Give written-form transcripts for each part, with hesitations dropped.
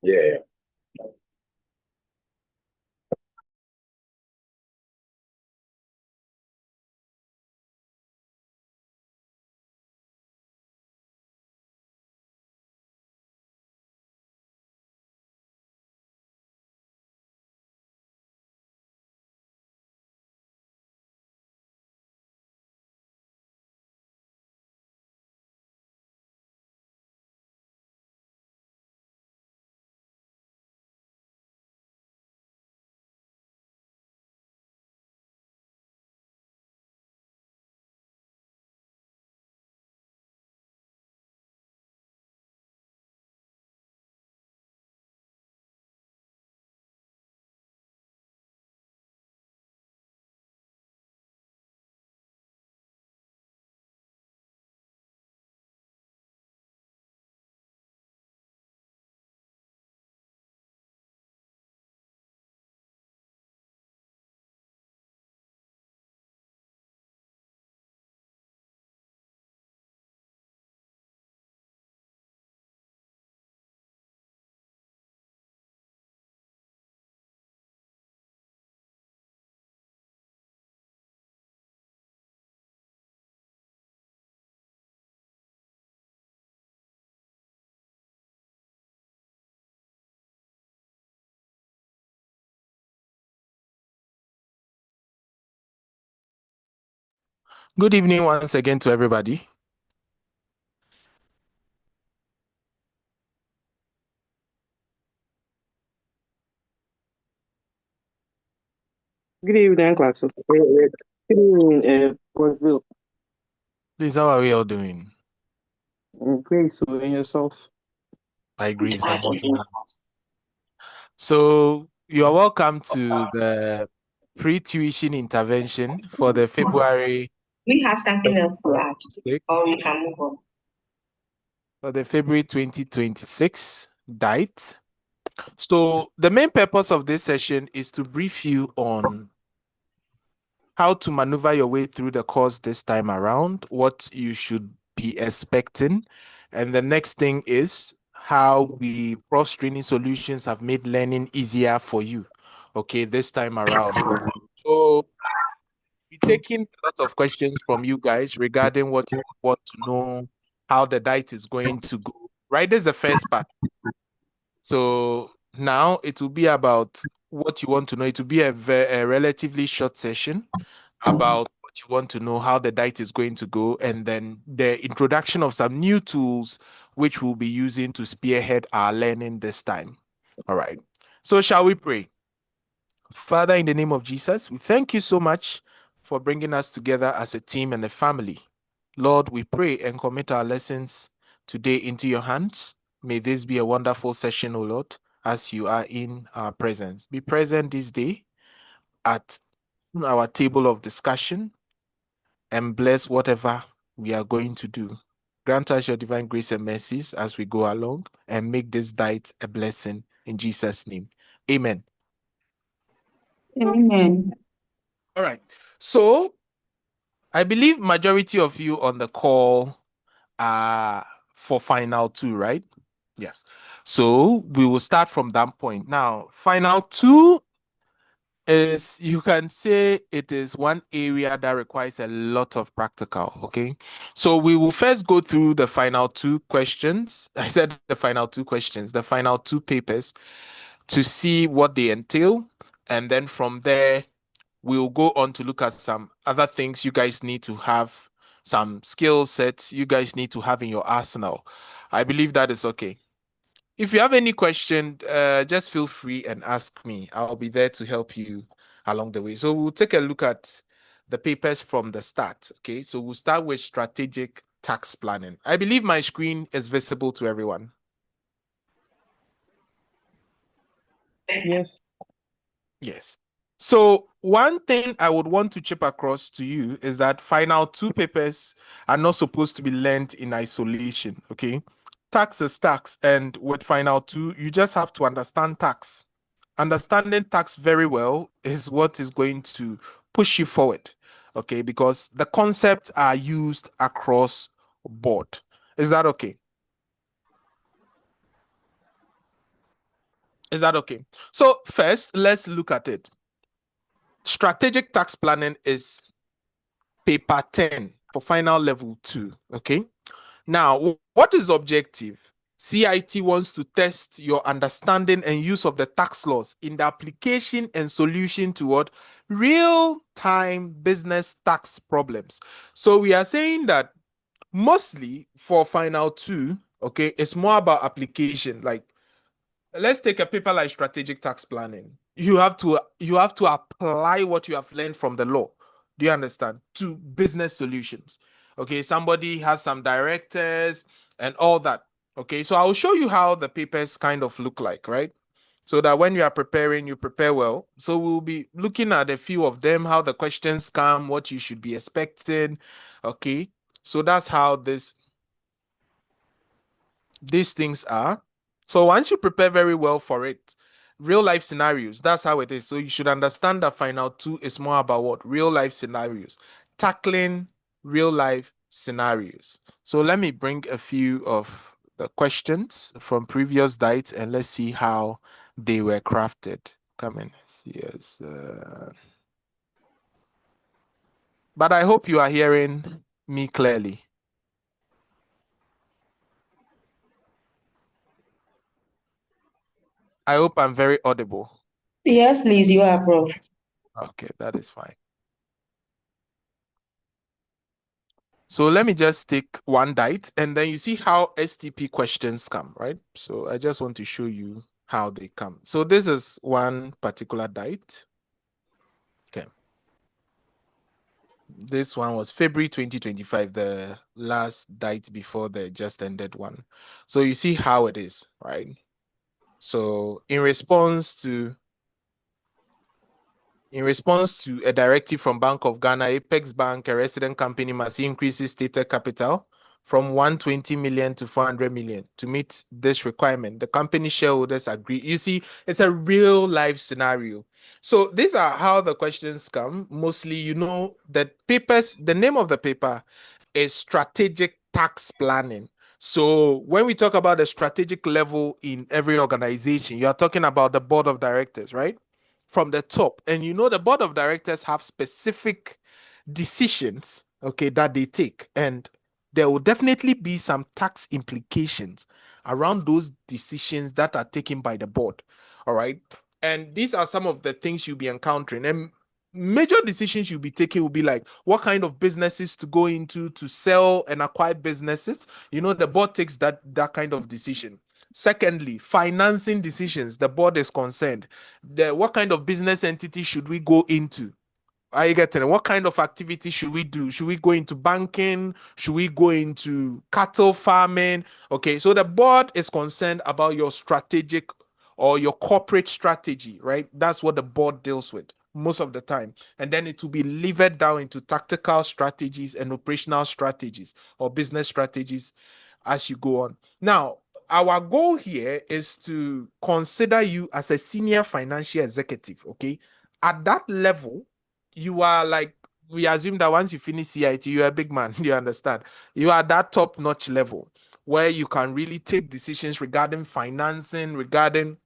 Yeah. Good evening once again to everybody. Good evening, class. Good evening, Portville. Please, how are we all doing? Great, so and yourself? By grace, I'm also. So you are welcome to the pre-tuition intervention for the February. We have something else to add, 6th, or we can move on. for the February 2026 diet. So the main purpose of this session is to brief you on how to maneuver your way through the course this time around, what you should be expecting. And the next thing is how we cross-training solutions have made learning easier for you, okay, this time around. So we're taking a lot of questions from you guys regarding what you want to know, how the diet is going to go. Right, this is the first part. So now it will be about what you want to know. It will be a relatively short session about what you want to know, how the diet is going to go, and then the introduction of some new tools which we'll be using to spearhead our learning this time. All right. So shall we pray? Father, in the name of Jesus, we thank you so much for bringing us together as a team and a family. Lord, we pray and commit our lessons today into your hands. May this be a wonderful session, O Lord, as you are in our presence. Be present this day at our table of discussion and bless whatever we are going to do. Grant us your divine grace and mercies as we go along and make this diet a blessing in Jesus' name. Amen. Amen. All right. So I believe majority of you on the call are for final two, right? Yes. So we will start from that point. Now, final two is, you can say, it is one area that requires a lot of practical, okay? So we will first go through the final two questions. I said the final two questions, the final two papers, to see what they entail. And then from there, we'll go on to look at some other things you guys need to have, some skill sets you guys need to have in your arsenal. I believe that is okay. If you have any question, just feel free and ask me. I'll be there to help you along the way. So we'll take a look at the papers from the start. Okay, so we'll start with strategic tax planning. I believe my screen is visible to everyone. Yes. Yes. So one thing I would want to chip across to you is that final two papers are not supposed to be learned in isolation. Okay, tax is tax, and with final two, you just have to understand tax. Understanding tax very well is what is going to push you forward. okay, because the concepts are used across board. Is that okay? Is that okay? So first, let's look at it. Strategic tax planning is paper 10 for final level 2, okay? Now, what is objective? CIT wants to test your understanding and use of the tax laws in the application and solution to what? Real-time business tax problems. So we are saying that mostly for final 2, okay, it's more about application. Like, let's take a paper like strategic tax planning. You have to apply what you have learned from the law. Do you understand? To business solutions. Okay, somebody has some directors and all that. Okay, so I'll show you how the papers kind of look like, right? So that when you are preparing, you prepare well. So we'll be looking at a few of them, how the questions come, what you should be expecting. Okay, so that's how these things are. So once you prepare very well for it, real life scenarios, that's how it is. So you should understand that final 2 is more about what? Real life scenarios, tackling real life scenarios. So let me bring a few of the questions from previous diets and let's see how they were crafted. Come in. Yes. But I hope you are hearing me clearly. I hope I'm very audible. Yes, please, you are, bro. Okay, that is fine. So let me just take one diet and then you see how STP questions come, right? So I just want to show you how they come. So this is one particular diet. Okay. This one was February 2025, the last diet before the just ended one. So you see how it is, right? So in response to a directive from Bank of Ghana, Apex Bank, a resident company, must increase its stated capital from 120 million to 400 million to meet this requirement. The company shareholders agree. You see, it's a real life scenario. So these are how the questions come. Mostly, you know, the name of the paper is strategic tax planning. So when we talk about the strategic level in every organization, you are talking about the board of directors, right? From the top. And you know, the board of directors have specific decisions, okay, that they take. And there will definitely be some tax implications around those decisions that are taken by the board. All right. And these are some of the things you'll be encountering. And major decisions you'll be taking will be like what kind of businesses to go into, to sell and acquire businesses. You know, the board takes that kind of decision. Secondly, financing decisions, the board is concerned. What kind of business entity should we go into? Are you getting it? What kind of activity should we do? Should we go into banking? Should we go into cattle farming? Okay, so the board is concerned about your strategic or your corporate strategy, right? That's what the board deals with most of the time. And then it will be levered down into tactical strategies and operational strategies or business strategies as you go on. Now, our goal here is to consider you as a senior financial executive, okay? At that level, you are like, we assume that once you finish CIT, you're a big man. You understand? You are that top-notch level where you can really take decisions regarding financing, regarding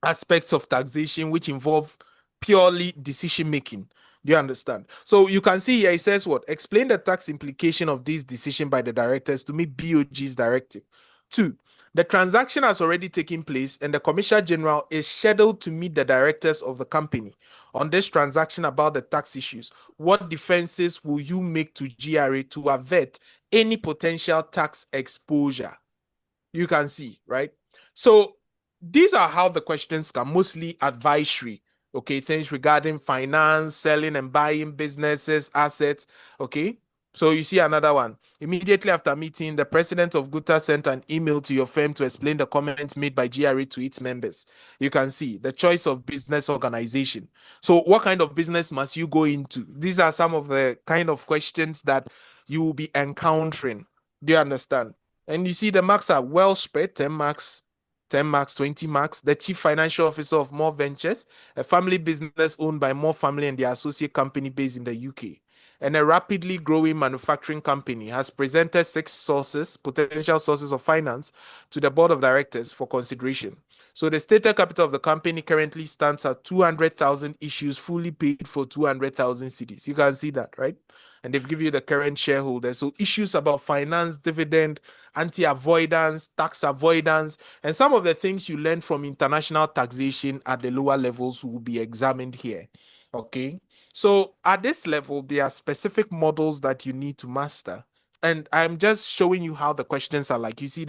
aspects of taxation which involve purely decision making. Do you understand? So you can see here it says what? Explain the tax implication of this decision by the directors to meet BOG's directive. 2. The transaction has already taken place and the Commissioner General is scheduled to meet the directors of the company on this transaction about the tax issues. What defenses will you make to GRA to avert any potential tax exposure? You can see, right? So these are how the questions come, mostly advisory. Okay, things regarding finance, selling and buying businesses, assets. Okay, so you see another one. Immediately after meeting, the president of Guta sent an email to your firm to explain the comments made by GRA to its members. You can see the choice of business organization. So what kind of business must you go into? These are some of the kind of questions that you will be encountering. Do you understand? And you see the marks are well spread, 10 marks, 10 marks, 20 marks. The chief financial officer of More Ventures, a family business owned by More Family and their associate company based in the UK. and a rapidly growing manufacturing company has presented 6 potential sources of finance to the board of directors for consideration. So the stated capital of the company currently stands at 200,000 issues fully paid for 200,000 cedis. You can see that, right? And they've given you the current shareholders. So issues about finance, dividend, anti-avoidance, tax avoidance, and some of the things you learn from international taxation at the lower levels will be examined here. Okay. So at this level, there are specific models that you need to master. And I'm just showing you how the questions are like. You see,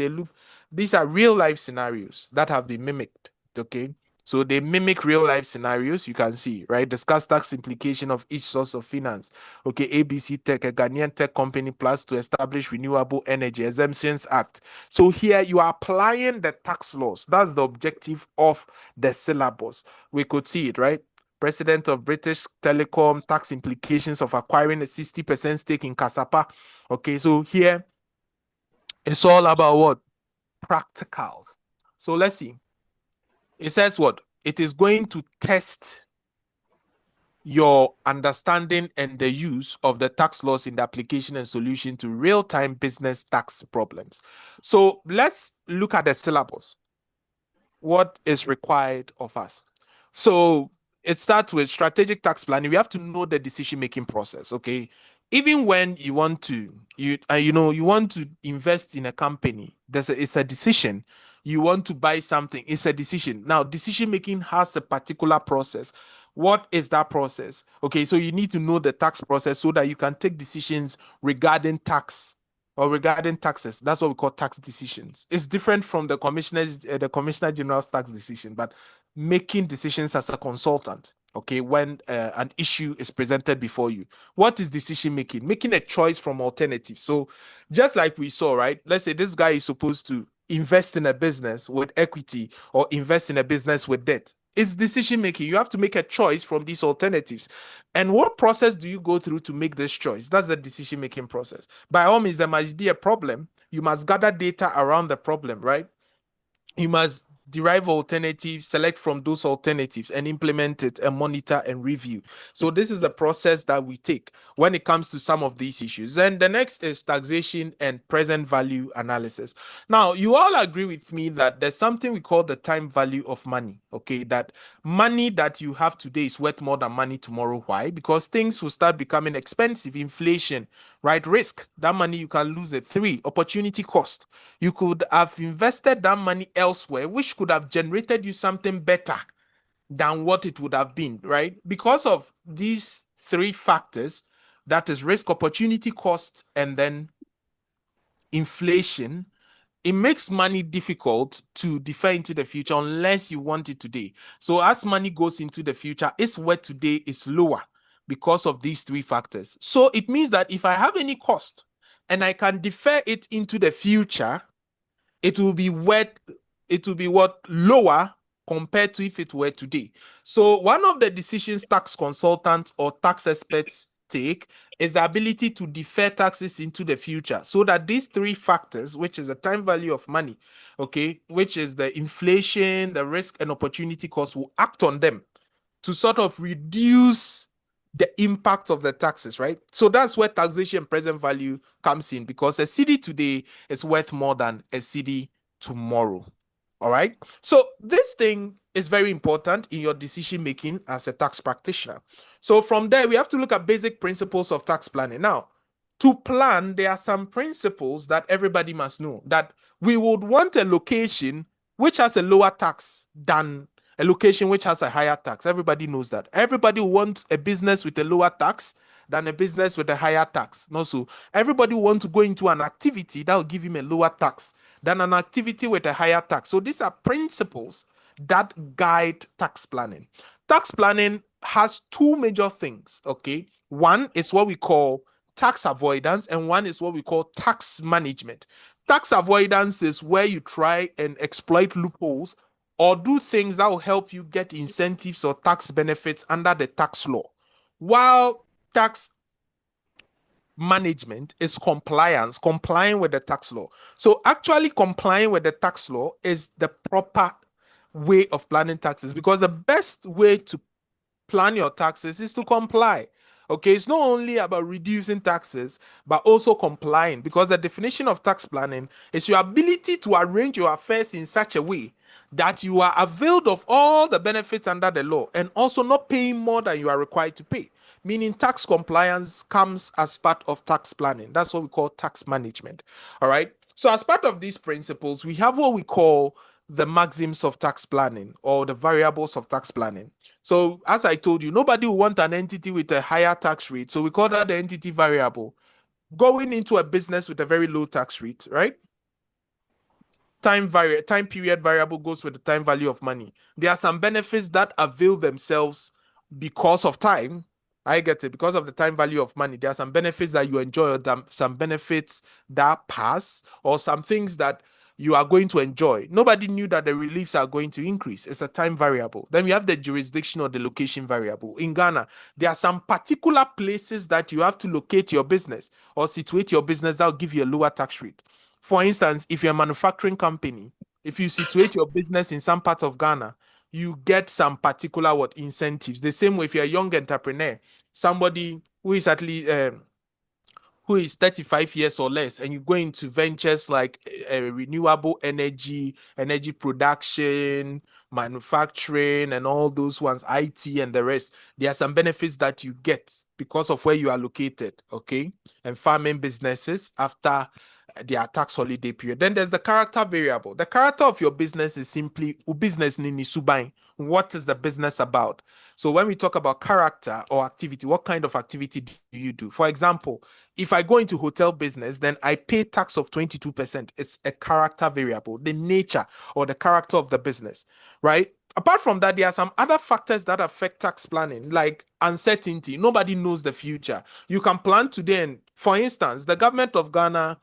these are real life scenarios that have been mimicked. Okay. So they mimic real life scenarios. You can see, right? Discuss tax implication of each source of finance. Okay, ABC Tech, a Ghanaian tech company, plans to establish Renewable Energy Exemptions Act. So here you are applying the tax laws. That's the objective of the syllabus. We could see it, right? President of British Telecom, tax implications of acquiring a 60% stake in Kasapa. Okay, so here it's all about what? Practicals. So let's see. It says what? It is going to test your understanding and the use of the tax laws in the application and solution to real-time business tax problems. So let's look at the syllabus. What is required of us? So it starts with strategic tax planning. We have to know the decision-making process, okay? Even when you want to, you want to invest in a company, it's a decision. You want to buy something, it's a decision. Now, decision-making has a particular process. What is that process? Okay, so you need to know the tax process so that you can take decisions regarding tax or regarding taxes. That's what we call tax decisions. It's different from the Commissioner General's tax decision, but making decisions as a consultant, okay, when an issue is presented before you. What is decision making? Making a choice from alternatives. So just like we saw, right? Let's say this guy is supposed to invest in a business with equity or invest in a business with debt. It's decision making. You have to make a choice from these alternatives. And what process do you go through to make this choice? That's the decision making process. By all means, there must be a problem. You must gather data around the problem, right? You must derive alternatives, select from those alternatives and implement it and monitor and review. So this is the process that we take when it comes to some of these issues. Then the next is taxation and present value analysis. Now, you all agree with me that there's something we call the time value of money, okay? That money that you have today is worth more than money tomorrow. Why? Because things will start becoming expensive, inflation, right? Risk, that money you can lose it. 3, opportunity cost. You could have invested that money elsewhere, which could have generated you something better than what it would have been, right? Because of these 3 factors, that is risk, opportunity cost, and then inflation, it makes money difficult to defer into the future unless you want it today. So as money goes into the future, its worth today is lower because of these 3 factors. So it means that if I have any cost and I can defer it into the future, it will be what lower compared to if it were today. So one of the decisions tax consultants or tax experts take is the ability to defer taxes into the future so that these 3 factors, which is the time value of money, okay, which is the inflation, the risk and opportunity cost, will act on them to sort of reduce the impact of the taxes, right? So that's where taxation present value comes in, because a cedi today is worth more than a cedi tomorrow. All right. So this thing is very important in your decision making as a tax practitioner. So from there, we have to look at basic principles of tax planning. Now, to plan, there are some principles that everybody must know. That we would want a location which has a lower tax than a location which has a higher tax. Everybody knows that. Everybody wants a business with a lower tax than a business with a higher tax. No, so everybody wants to go into an activity that will give him a lower tax than an activity with a higher tax. So these are principles that guide tax planning. Tax planning has 2 major things, okay? One is what we call tax avoidance, and one is what we call tax management. Tax avoidance is where you try and exploit loopholes or do things that will help you get incentives or tax benefits under the tax law, while tax management is complying with the tax law. So actually complying with the tax law is the proper way of planning taxes, because the best way to plan your taxes is to comply. Okay, it's not only about reducing taxes, but also complying, because the definition of tax planning is your ability to arrange your affairs in such a way that you are availed of all the benefits under the law and also not paying more than you are required to pay. Meaning tax compliance comes as part of tax planning. That's what we call tax management. All right. So as part of these principles, we have what we call the maxims of tax planning or the variables of tax planning. So as I told you, nobody will want an entity with a higher tax rate. So we call that the entity variable. Going into a business with a very low tax rate, right? Time period variable goes with the time value of money. There are some benefits that avail themselves because of time. I get it. Because of the time value of money, there are some benefits that you enjoy, or some benefits that pass, or some things that you are going to enjoy. Nobody knew that the reliefs are going to increase. It's a time variable. Then we have the jurisdiction or the location variable. In Ghana, there are some particular places that you have to locate your business or situate your business that will give you a lower tax rate. For instance, if you're a manufacturing company, if you situate your business in some part of Ghana, you get some particular incentives. The same way if you're a young entrepreneur, somebody who is at least who is 35 years or less, and you go into ventures like renewable energy production, manufacturing, and all those ones, IT and the rest, there are some benefits that you get because of where you are located, okay? And farming businesses after their tax holiday period. Then there's the character variable. The character of your business is simply business nini subai. What is the business about? So when we talk about character or activity, what kind of activity do you do? For example, if I go into hotel business, then I pay tax of 22%. It's a character variable, the nature or the character of the business, right? Apart from that, there are some other factors that affect tax planning, like uncertainty. Nobody knows the future. You can plan today, and for instance, the government of Ghana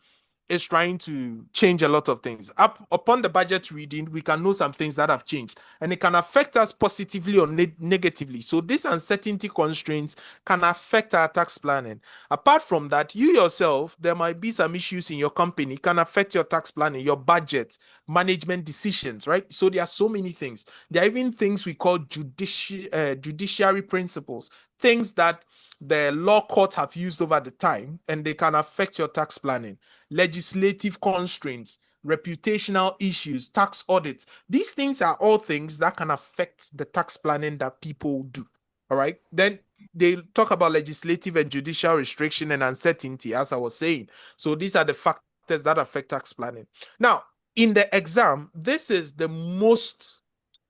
is trying to change a lot of things. Upon the budget reading, we can know some things that have changed, and it can affect us positively or negatively. So these uncertainty constraints can affect our tax planning. Apart from that, you yourself, there might be some issues in your company, can affect your tax planning, your budget, management decisions, right? So there are so many things. There are even things we call judiciary principles, things that the law courts have used over the time, and they can affect your tax planning. Legislative constraints, reputational issues, tax audits. These things are all things that can affect the tax planning that people do. All right. Then they talk about legislative and judicial restriction and uncertainty, as I was saying. So these are the factors that affect tax planning. Now, in the exam, this is the most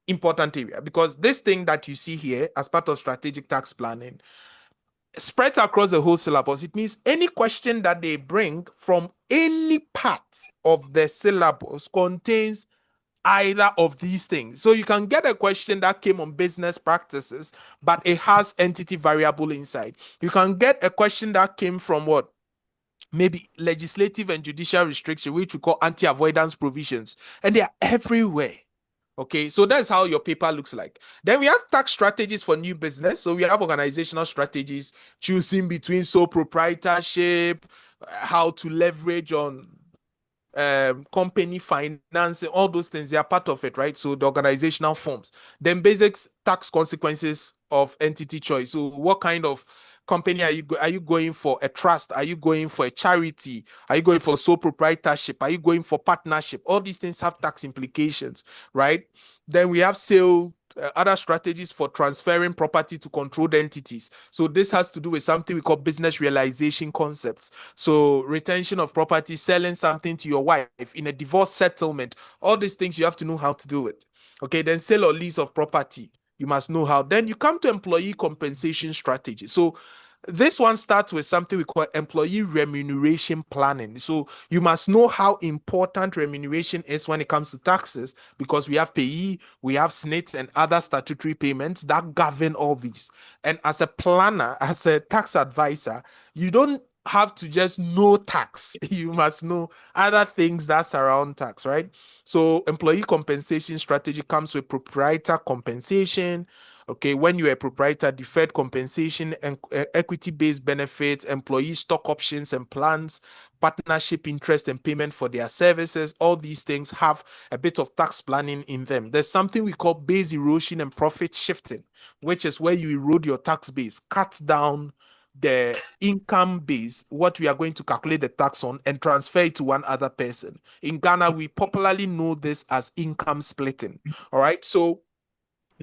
important area, because this thing that you see here as part of strategic tax planning spreads across the whole syllabus. It means any question that they bring from any part of the syllabus contains either of these things. So you can get a question that came on business practices, but it has entity variable inside. You can get a question that came from what? Maybe legislative and judicial restriction, which we call anti-avoidance provisions, and they are everywhere. Okay, so that's how your paper looks like. Then we have tax strategies for new business. So we have organizational strategies, choosing between sole proprietorship, how to leverage on company financing, all those things, they are part of it, right? So the organizational forms. Then basics, tax consequences of entity choice. So what kind of company are you going for? A trust? Are you going for a charity? Are you going for sole proprietorship? Are you going for partnership? All these things have tax implications, right? Then we have other strategies for transferring property to controlled entities. So this has to do with something we call business realization concepts. So retention of property, selling something to your wife in a divorce settlement, all these things you have to know how to do it. Okay, then sale or lease of property, you must know how. Then you come to employee compensation strategy. So this one starts with something we call employee remuneration planning. So you must know how important remuneration is when it comes to taxes, because we have payee, we have SNITs and other statutory payments that govern all these. And as a planner, as a tax advisor, you don't have to just know tax. You must know other things that surround tax, right? So employee compensation strategy comes with proprietor compensation. Okay, when you're a proprietor, deferred compensation and equity-based benefits, employee stock options and plans, partnership interest and payment for their services, all these things have a bit of tax planning in them. There's something we call base erosion and profit shifting, which is where you erode your tax base, cut down the income base, what we are going to calculate the tax on, and transfer it to one other person. In Ghana, we popularly know this as income splitting. All right. So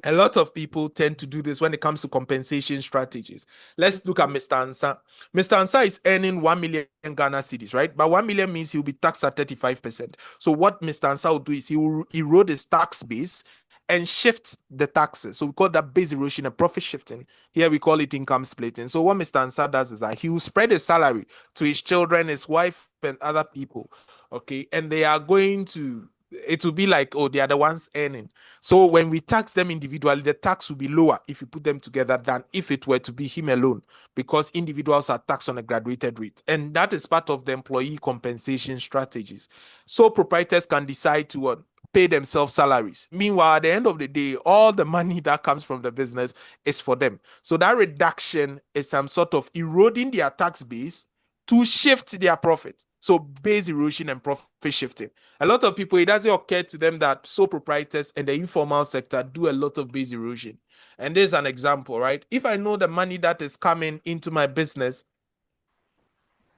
a lot of people tend to do this when it comes to compensation strategies. Let's look at Mr. Ansa. Mr. Ansa is earning 1 million Ghana cedis, right? But 1 million means he'll be taxed at 35%. So what Mr. Ansa will do is he will erode his tax base and shift the taxes. So we call that base erosion and profit shifting. Here we call it income splitting. So what Mr. Ansa does is that he will spread his salary to his children, his wife, and other people. Okay. And they are going to, it will be like, oh, they are the ones earning. So when we tax them individually, the tax will be lower if you put them together than if it were to be him alone, because individuals are taxed on a graduated rate. And that is part of the employee compensation strategies. So proprietors can decide to pay themselves salaries. Meanwhile, at the end of the day, all the money that comes from the business is for them. So that reduction is some sort of eroding their tax base to shift their profit. So base erosion and profit shifting. A lot of people, it doesn't occur to them that sole proprietors and the informal sector do a lot of base erosion. And there's an example, right? If I know the money that is coming into my business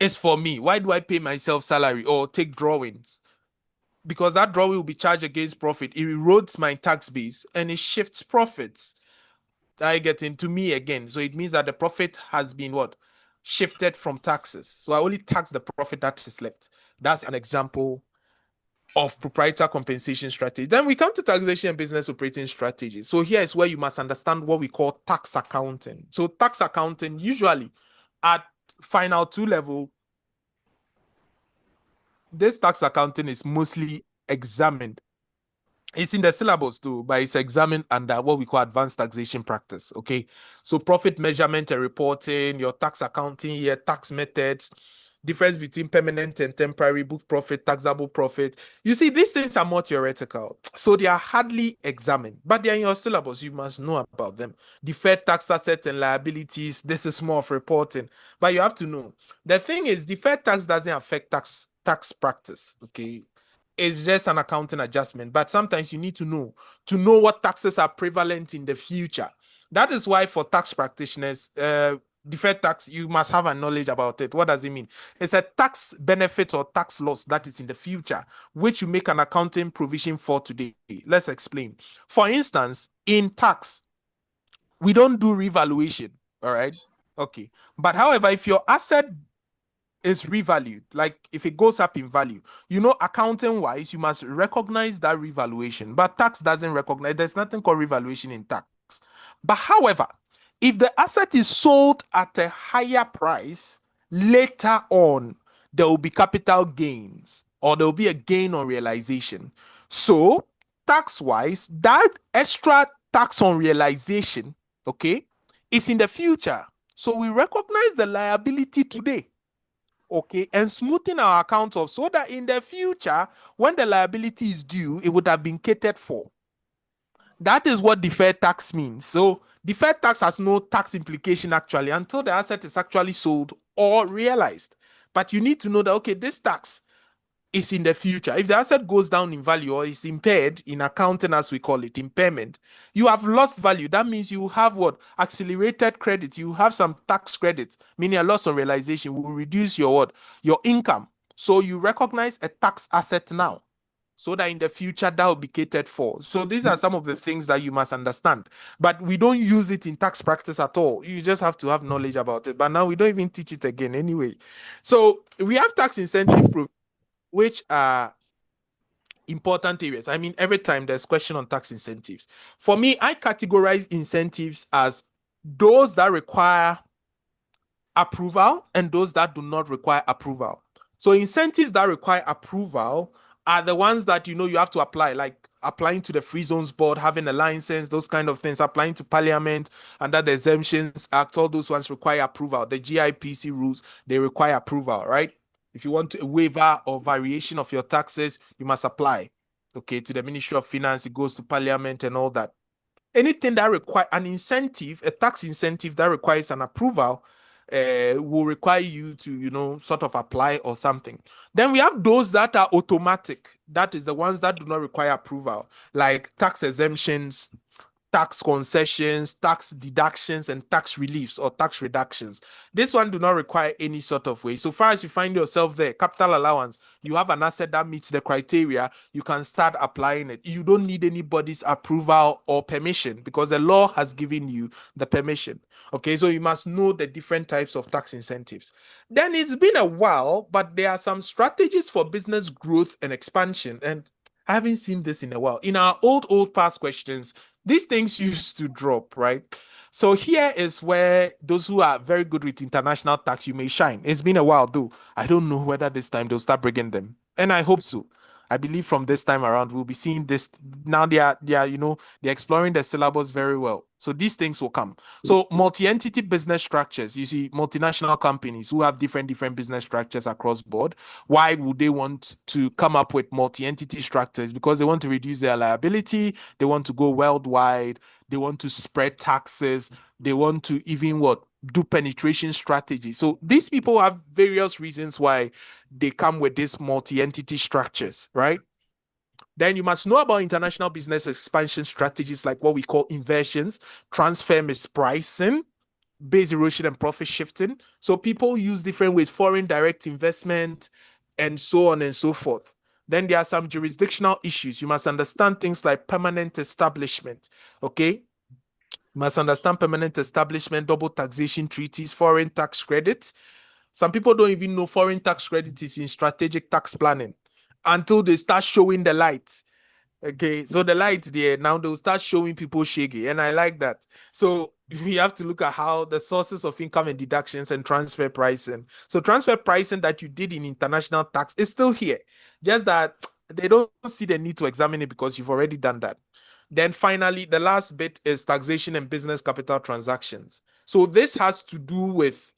is for me, why do I pay myself salary or take drawings? Because that drawing will be charged against profit. It erodes my tax base and it shifts profits. I get into me again. So it means that the profit has been what? Shifted from taxes. So I only tax the profit that is left. That's an example of proprietor compensation strategy. Then we come to taxation and business operating strategies. So here is where you must understand what we call tax accounting. So tax accounting, usually at final 2 level, this tax accounting is mostly examined. It's in the syllabus too, but it's examined under what we call advanced taxation practice. Okay. So profit measurement and reporting, your tax accounting here, tax methods, difference between permanent and temporary, book profit, taxable profit. You see, these things are more theoretical. So they are hardly examined, but they're in your syllabus. You must know about them. Deferred tax assets and liabilities. This is more of reporting, but you have to know. The thing is, deferred tax doesn't affect tax practice. Okay. It's just an accounting adjustment, but sometimes you need to know what taxes are prevalent in the future. That is why for tax practitioners, deferred tax, you must have a knowledge about it. What does it mean? It's a tax benefit or tax loss that is in the future, which you make an accounting provision for today. Let's explain. For instance, in tax, we don't do revaluation, all right? Okay. But however, if your asset is revalued, like if it goes up in value, accounting wise, you must recognize that revaluation, but tax doesn't recognize. There's nothing called revaluation in tax. But however, if the asset is sold at a higher price later on, there will be capital gains or there will be a gain on realization. So tax wise, that extra tax on realization, okay, is in the future. So we recognize the liability today. Okay, and smoothing our accounts off so that in the future, when the liability is due, it would have been catered for. That is what deferred tax means. So deferred tax has no tax implication actually until the asset is actually sold or realized. But you need to know that, okay, this tax is in the future. If the asset goes down in value or is impaired in accounting, as we call it, impairment, you have lost value. That means you have what? Accelerated credit. You have some tax credits, meaning a loss on realization will reduce your what? Your income. So you recognize a tax asset now, so that in the future that will be catered for. So these are some of the things that you must understand. But we don't use it in tax practice at all. You just have to have knowledge about it. But now we don't even teach it again anyway. So we have tax incentive which are important areas. I mean, every time there's question on tax incentives. For me, I categorize incentives as those that require approval and those that do not require approval. So incentives that require approval are the ones that you have to apply, like applying to the Free Zones Board, having a license, those kind of things, applying to Parliament under the Exemptions Act. All those ones require approval. The GIPC rules, they require approval, right? If you want a waiver or variation of your taxes, you must apply, okay, to the Ministry of Finance. It goes to Parliament and all that. Anything that requires an incentive, a tax incentive that requires an approval, will require you to, sort of apply or something. Then we have those that are automatic. That is the ones that do not require approval, like tax exemptions, tax concessions, tax deductions, and tax reliefs or tax reductions. This one do not require any sort of way. So far as you find yourself there, capital allowance, you have an asset that meets the criteria, you can start applying it. You don't need anybody's approval or permission because the law has given you the permission. Okay, so you must know the different types of tax incentives. Then it's been a while, but there are some strategies for business growth and expansion. And I haven't seen this in a while. In our old past questions, these things used to drop, right? So here is where those who are very good with international tax, you may shine. It's been a while, though. I don't know whether this time they'll start bringing them. And I hope so. I believe from this time around, we'll be seeing this. Now they're exploring the syllabus very well. So these things will come. So multi-entity business structures, you see, multinational companies who have different business structures across board. Why would they want to come up with multi-entity structures? Because they want to reduce their liability. They want to go worldwide. They want to spread taxes. They want to even do penetration strategy. So these people have various reasons why they come with these multi-entity structures, right? Then you must know about international business expansion strategies like what we call inversions, transfer mispricing, base erosion, and profit shifting. So people use different ways, foreign direct investment, and so on and so forth. Then there are some jurisdictional issues. You must understand things like permanent establishment, okay? You must understand permanent establishment, double taxation treaties, foreign tax credit. Some people don't even know foreign tax credit is in strategic tax planning until they start showing the light. Okay, so the light there, now they'll start showing people shaggy, and I like that. So we have to look at how the sources of income and deductions and transfer pricing. So transfer pricing that you did in international tax is still here, just that they don't see the need to examine it because you've already done that. Then finally, the last bit is taxation and business capital transactions. So this has to do with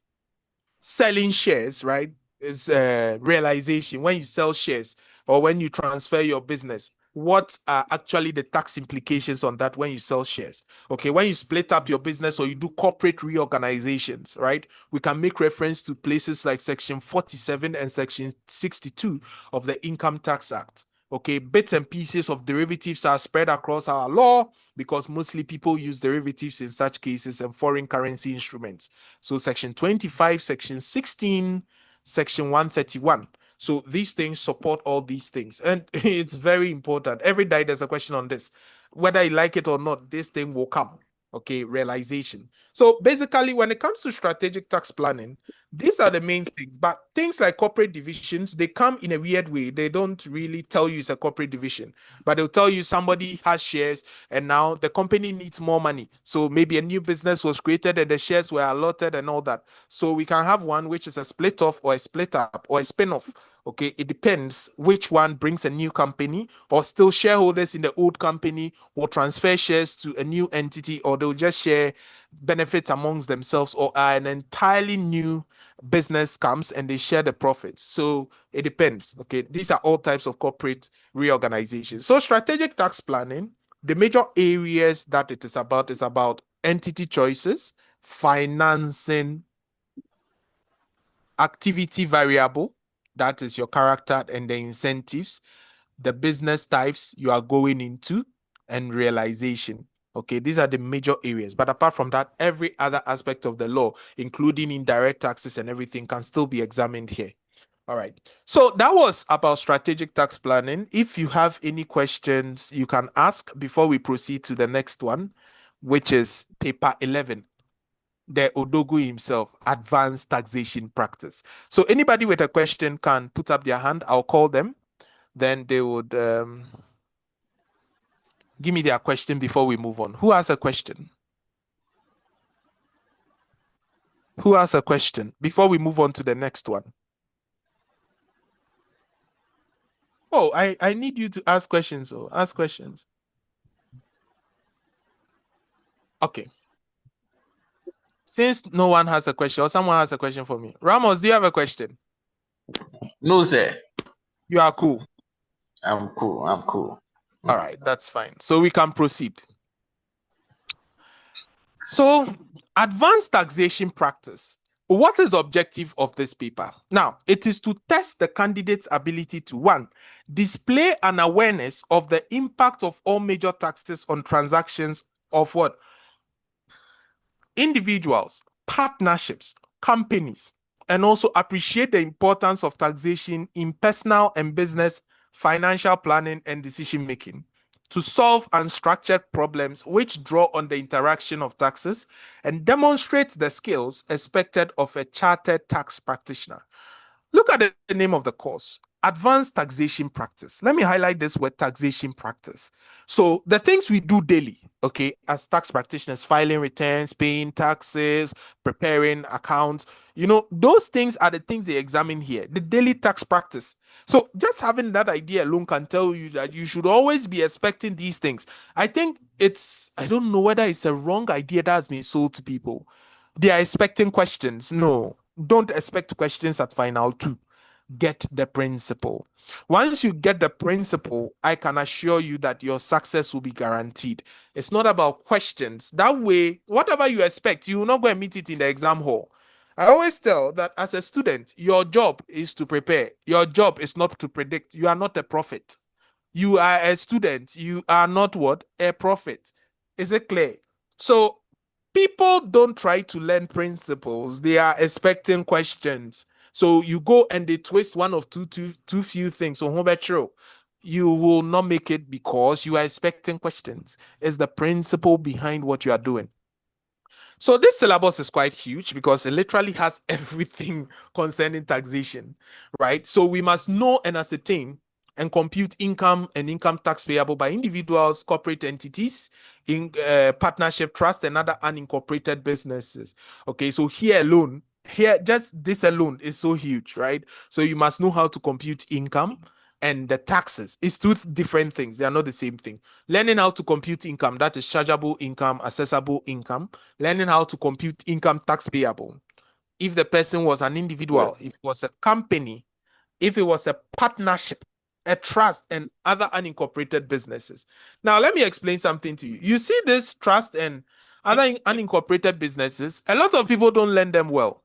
selling shares, right? Is realization when you sell shares or when you transfer your business. What are actually the tax implications on that when you sell shares? Okay, when you split up your business or you do corporate reorganizations, right? We can make reference to places like Section 47 and Section 62 of the Income Tax Act. Okay, bits and pieces of derivatives are spread across our law because mostly people use derivatives in such cases and foreign currency instruments. So Section 25, Section 16, Section 131. So these things support all these things. And it's very important. Every day there's a question on this. Whether you like it or not, this thing will come. Okay, realization. So basically, when it comes to strategic tax planning, these are the main things. But things like corporate divisions, they come in a weird way. They don't really tell you it's a corporate division, but they'll tell you somebody has shares and now the company needs more money. So maybe a new business was created and the shares were allotted and all that. So we can have one which is a split off or a split up or a spin off. Okay, it depends which one brings a new company, or still shareholders in the old company will transfer shares to a new entity, or they'll just share benefits amongst themselves, or an entirely new business comes and they share the profits. So it depends. Okay, these are all types of corporate reorganization. So strategic tax planning, the major areas that it is about entity choices, financing, activity variable, that is your character and the incentives, the business types you are going into, and realization. Okay, these are the major areas. But apart from that, every other aspect of the law, including indirect taxes and everything, can still be examined here. All right. So that was about strategic tax planning. If you have any questions, you can ask before we proceed to the next one, which is paper 11. The Odogu himself, advanced taxation practice. So anybody with a question can put up their hand. I'll call them. Then they would give me their question before we move on. Who has a question? Who has a question before we move on to the next one? Oh, I need you to ask questions. Oh, ask questions. Okay. Since no one has a question or someone has a question for me. Ramos, do you have a question? No, sir. You are cool. I'm cool. I'm cool. All right, that's fine. So we can proceed. So, advanced taxation practice. What is the objective of this paper? Now, it is to test the candidate's ability to, one, display an awareness of the impact of all major taxes on transactions of what? Individuals, partnerships, companies, and also appreciate the importance of taxation in personal and business financial planning and decision making to solve unstructured problems which draw on the interaction of taxes and demonstrate the skills expected of a chartered tax practitioner. Look at the name of the course, Advanced Taxation Practice. Let me highlight this word, taxation practice. So the things we do daily, okay, as tax practitioners, filing returns, paying taxes, preparing accounts, those things are the things they examine here, the daily tax practice. So just having that idea alone can tell you that you should always be expecting these things. I think I don't know whether it's a wrong idea that has been sold to people. They are expecting questions. No, don't expect questions at final two. Get the principle. Once you get the principle, I can assure you that your success will be guaranteed. It's not about questions. That way, whatever you expect, you will not go and meet it in the exam hall. I always tell that as a student, your job is to prepare. Your job is not to predict. You are not a prophet. You are a student. You are not what? A prophet. Is it clear? So people don't try to learn principles. They are expecting questions. So you go and they twist one of too few things. So true. You will not make it because you are expecting questions. It's the principle behind what you are doing. So this syllabus is quite huge because it literally has everything concerning taxation, right? So we must know and ascertain and compute income and income tax payable by individuals, corporate entities, in partnership, trust, and other unincorporated businesses. Okay, so here just this alone is so huge, right? So you must know how to compute income and the taxes. It's two different things. They are not the same thing. Learning how to compute income, that is chargeable income, assessable income. Learning how to compute income tax payable. If the person was an individual, if it was a company, if it was a partnership, a trust, and other unincorporated businesses. Now, let me explain something to you. You see this trust and other unincorporated businesses, a lot of people don't learn them well.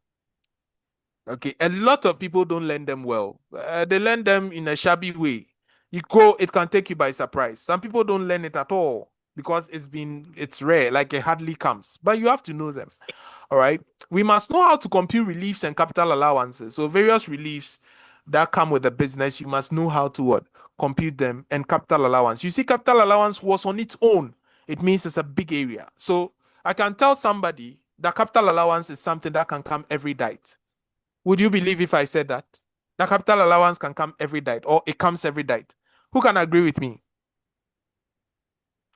Okay, a lot of people don't learn them well. They learn them in a shabby way. It can take you by surprise. Some people don't learn it at all because it's rare, like it hardly comes. But you have to know them. All right. We must know how to compute reliefs and capital allowances. So various reliefs that come with the business, you must know how to what? Compute them, and capital allowance. You see, capital allowance was on its own. It means it's a big area. So I can tell somebody that capital allowance is something that can come every night. Would you believe if I said that? The capital allowance can come every night, or it comes every night. Who can agree with me?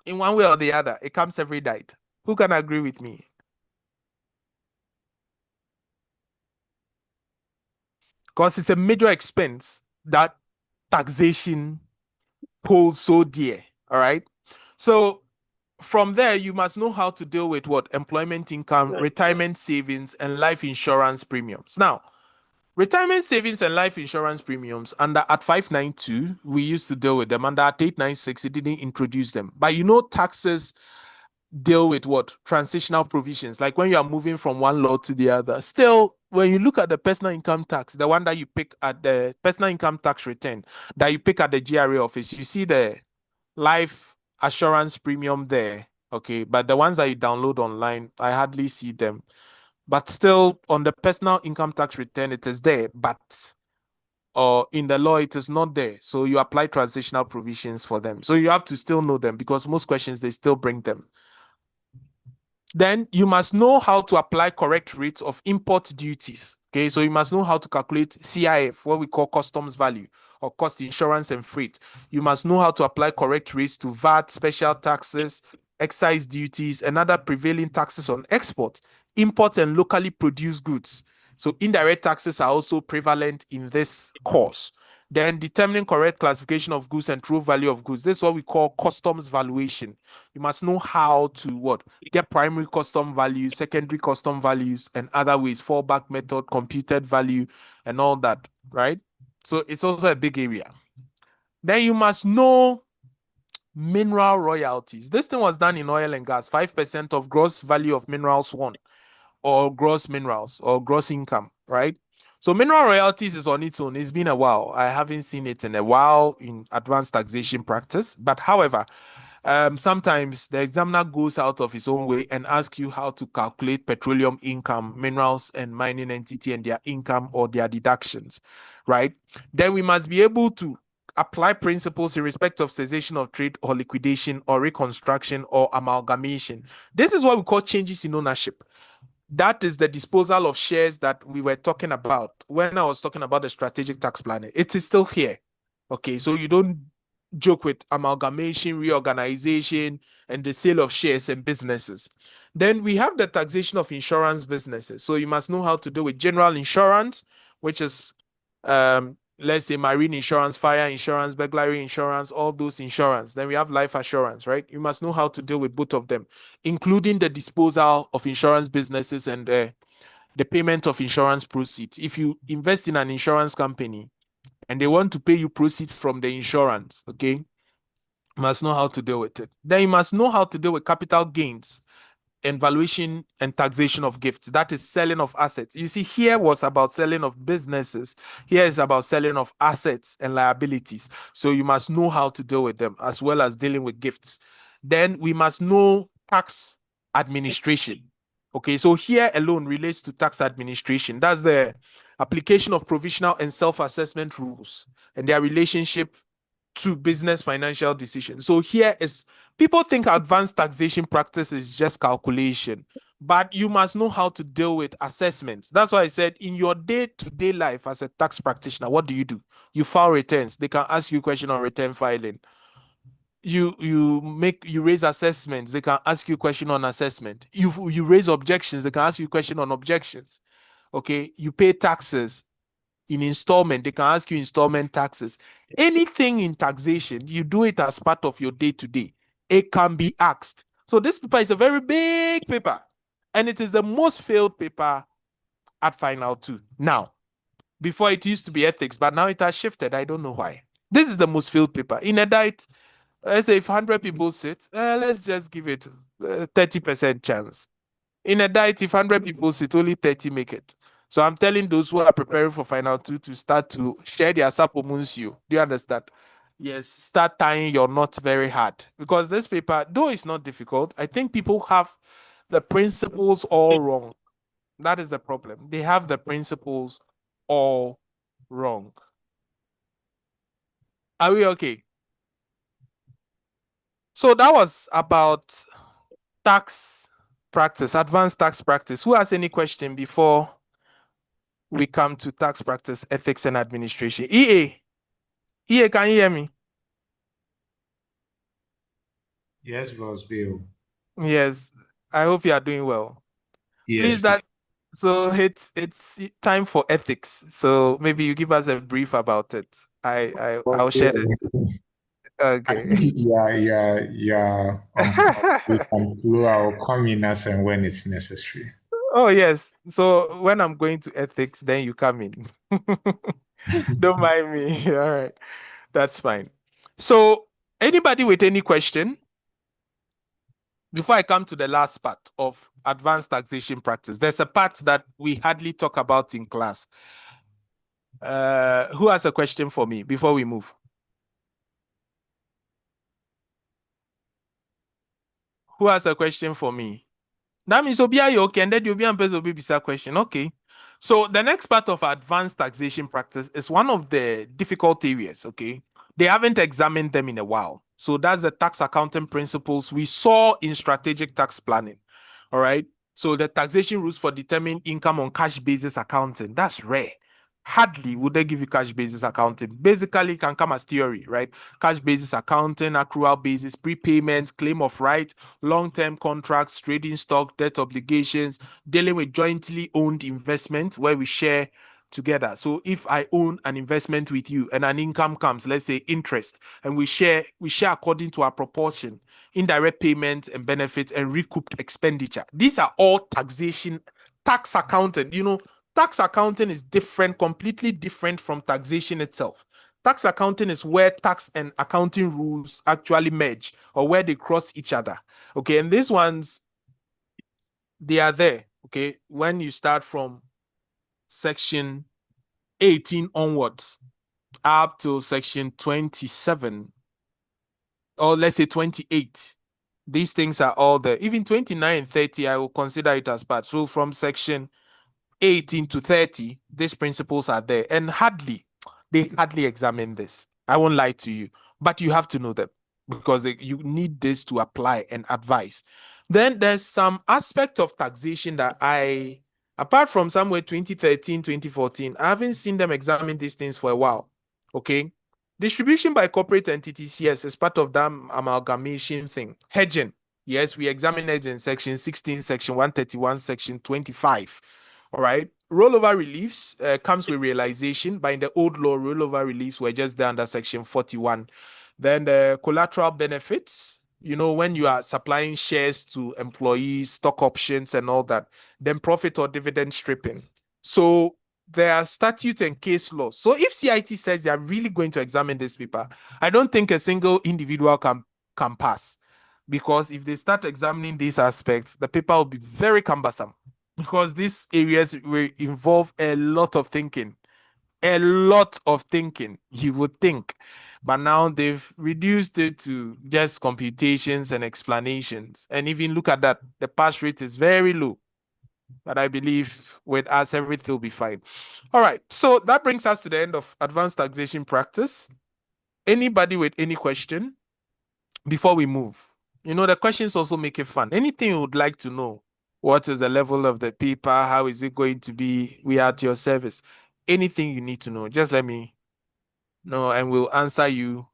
In one way or the other, it comes every night. Who can agree with me? Because it's a major expense that taxation holds so dear. All right. So from there, you must know how to deal with what? Employment income, retirement savings, and life insurance premiums. Now, retirement savings and life insurance premiums at 592, we used to deal with them. Under at 896, it didn't introduce them. But taxes deal with what? Transitional provisions, like when you are moving from one law to the other. Still, when you look at the personal income tax, the one that you pick at the personal income tax return that you pick at the GRA office, you see the life assurance premium there. Okay, but the ones that you download online, I hardly see them. But still, on the personal income tax return, it is there, but in the law, it is not there. So you apply transitional provisions for them. So you have to still know them because most questions, they still bring them. Then you must know how to apply correct rates of import duties. Okay, so you must know how to calculate CIF, what we call customs value, or cost insurance and freight. You must know how to apply correct rates to VAT, special taxes, excise duties, and other prevailing taxes on export, import, and locally produced goods. So indirect taxes are also prevalent in this course. Then determining correct classification of goods and true value of goods. This is what we call customs valuation. You must know how to get primary custom values, secondary custom values, and other ways, fallback method, computed value, and all that, right? So it's also a big area. Then you must know mineral royalties. This thing was done in oil and gas, 5% of gross value of minerals won, or gross minerals, or gross income, right? So mineral royalties is on its own. It's been a while. I haven't seen it in a while in advanced taxation practice. But however, sometimes the examiner goes out of his own way and asks you how to calculate petroleum income, minerals and mining entity and their income or their deductions, right? Then we must be able to apply principles in respect of cessation of trade or liquidation or reconstruction or amalgamation. This is what we call changes in ownership. That is the disposal of shares that we were talking about when I was talking about the strategic tax planning. It is still here. Okay, so you don't joke with amalgamation, reorganization, and the sale of shares and businesses. Then we have the taxation of insurance businesses. So you must know how to deal with general insurance, which is let's say marine insurance, fire insurance, burglary insurance, all those insurance. Then we have life assurance, right? You must know how to deal with both of them, including the disposal of insurance businesses and the payment of insurance proceeds. If you invest in an insurance company and they want to pay you proceeds from the insurance, okay, you must know how to deal with it. Then you must know how to deal with capital gains and valuation and taxation of gifts. That is selling of assets. You see, here was about selling of businesses. Here is about selling of assets and liabilities. So you must know how to deal with them as well as dealing with gifts. Then we must know tax administration. Okay, so here alone relates to tax administration. That's the application of provisional and self-assessment rules and their relationship to business financial decisions. So here is, people think advanced taxation practice is just calculation, but you must know how to deal with assessments. That's why I said in your day-to-day life as a tax practitioner, what do? You file returns. They can ask you a question on return filing. You raise assessments. They can ask you a question on assessment. You raise objections. They can ask you a question on objections. Okay, you pay taxes in installment. They can ask you installment taxes. Anything in taxation, you do it as part of your day-to-day. It can be asked. So this paper is a very big paper, and it is the most failed paper at Final 2. Now, before it used to be ethics, but now it has shifted. I don't know why. This is the most failed paper. In a diet, let's say if 100 people sit, let's just give it 30% chance. In a diet, if 100 people sit, only 30 make it. So I'm telling those who are preparing for Final 2 to start to share their sapomunsio. Do you understand? Yes, start tying your knot very hard. Because this paper, though it's not difficult, I think people have the principles all wrong. That is the problem. They have the principles all wrong. Are we okay? So that was about tax practice, advanced tax practice. Who has any question before we come to tax practice, ethics, and administration? EA, can you hear me? Yes, Boss Bill. Yes, I hope you are doing well. Yes, Please, so it's time for ethics. So maybe you give us a brief about it. I'll share it. I Okay. think yeah, we can flow. I'll come in as and when it's necessary. Oh yes. So when I'm going to ethics, then you come in. Don't mind me. All right. That's fine. So anybody with any question? Before I come to the last part of advanced taxation practice, there's a part that we hardly talk about in class. Who has a question for me before we move? Who has a question for me? That means Obia, you okay, and then you'll be a question. Okay. So the next part of advanced taxation practice is one of the difficult areas. Okay. They haven't examined them in a while. So that's the tax accounting principles we saw in strategic tax planning. All right. So the taxation rules for determining income on cash basis accounting. That's rare. Hardly would they give you cash basis accounting. Basically, it can come as theory, right? Cash basis accounting, accrual basis, prepayment, claim of right, long-term contracts, trading stock, debt obligations, dealing with jointly owned investment where we share together. So if I own an investment with you and an income comes, let's say interest, and we share according to our proportion, indirect payment and benefit and recouped expenditure. These are all tax accounting. Tax accounting is different, completely different from taxation itself. Tax accounting is where tax and accounting rules actually merge or where they cross each other. Okay, and these ones, they are there. Okay, when you start from section 18 onwards up to section 27. or let's say 28. These things are all there. Even 29 and 30, I will consider it as part. So from section 18 to 30, these principles are there. And they hardly examine this. I won't lie to you, but you have to know them because you need this to apply and advise. Then there's some aspect of taxation that apart from somewhere 2013, 2014, I haven't seen them examine these things for a while. Okay. Distribution by corporate entities, yes, is part of that amalgamation thing. Hedging, yes, we examine hedging section 16, section 131, section 25. All right. Rollover reliefs comes with realization. But in the old law, rollover reliefs were just there under section 41. Then the collateral benefits, when you are supplying shares to employees, stock options, and all that, then profit or dividend stripping. So there are statutes and case laws. So if CIT says they are really going to examine this paper, I don't think a single individual can pass. Because if they start examining these aspects, the paper will be very cumbersome. Because these areas will involve a lot of thinking. A lot of thinking, you would think. But now they've reduced it to just computations and explanations. And even look at that, the pass rate is very low. But I believe with us, everything will be fine. All right. So that brings us to the end of advanced taxation practice. Anybody with any question before we move? The questions also make it fun. Anything you would like to know? What is the level of the paper? How is it going to be? We are at your service. Anything you need to know, just let me know and we'll answer you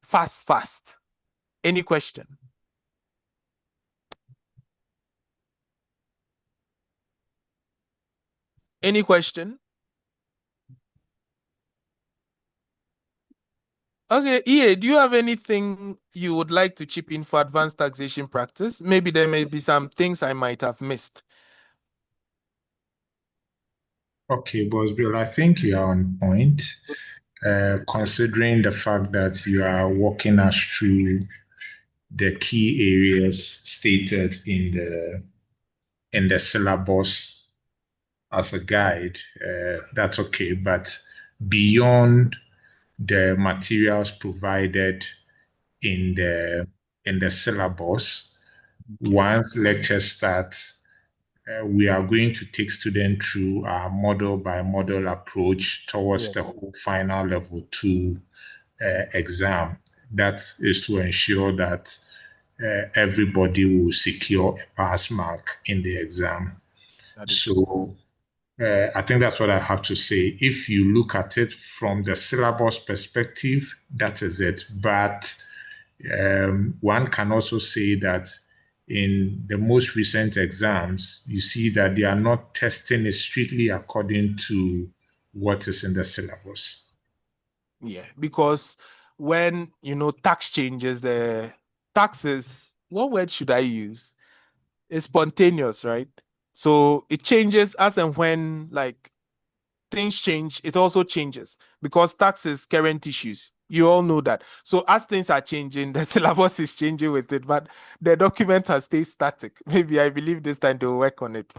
fast. Any question? Any question? Okay, EA, do you have anything you would like to chip in for advanced taxation practice? Maybe there may be some things I might have missed. Okay, Boss Bill, I think you are on point, considering the fact that you are walking us through the key areas stated in the syllabus as a guide. That's okay, but beyond the materials provided in the syllabus, once lecture starts, we are going to take students through our model by model approach towards the whole final level 2 exam. That is to ensure that everybody will secure a pass mark in the exam. So I think that's what I have to say. If you look at it from the syllabus perspective, that is it. But one can also say that in the most recent exams, you see that they are not testing it strictly according to what is in the syllabus. Yeah, because when, tax changes, the taxes, what word should I use? It's spontaneous, right? So it changes as and when, like, things change, it also changes because tax is current issues. You all know that. So as things are changing, the syllabus is changing with it, but the document has stayed static. Maybe I believe this time they'll work on it.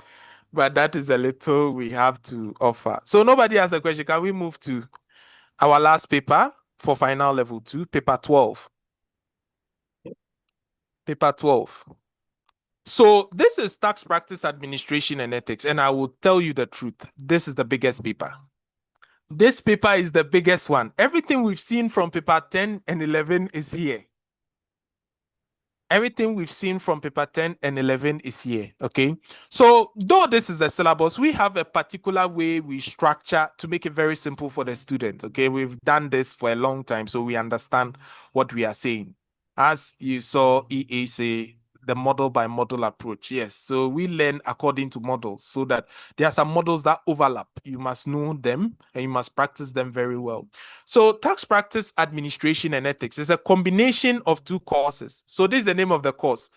But that is a little we have to offer. So nobody has a question. Can we move to our last paper for final level 2, paper 12? Paper 12. So this is tax practice administration and ethics. And I will tell you the truth. This is the biggest paper. This paper is the biggest one. Everything we've seen from paper 10 and 11 is here. Everything we've seen from paper 10 and 11 is here, okay? So, though this is the syllabus, we have a particular way we structure to make it very simple for the student, okay? We've done this for a long time, so we understand what we are saying. As you saw EA say, the model by model approach, yes. So we learn according to models so that there are some models that overlap. You must know them and you must practice them very well. So tax practice administration and ethics is a combination of 2 courses. So this is the name of the course: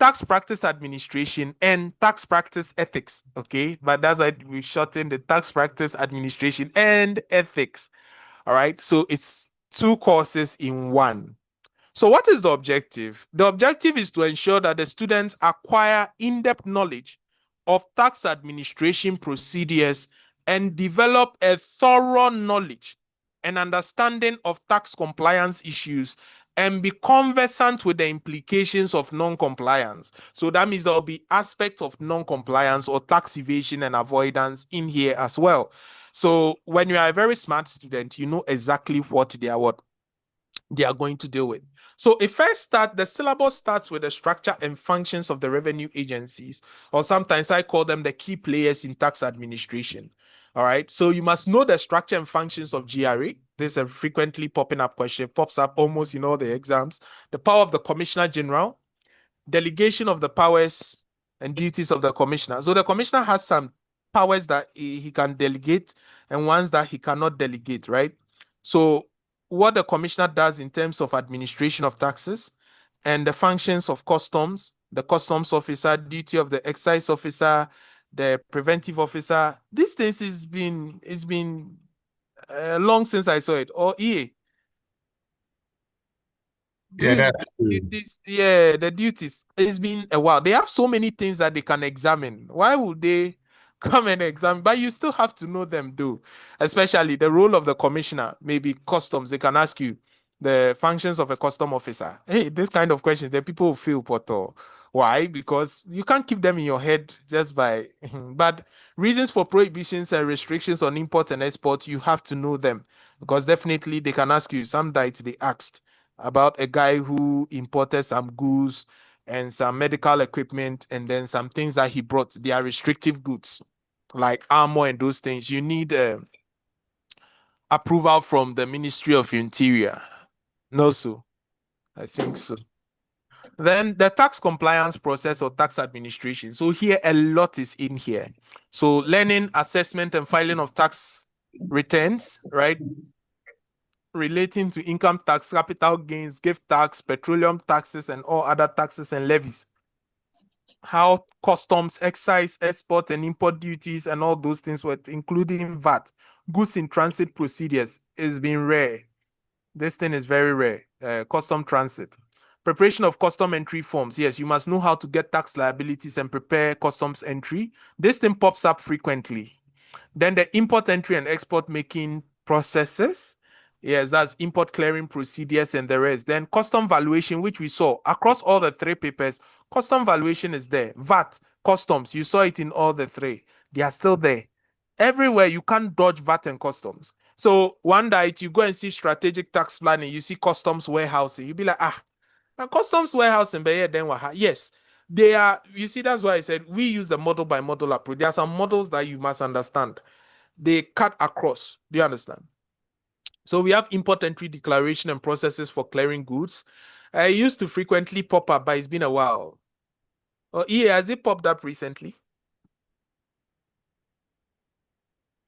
tax practice administration and tax practice ethics. Okay, but that's why we shortened the tax practice administration and ethics. All right, so it's 2 courses in one. So what is the objective? The objective is to ensure that the students acquire in-depth knowledge of tax administration procedures and develop a thorough knowledge and understanding of tax compliance issues and be conversant with the implications of non-compliance. So that means there'll be aspects of non-compliance or tax evasion and avoidance in here as well. So when you are a very smart student, you know exactly what they are going to deal with. So the syllabus starts with the structure and functions of the revenue agencies, or sometimes I call them the key players in tax administration. All right. So you must know the structure and functions of GRA. This is a frequently popping up question, pops up almost in all the exams. The power of the Commissioner General, delegation of the powers and duties of the commissioner. So the commissioner has some powers that he can delegate and ones that he cannot delegate, right? So what the commissioner does in terms of administration of taxes and the functions of customs, the customs officer, duty of the excise officer, the preventive officer. These things it's been long since I saw it. Or EA. Yeah, Please, that's true. the duties. It's been a while. They have so many things that they can examine. Why would they come and examine? But you still have to know them, though. Especially the role of the commissioner, maybe customs. They can ask you the functions of a custom officer. Hey, this kind of questions, the people will feel poto. Why? Because you can't keep them in your head just by. But reasons for prohibitions and restrictions on import and export, you have to know them because definitely they can ask you. Some diet they asked about a guy who imported some goods and some medical equipment and then some things that he brought. They are restrictive goods like armor and those things. You need approval from the Ministry of Interior. No, so I think so. Then the tax compliance process or tax administration. So here a lot is in here. So learning, assessment, and filing of tax returns, right? Relating to income tax, capital gains, gift tax, petroleum taxes, and all other taxes and levies. How customs, excise, export, and import duties, and all those things were, including VAT, goods in transit procedures, is being rare. This thing is very rare. Custom transit. Preparation of custom entry forms. Yes, you must know how to get tax liabilities and prepare customs entry. This thing pops up frequently. Then the import entry and export making processes. Yes, that's import clearing procedures and the rest. Then custom valuation, which we saw across all the three papers. Custom valuation is there. VAT, customs, you saw it in all the three. They are still there. Everywhere you can't dodge VAT and customs. So one night you go and see strategic tax planning, you see customs warehousing. You'll be like, a customs warehousing, but yeah, then what? Yes, they are. You see, that's why I said we use the model by model approach. There are some models that you must understand. They cut across. Do you understand? So we have import entry declaration and processes for clearing goods. I used to frequently pop up, but it's been a while. Oh, yeah, has it popped up recently?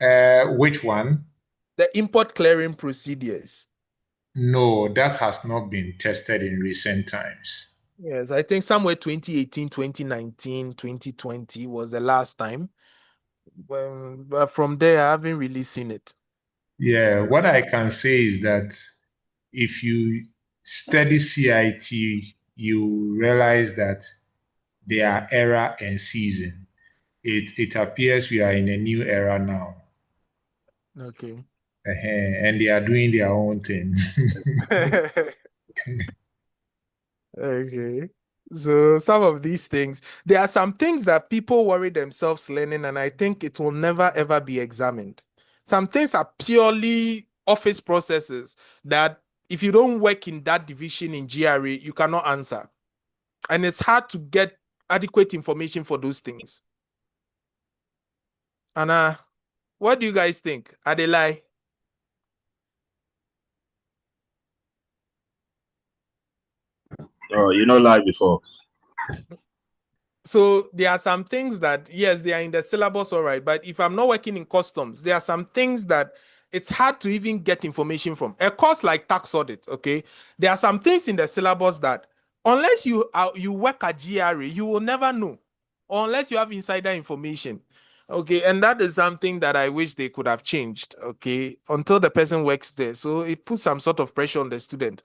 Which one? The import clearing procedures. No, that has not been tested in recent times. Yes, I think somewhere 2018, 2019, 2020 was the last time. But from there, I haven't really seen it. Yeah, what I can say is that if you study CIT, you realize that they are era and season. It appears we are in a new era now. Okay. And they are doing their own thing. Okay. So some of these things, there are some things that people worry themselves learning, and I think it will never ever be examined. Some things are purely office processes that if you don't work in that division in GRA, you cannot answer. And it's hard to get adequate information for those things. And what do you guys think? Are they lie? Oh, you know, live before. So there are some things that, yes, they are in the syllabus, all right. But if I'm not working in customs, there are some things that it's hard to even get information from. A course like tax audit, okay? There are some things in the syllabus that unless you work at GRA, you will never know. Or unless you have insider information. Okay, and that is something that I wish they could have changed, okay, until the person works there. So it puts some sort of pressure on the student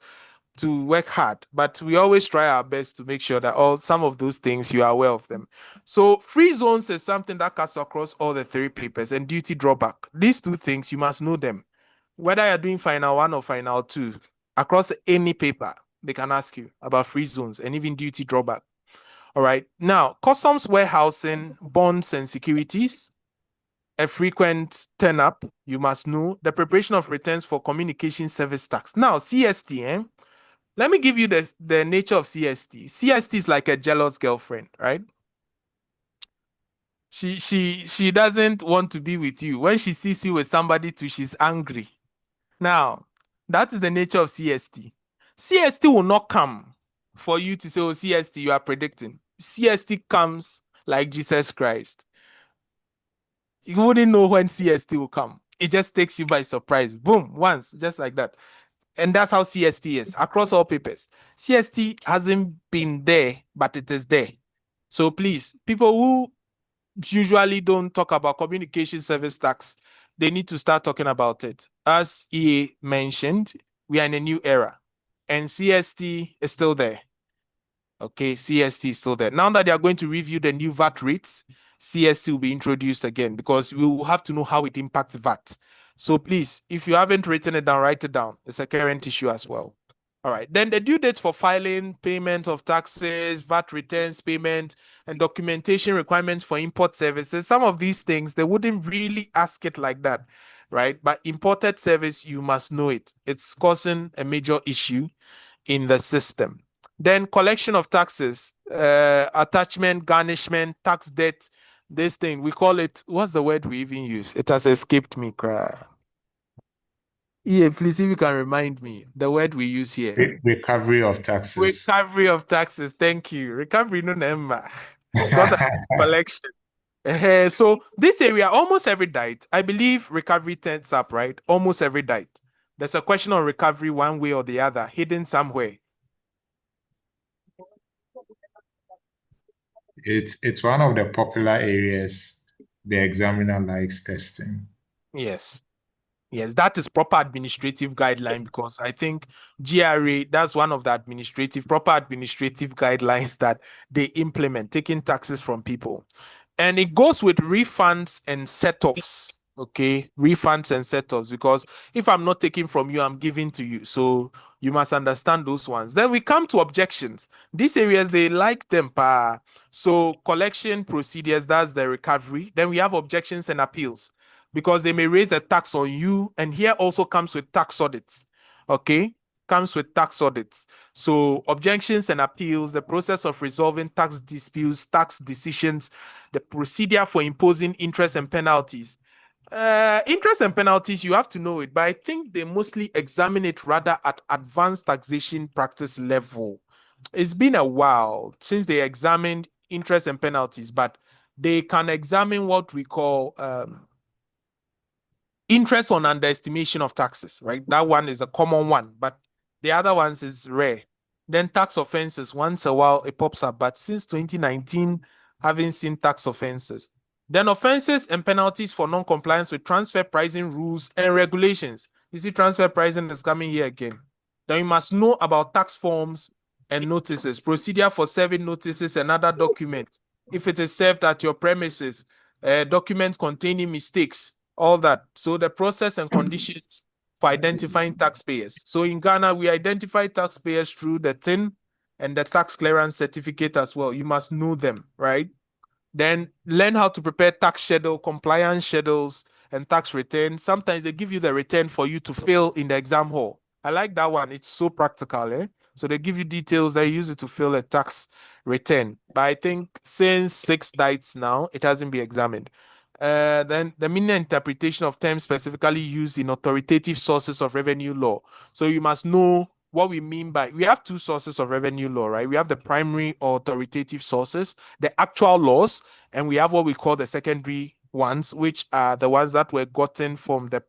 to work hard, but we always try our best to make sure that some of those things you are aware of them. So free zones is something that cuts across all the three papers, and duty drawback. These two things you must know them, whether you're doing final one or final two, across any paper. they can ask you about free zones and even duty drawback. All right. Now, customs warehousing, bonds and securities, a frequent turn-up, you must know. The preparation of returns for communication service tax. Now, CST, let me give you the nature of CST. CST is like a jealous girlfriend, right? She doesn't want to be with you. When she sees you with somebody too, she's angry. Now, that is the nature of CST. CST will not come for you to say, oh, CST, you are predicting. CST comes like Jesus Christ. You wouldn't know when CST will come. It just takes you by surprise. Boom, once, just like that. And that's how CST is across all papers. CST hasn't been there, but it is there. So please, people who usually don't talk about communication service tax, they need to start talking about it. As EA mentioned, we are in a new era, and CST is still there. Okay, CST is still there. Now that they are going to review the new VAT rates, CST will be introduced again because we will have to know how it impacts VAT. So please, if you haven't written it down, write it down. It's a current issue as well. All right, then the due dates for filing, payment of taxes, VAT returns, payment, and documentation requirements for import services. Some of these things, they wouldn't really ask it like that, right? But imported service, you must know it. It's causing a major issue in the system. Then collection of taxes, attachment, garnishment, tax debt, this thing, we call it, what's the word we even use? It has escaped me. Yeah, please, if you can remind me, the word we use here. Recovery of taxes. Recovery of taxes, thank you. Recovery, no number. Because of collection. So this area, almost every diet, I believe recovery turns up, right? Almost every diet. There's a question on recovery one way or the other, hidden somewhere. It's one of the popular areas the examiner likes testing. Yes. Yes, that is proper administrative guideline because I think GRA, that's one of the proper administrative guidelines that they implement, taking taxes from people. And it goes with refunds and set-offs. Okay, refunds and set-offs, because if I'm not taking from you, I'm giving to you. So you must understand those ones. Then we come to objections. These areas, they like them. So collection procedures, that's the recovery. Then we have objections and appeals, because they may raise a tax on you. And here also comes with tax audits. Okay, comes with tax audits. So objections and appeals, the process of resolving tax disputes, tax decisions, the procedure for imposing interest and penalties. Interest and penalties, you have to know it, but I think they mostly examine it rather at advanced taxation practice level. It's been a while since they examined interest and penalties, but they can examine what we call interest on underestimation of taxes, right? That one is a common one, but the other ones is rare. Then tax offenses, once a while it pops up, but since 2019, haven't seen tax offenses. Then offenses and penalties for non-compliance with transfer pricing rules and regulations. You see, transfer pricing is coming here again. Then you must know about tax forms and notices, procedure for serving notices and other documents. If it is served at your premises, documents containing mistakes, all that. So the process and conditions for identifying taxpayers. So in Ghana, we identify taxpayers through the TIN and the tax clearance certificate as well. You must know them, right? Then learn how to prepare tax schedule, compliance schedules, and tax return. Sometimes they give you the return for you to fill in the exam hall. I like that one. It's so practical, eh? So they give you details. They use it to fill a tax return. But I think since 6 dates now, it hasn't been examined. Then the meaning and interpretation of terms specifically used in authoritative sources of revenue law. So you must know what we mean by, we have 2 sources of revenue law, right? We have the primary or authoritative sources, the actual laws, and we have what we call the secondary ones, which are the ones that were gotten from the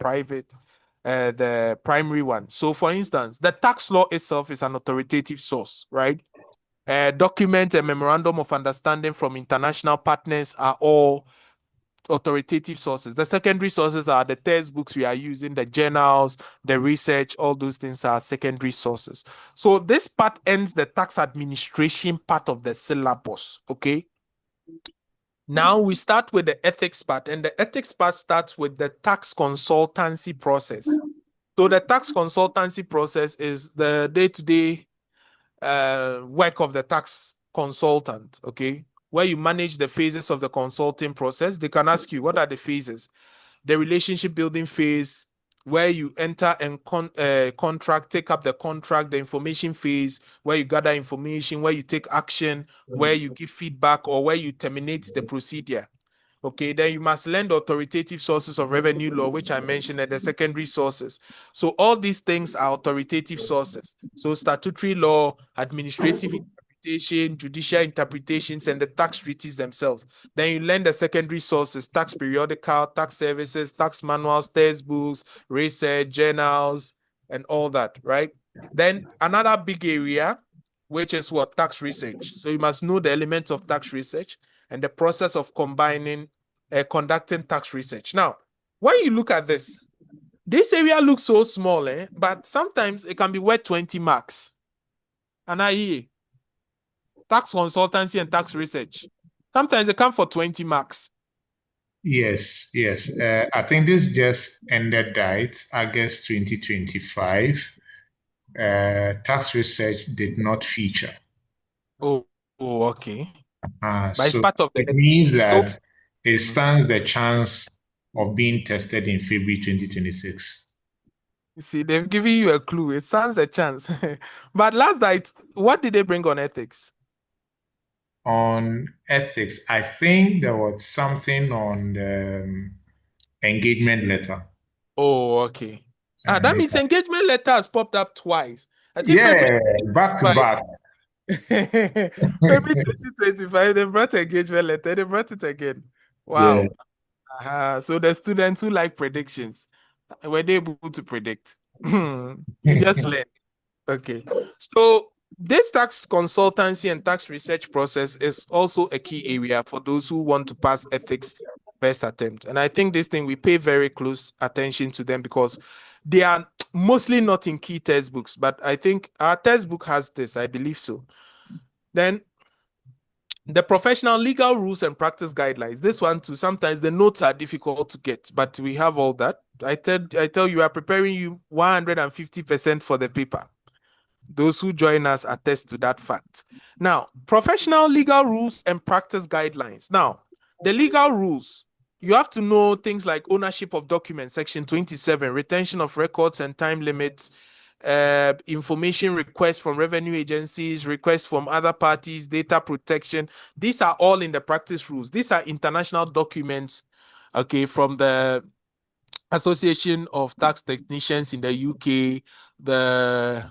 primary one. So for instance, the tax law itself is an authoritative source, right? Document and memorandum of understanding from international partners are all authoritative sources. The secondary sources are the textbooks we are using, the journals, the research, all those things are secondary sources. So this part ends the tax administration part of the syllabus, okay? Now we start with the ethics part, and the ethics part starts with the tax consultancy process. So the tax consultancy process is the day-to-day work of the tax consultant, okay, where you manage the phases of the consulting process. They can ask you, what are the phases? The relationship building phase, where you enter and contract, take up the contract, the information phase, where you gather information, where you take action, where you give feedback, or where you terminate the procedure. Okay, then you must learn the authoritative sources of revenue law, which I mentioned, and the secondary sources. So all these things are authoritative sources. So statutory law, administrative interpretation, judicial interpretations, and the tax treaties themselves. Then you learn the secondary sources: tax periodical, tax services, tax manuals, textbooks, research, journals, and all that, right? Then another big area, which is what? Tax research. So you must know the elements of tax research and the process of conducting tax research. Now, when you look at this area looks so small, but sometimes it can be worth 20 marks. And I hear tax consultancy and tax research. Sometimes they come for 20 marks. Yes. I think this just ended that August 2025. Tax research did not feature. Oh, okay. But it's So part of the it means that so, it stands the chance of being tested in February 2026. you see, they've given you a clue. It stands a chance. But last night, what did they bring on ethics? On ethics, I think there was something on the engagement letter. Oh, okay. That means engagement letter has popped up twice. I think back to back. February 2025, they brought engagement letter. They brought it again. Wow. Yeah. So the students who like predictions, were they able to predict? You just learn. Okay. So this tax consultancy and tax research process is also a key area for those who want to pass ethics first attempt. And I think this thing, we pay very close attention to them because they are mostly not in key textbooks, but I think our textbook has this, I believe so. Then the professional legal rules and practice guidelines. This one too, sometimes the notes are difficult to get, but we have all that. I tell you, we are preparing you 150% for the paper. Those who join us attest to that fact. Now, professional legal rules and practice guidelines. Now, the legal rules, you have to know things like ownership of documents, section 27, retention of records and time limits, information requests from revenue agencies, requests from other parties, data protection. These are all in the practice rules. These are international documents, okay, from the Association of Tax Technicians in the UK, the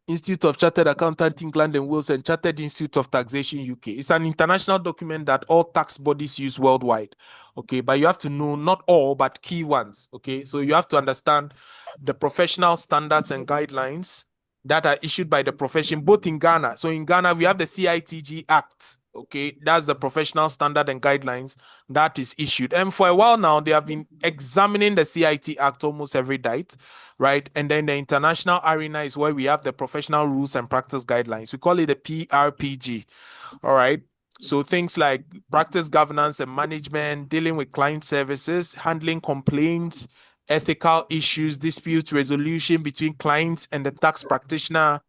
Institute of Chartered Accountants England and Wales, and Chartered Institute of Taxation UK. It's an international document that all tax bodies use worldwide. Okay, but you have to know not all, but key ones. Okay, so you have to understand the professional standards and guidelines that are issued by the profession, both in Ghana. So in Ghana, we have the Citg Act. Okay, that's the professional standard and guidelines that is issued. And for a while now, they have been examining the CIT Act almost every date, right? And then the international arena is where we have the professional rules and practice guidelines. We call it the PRPG. All right. So things like practice governance and management, dealing with client services, handling complaints, ethical issues, dispute resolution between clients and the tax practitioner,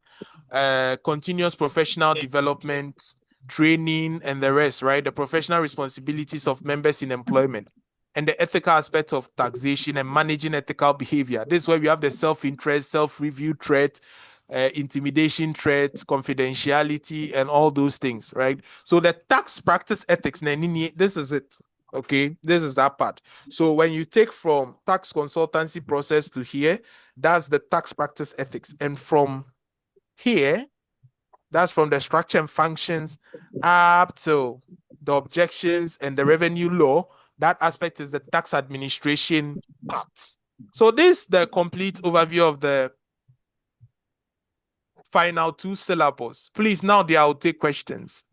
continuous professional development, training, and the rest, right? The professional responsibilities of members in employment and the ethical aspects of taxation and managing ethical behavior. This is where we have the self-interest, self-review threat, intimidation threats, confidentiality, and all those things, right? So the tax practice ethics, this is it. Okay, this is that part. So when you take from tax consultancy process to here, that's the tax practice ethics. And from here, that's from the structure and functions up to the objections and the revenue law. That aspect is the tax administration part. So this is the complete overview of the final two syllables. Please, now I'll take questions.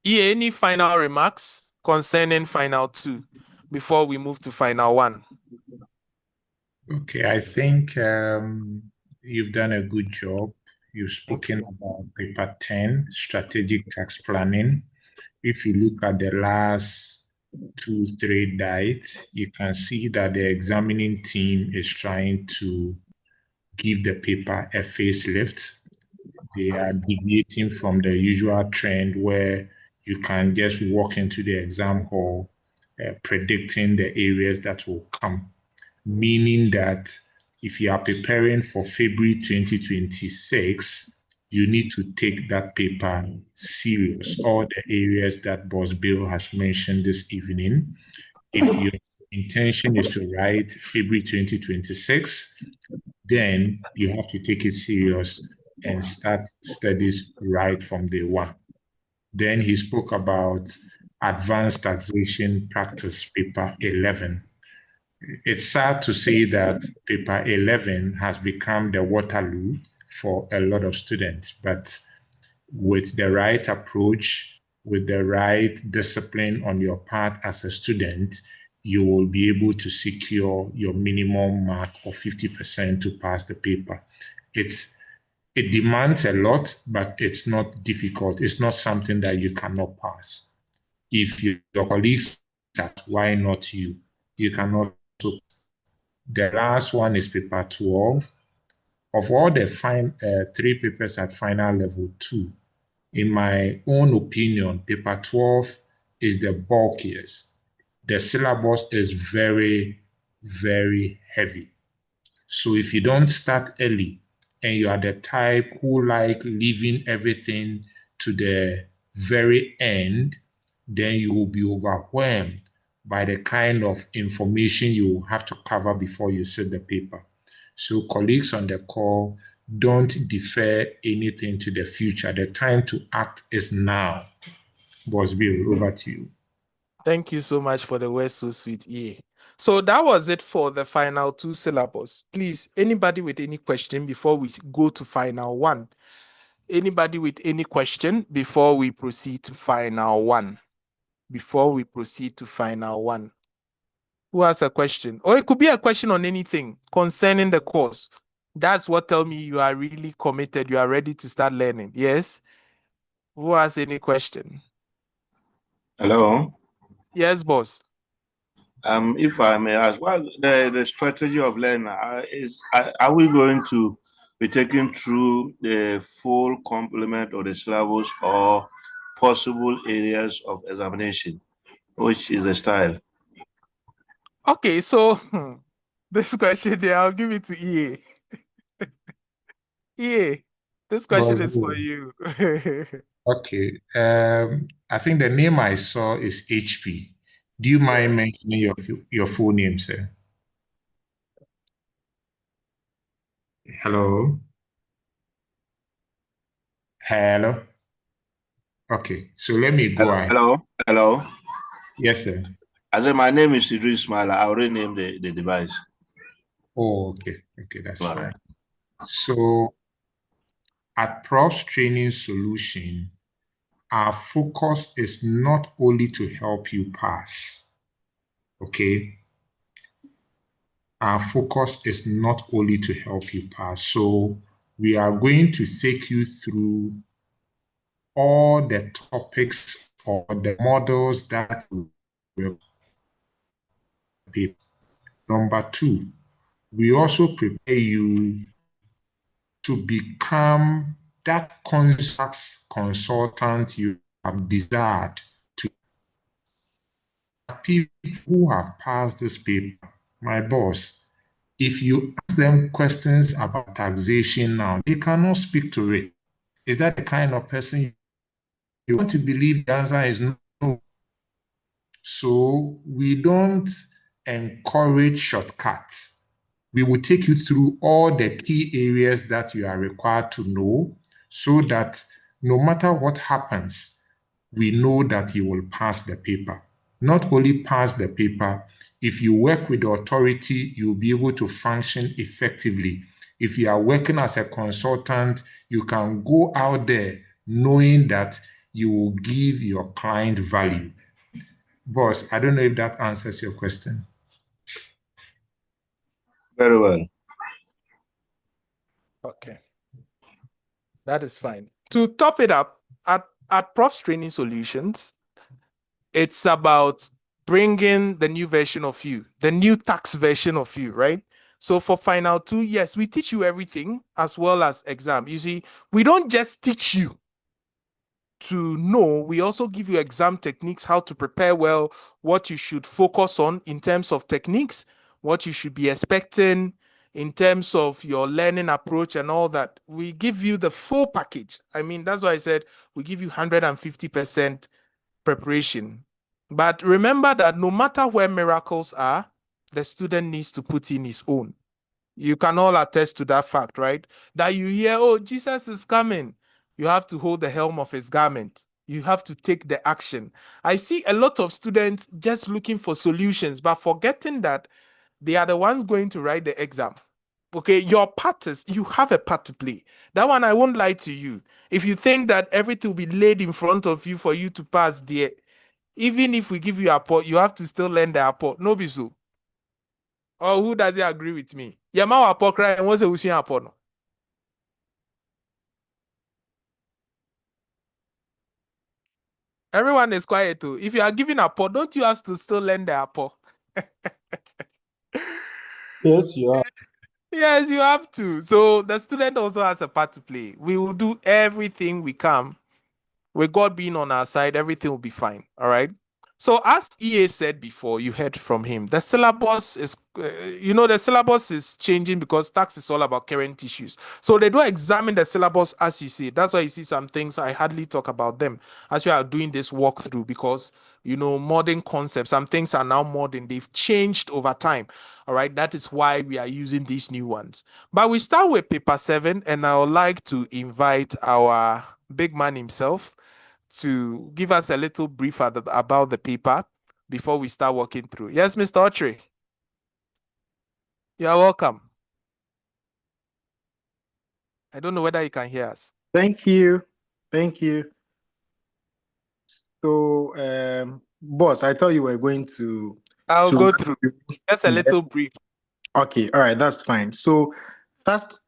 Any final remarks concerning final two before we move to final one? Okay, I think you've done a good job. You've spoken about paper 10, strategic tax planning. If you look at the last 2, 3 diet, you can see that the examining team is trying to give the paper a facelift. They are deviating from the usual trend where you can just walk into the exam hall predicting the areas that will come, meaning that if you are preparing for February 2026, you need to take that paper serious, all the areas that Boss Bill has mentioned this evening. If your intention is to write February 2026, then you have to take it serious and start studies right from day one. Then he spoke about advanced taxation practice paper 11. It's sad to say that paper 11 has become the Waterloo for a lot of students, but with the right approach, with the right discipline on your part as a student, you will be able to secure your minimum mark of 50% to pass the paper. It demands a lot, but it's not difficult. It's not something that you cannot pass. If your colleagues that, why not you? You cannot. So the last one is paper 12. Of all the 3 papers at final level 2, in my own opinion, paper 12 is the bulkiest. The syllabus is very, very heavy. So if you don't start early and you are the type who like leaving everything to the very end, then you will be overwhelmed by the kind of information you will have to cover before you sit the paper. So colleagues on the call, don't defer anything to the future. The time to act is now. Boss Bill, over to you. Thank you so much for the words so sweet. Yeah. So that was it for the final 2 syllabus. Please, anybody with any question before we go to final 1? Anybody with any question before we proceed to final 1? Before we proceed to final 1. Who has a question? Or it could be a question on anything concerning the course. That's what tell me you are really committed. You are ready to start learning. Yes? Who has any question? Hello. Yes, boss. If I may ask, what the strategy of learning are we going to be taking through the full complement of the syllabus or possible areas of examination? Which is the style? Okay, so this question there, I'll give it to EA. EA, this question is for you. Okay. I think the name I saw is HP. Do you mind mentioning your full name, sir? Hello? Hello? Okay, so let me go ahead. Hello. Yes, sir. I said my name is Citg Smile. I already named the device. Oh, okay. Okay, that's All fine. right. So at Prof's Training Solution, our focus is not only to help you pass, okay? Our focus is not only to help you pass. So we are going to take you through all the topics or the models that will be. Number 2, we also prepare you to become that contracts consultant you have desired to. People who have passed this paper, my boss, if you ask them questions about taxation now, they cannot speak to it. Is that the kind of person you want to believe? The answer is no. So we don't encourage shortcuts. We will take you through all the key areas that you are required to know so that no matter what happens, we know that you will pass the paper. Not only pass the paper, if you work with the authority, you'll be able to function effectively. If you are working as a consultant, you can go out there knowing that you will give your client value. Boss, I don't know if that answers your question. Very well. Okay. That is fine. To top it up, at Prof's Training Solutions, it's about bring in the new version of you, the new tax version of you, right? So for final 2, yes, we teach you everything as well as exam. You see, we don't just teach you to know, we also give you exam techniques, how to prepare well, what you should focus on in terms of techniques, what you should be expecting in terms of your learning approach and all that. We give you the full package. I mean, that's why I said we give you 150% preparation. But remember that no matter where miracles are, the student needs to put in his own. You can all attest to that fact, right? That you hear, oh, Jesus is coming. You have to hold the helm of his garment. You have to take the action. I see a lot of students just looking for solutions, but forgetting that they are the ones going to write the exam. Okay, your part is, you have a part to play. That one, I won't lie to you. If you think that everything will be laid in front of you for you to pass there, even if we give you a port, you have to still learn the port. No be so. Or who doesn't agree with me? Yama wa pokra and what's a wishing upon? Everyone is quiet too. If you are giving a pot, don't you have to still learn the apple? Yes, you are. Yes, you have to. So the student also has a part to play. We will do everything we can. With God being on our side, everything will be fine. All right. So as EA said before, you heard from him. The syllabus is, the syllabus is changing because tax is all about current issues. So they do examine the syllabus as you see. That's why you see some things I hardly talk about them as we are doing this walkthrough because modern concepts, some things are now modern. They've changed over time. All right. That is why we are using these new ones. But we start with paper 7, and I would like to invite our big man himself to give us a little brief about the paper before we start walking through. Yes, Mr. Autry. You are welcome. I don't know whether you can hear us. Thank you. Thank you. So, boss, I thought you were going to. I'll go through. Just a little brief. Okay, all right, that's fine. So, first,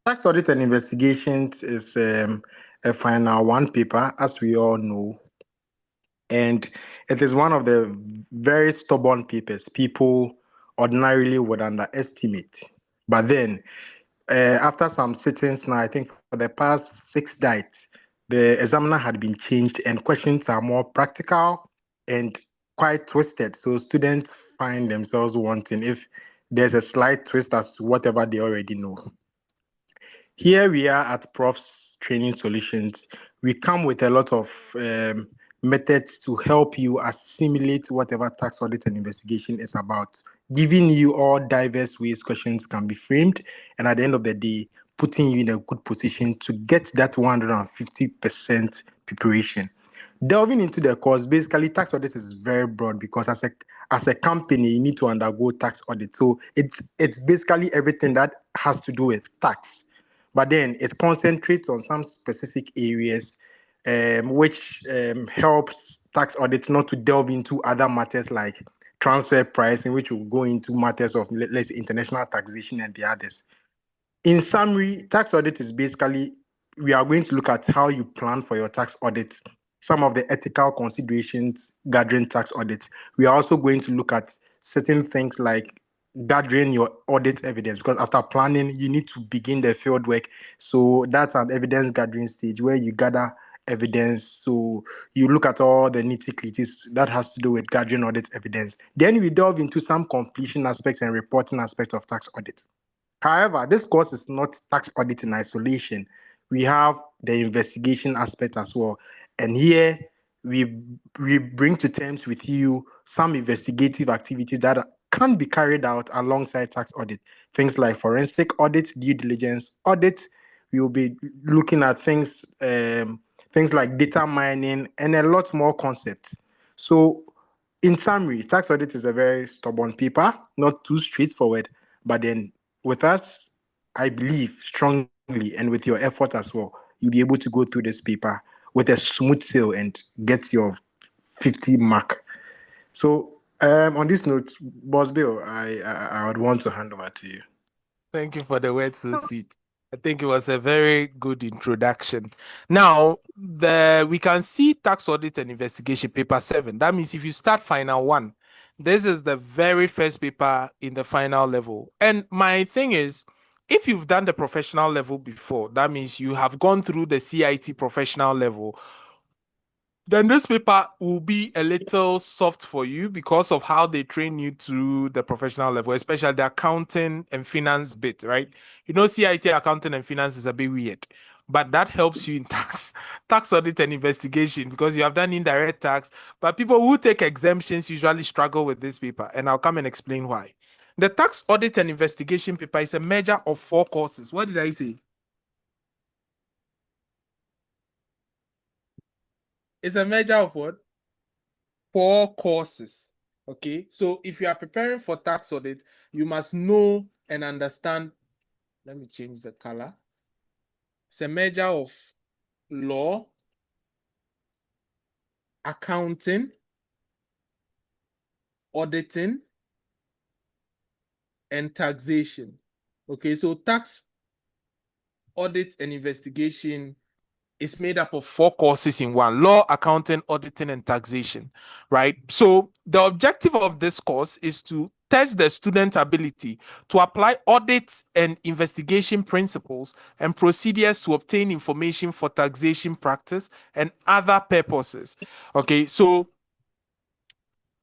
tax audit and investigations is a final 1 paper, as we all know. And it is one of the very stubborn papers people ordinarily would underestimate. But then, after some sittings now, I think for the past 6 nights, the examiner had been changed and questions are more practical and quite twisted. So students find themselves wanting if there's a slight twist as to whatever they already know. Here we are at Prof's Training Solutions. We come with a lot of methods to help you assimilate whatever tax audit and investigation is about, giving you all diverse ways questions can be framed, and at the end of the day, putting you in a good position to get that 150% preparation. Delving into the course, basically, tax audit is very broad because as a company, you need to undergo tax audit. So it's basically everything that has to do with tax. But then it concentrates on some specific areas, which helps tax audits not to delve into other matters like transfer pricing, which will go into matters of, let's say, international taxation and the others. In summary, tax audit is basically, we are going to look at how you plan for your tax audit, some of the ethical considerations gathering tax audits. We are also going to look at certain things like gathering your audit evidence, because after planning, you need to begin the field work. So that's an evidence gathering stage where you gather evidence. So you look at all the nitty-gritties that has to do with gathering audit evidence. Then we delve into some completion aspects and reporting aspects of tax audit. However, this course is not tax audit in isolation. We have the investigation aspect as well. And here we bring to terms with you some investigative activities that can be carried out alongside tax audit. Things like forensic audit, due diligence audit. We will be looking at things like data mining and a lot more concepts. So in summary, tax audit is a very stubborn paper, not too straightforward, but then with us, I believe strongly, and with your effort as well, you'll be able to go through this paper with a smooth sail and get your 50 mark. So on this note, Boss Bill, I would want to hand over to you. Thank you for the words so sweet. I think it was a very good introduction. Now, we can see tax audit and investigation paper 7. That means if you start final 1, this is the very first paper in the final level. And my thing is, if you've done the professional level before, that means you have gone through the CIT professional level, then this paper will be a little soft for you because of how they train you to the professional level, especially the accounting and finance bit, right? You know, CIT accounting and finance is a bit weird, but that helps you in tax audit and investigation because you have done indirect tax. But people who take exemptions usually struggle with this paper, and I'll come and explain why. The tax audit and investigation paper is a merger of 4 courses. What did I say? It's a merger of what? 4 courses. Okay, so if you are preparing for tax audit, you must know and understand. Let me change the color. It's a merger of law, accounting, auditing, and taxation. Okay, so tax audit and investigation is made up of 4 courses in one: law, accounting, auditing, and taxation, right? So the objective of this course is to test the student's ability to apply audit and investigation principles and procedures to obtain information for taxation practice and other purposes. Okay, so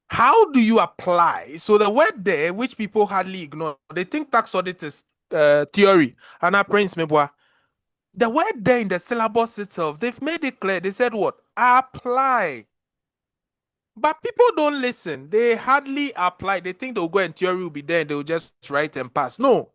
how do you apply? So the word there, which people hardly ignore, they think tax audit is theory. And I Prince Meboa, the word there in the syllabus itself, they've made it clear. They said what? Apply. But people don't listen. They hardly apply. They think they'll go and theory will be there and they'll just write and pass. No.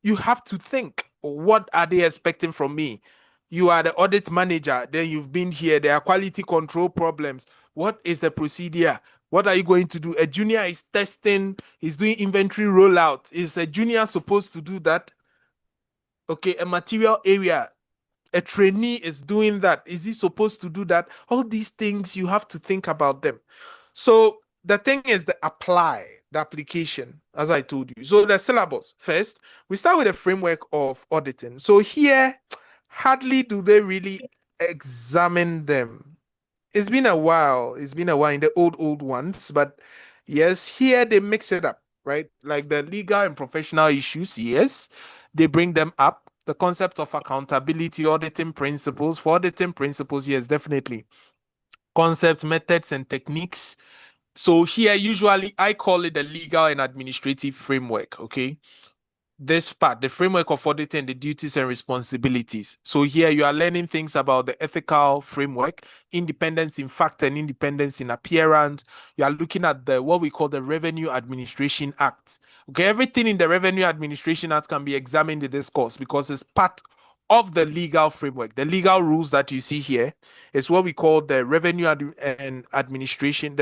You have to think. What are they expecting from me? You are the audit manager. Then you've been here. There are quality control problems. What is the procedure? What are you going to do? A junior is testing. He's doing inventory rollout. Is a junior supposed to do that? Okay, a material area, a trainee is doing that. Is he supposed to do that? All these things, you have to think about them. So the thing is the application, as I told you. So the syllabus, first, we start with a framework of auditing. So here, hardly do they really examine them. It's been a while. It's been a while in the old ones, but yes, here they mix it up, right? Like the legal and professional issues, yes, they bring them up. The concept of accountability, auditing principles. For auditing principles, yes, definitely. Concepts, methods, and techniques. So here, usually, I call it the legal and administrative framework, okay? This part, the framework of auditing, the duties and responsibilities. So here you are learning things about the ethical framework, independence in fact and independence in appearance. You are looking at the what we call the Revenue Administration Act. Okay, everything in the Revenue Administration Act can be examined in this course because it's part of the legal framework. The legal rules that you see here is what we call the Revenue Administration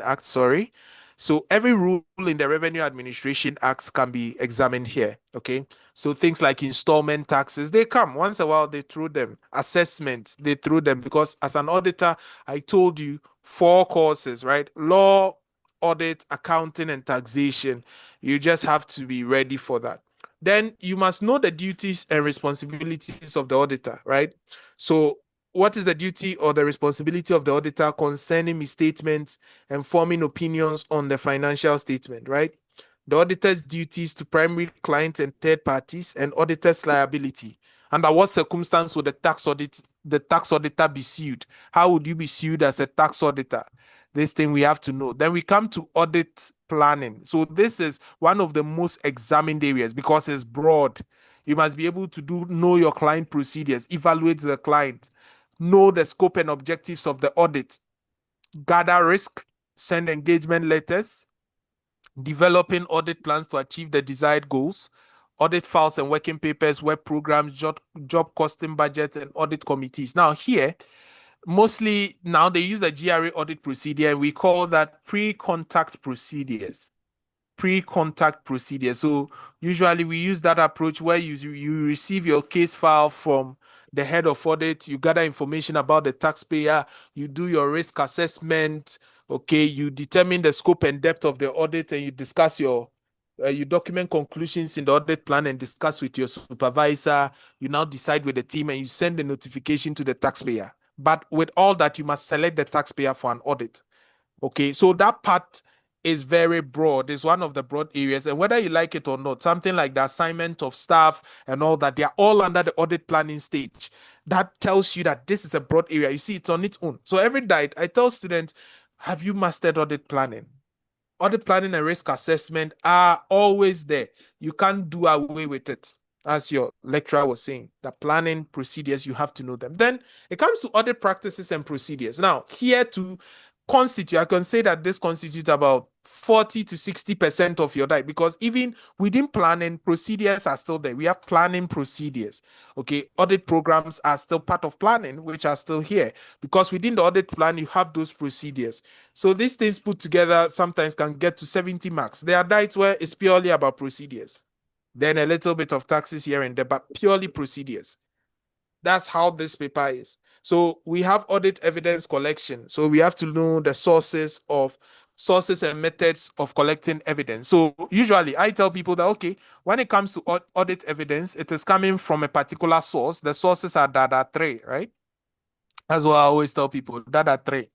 Act, sorry. So every rule in the Revenue Administration Act can be examined here. Okay. So things like installment taxes, they come once a while, they throw them. Assessments, they throw them because as an auditor, I told you 4 courses, right? Law, audit, accounting, and taxation. You just have to be ready for that. Then you must know the duties and responsibilities of the auditor, right? So what is the duty or the responsibility of the auditor concerning misstatements and forming opinions on the financial statement, right? The auditor's duties to primary clients and third parties, and auditor's liability. Under what circumstance would the tax auditor be sued? How would you be sued as a tax auditor? This thing we have to know. Then we come to audit planning. So this is one of the most examined areas because it's broad. You must be able to know your client procedures, evaluate the client, know the scope and objectives of the audit, gather risk, send engagement letters, developing audit plans to achieve the desired goals, audit files and working papers, web programs, job costing budgets, and audit committees. Now here, mostly now they use the GRA audit procedure, and we call that pre-contact procedures. Pre-contact procedure. So usually we use that approach where you receive your case file from the head of audit, you gather information about the taxpayer, you do your risk assessment, okay, you determine the scope and depth of the audit, and you discuss your You document conclusions in the audit plan and discuss with your supervisor. You now decide with the team and you send the notification to the taxpayer. But with all that, you must select the taxpayer for an audit. Okay, so that part is very broad. It's one of the broad areas. And whether you like it or not, something like the assignment of staff and all that, they are all under the audit planning stage. That tells you that this is a broad area. You see, it's on its own. So every night, I tell students, have you mastered audit planning? Audit planning and risk assessment are always there. You can't do away with it. As your lecturer was saying, the planning procedures, you have to know them. Then it comes to audit practices and procedures. Now, here to constitute, I can say that this constitutes about 40 to 60% of your diet, because even within planning, procedures are still there. We have planning procedures. Okay, audit programs are still part of planning, which are still here, because within the audit plan, you have those procedures. So these things put together sometimes can get to 70 marks. There are diets where it's purely about procedures, then a little bit of taxes here and there, but purely procedures. That's how this paper is. So we have audit evidence collection. So we have to know the sources and methods of collecting evidence. So usually I tell people that, okay, when it comes to audit evidence, it is coming from a particular source. The sources are data 3, right? That's what I always tell people, data 3.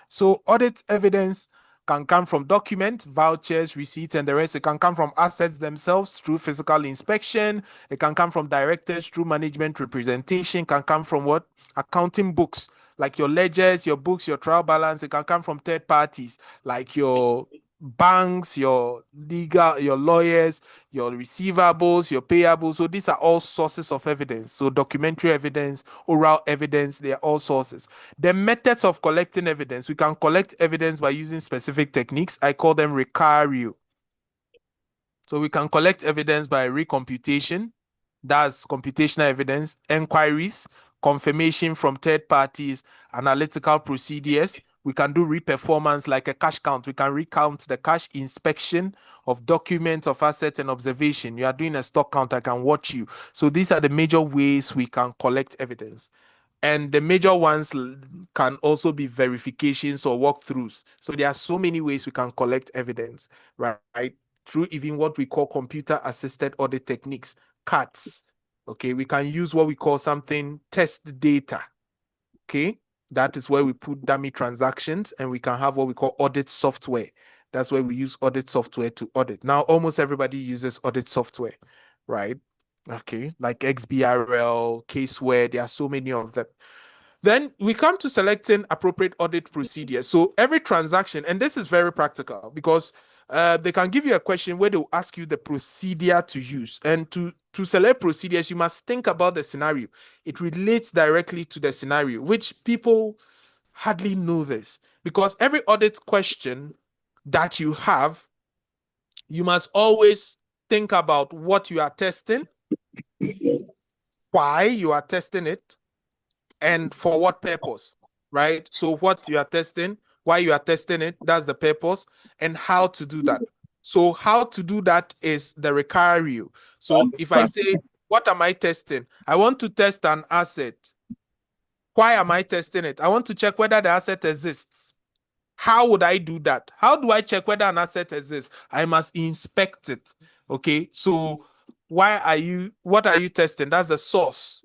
So audit evidence can come from documents, vouchers, receipts, and the rest. It can come from assets themselves through physical inspection. It can come from directors through management representation. It can come from what? Accounting books, like your ledgers, your books, your trial balance. It can come from third parties, like your banks, your legal, your lawyers, your receivables, your payables. So these are all sources of evidence. So documentary evidence, oral evidence, they are all sources. The methods of collecting evidence, we can collect evidence by using specific techniques. I call them recario. So we can collect evidence by recomputation, that's computational evidence, inquiries, confirmation from third parties, analytical procedures. We can do reperformance like a cash count. We can recount the cash, inspection of documents of assets and observation. You are doing a stock count, I can watch you. So these are the major ways we can collect evidence. And the major ones can also be verifications or walkthroughs. So there are so many ways we can collect evidence, right? Through even what we call computer-assisted audit techniques, CATs. Okay, we can use what we call something test data. Okay, that is where we put dummy transactions, and we can have what we call audit software. That's where we use audit software to audit. Now, almost everybody uses audit software, right? Okay, like XBRL, Caseware, there are so many of them. Then we come to selecting appropriate audit procedures. So every transaction, and this is very practical because they can give you a question where they'll ask you the procedure to use. And to select procedures, you must think about the scenario. It relates directly to the scenario, which people hardly know this. Because every audit question that you have, you must always think about what you are testing, why you are testing it, and for what purpose, right? So what you are testing, why you are testing it, that's the purpose, and how to do that. So how to do that is the recario. So if I say, what am I testing? I want to test an asset. Why am I testing it? I want to check whether the asset exists. How would I do that? How do I check whether an asset exists? I must inspect it. Okay, so what are you testing? That's the source.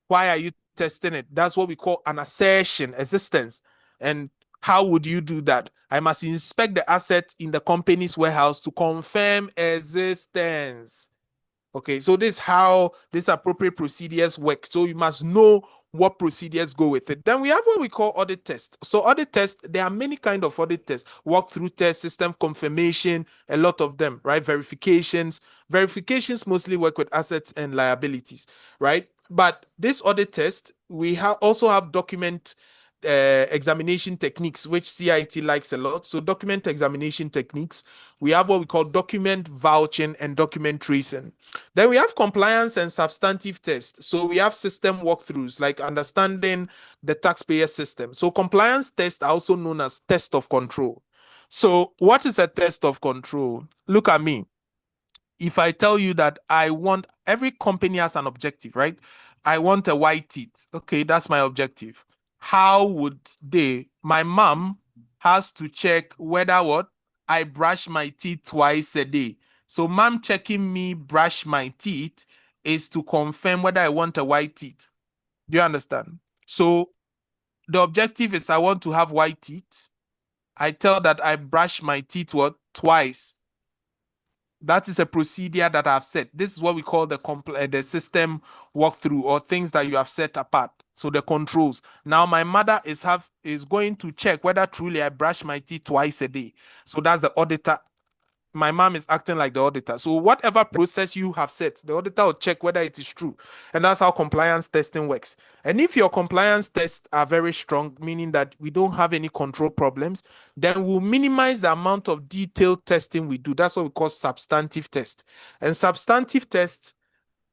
Why are you testing it? That's what we call an assertion, existence. And how would you do that? I must inspect the asset in the company's warehouse to confirm existence. Okay, so this is how these appropriate procedures work. So you must know what procedures go with it. Then we have what we call audit test. So audit test, there are many kinds of audit tests. Walkthrough test, system confirmation, a lot of them, right? Verifications. Verifications mostly work with assets and liabilities, right? But this audit test, we also have document examination techniques, which CIT likes a lot. So document examination techniques, we have what we call document vouching and document tracing. Then we have compliance and substantive tests. So we have system walkthroughs, like understanding the taxpayer system. So compliance tests are also known as test of control. So what is a test of control? Look at me. If I tell you that I want, every company has an objective, right? I want a white teeth. Okay, that's my objective. How would my mom has to check whether what? I brush my teeth twice a day. So mom checking me brush my teeth is to confirm whether I want a white teeth. Do you understand? So the objective is I want to have white teeth. I tell that I brush my teeth twice. That is a procedure that I've set. This is what we call the system walkthrough, or things that you have set apart. So the controls. Now my mother is going to check whether truly I brush my teeth twice a day. So that's the auditor. My mom is acting like the auditor. So whatever process you have set, the auditor will check whether it is true. And that's how compliance testing works. And if your compliance tests are very strong, meaning that we don't have any control problems, then we'll minimize the amount of detailed testing we do. That's what we call substantive test. And substantive tests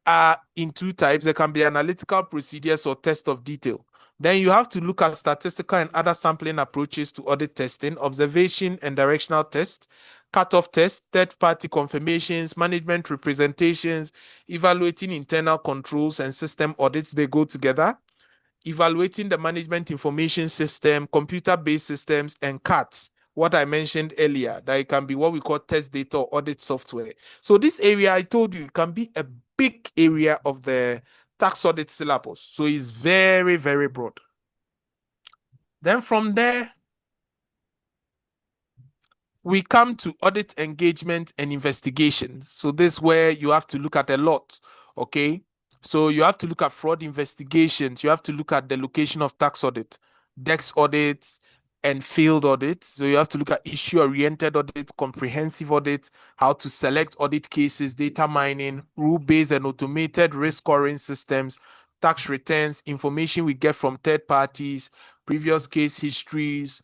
are in two types. There can be analytical procedures or test of detail. Then you have to look at statistical and other sampling approaches to audit testing, observation and directional test, cutoff test, third-party confirmations, management representations, evaluating internal controls and system audits. They go together. Evaluating the management information system, computer-based systems, and CATs. What I mentioned earlier, that it can be what we call test data or audit software. So this area, I told you, it can be a big area of the tax audit syllabus. So it's very, very broad. Then from there, we come to audit engagement and investigations. So this is where you have to look at a lot, okay? So you have to look at fraud investigations. You have to look at the location of tax audit, DEX audits, and field audits. So you have to look at issue-oriented audit, comprehensive audit, how to select audit cases, data mining, rule-based and automated risk scoring systems, tax returns, information we get from third parties, previous case histories,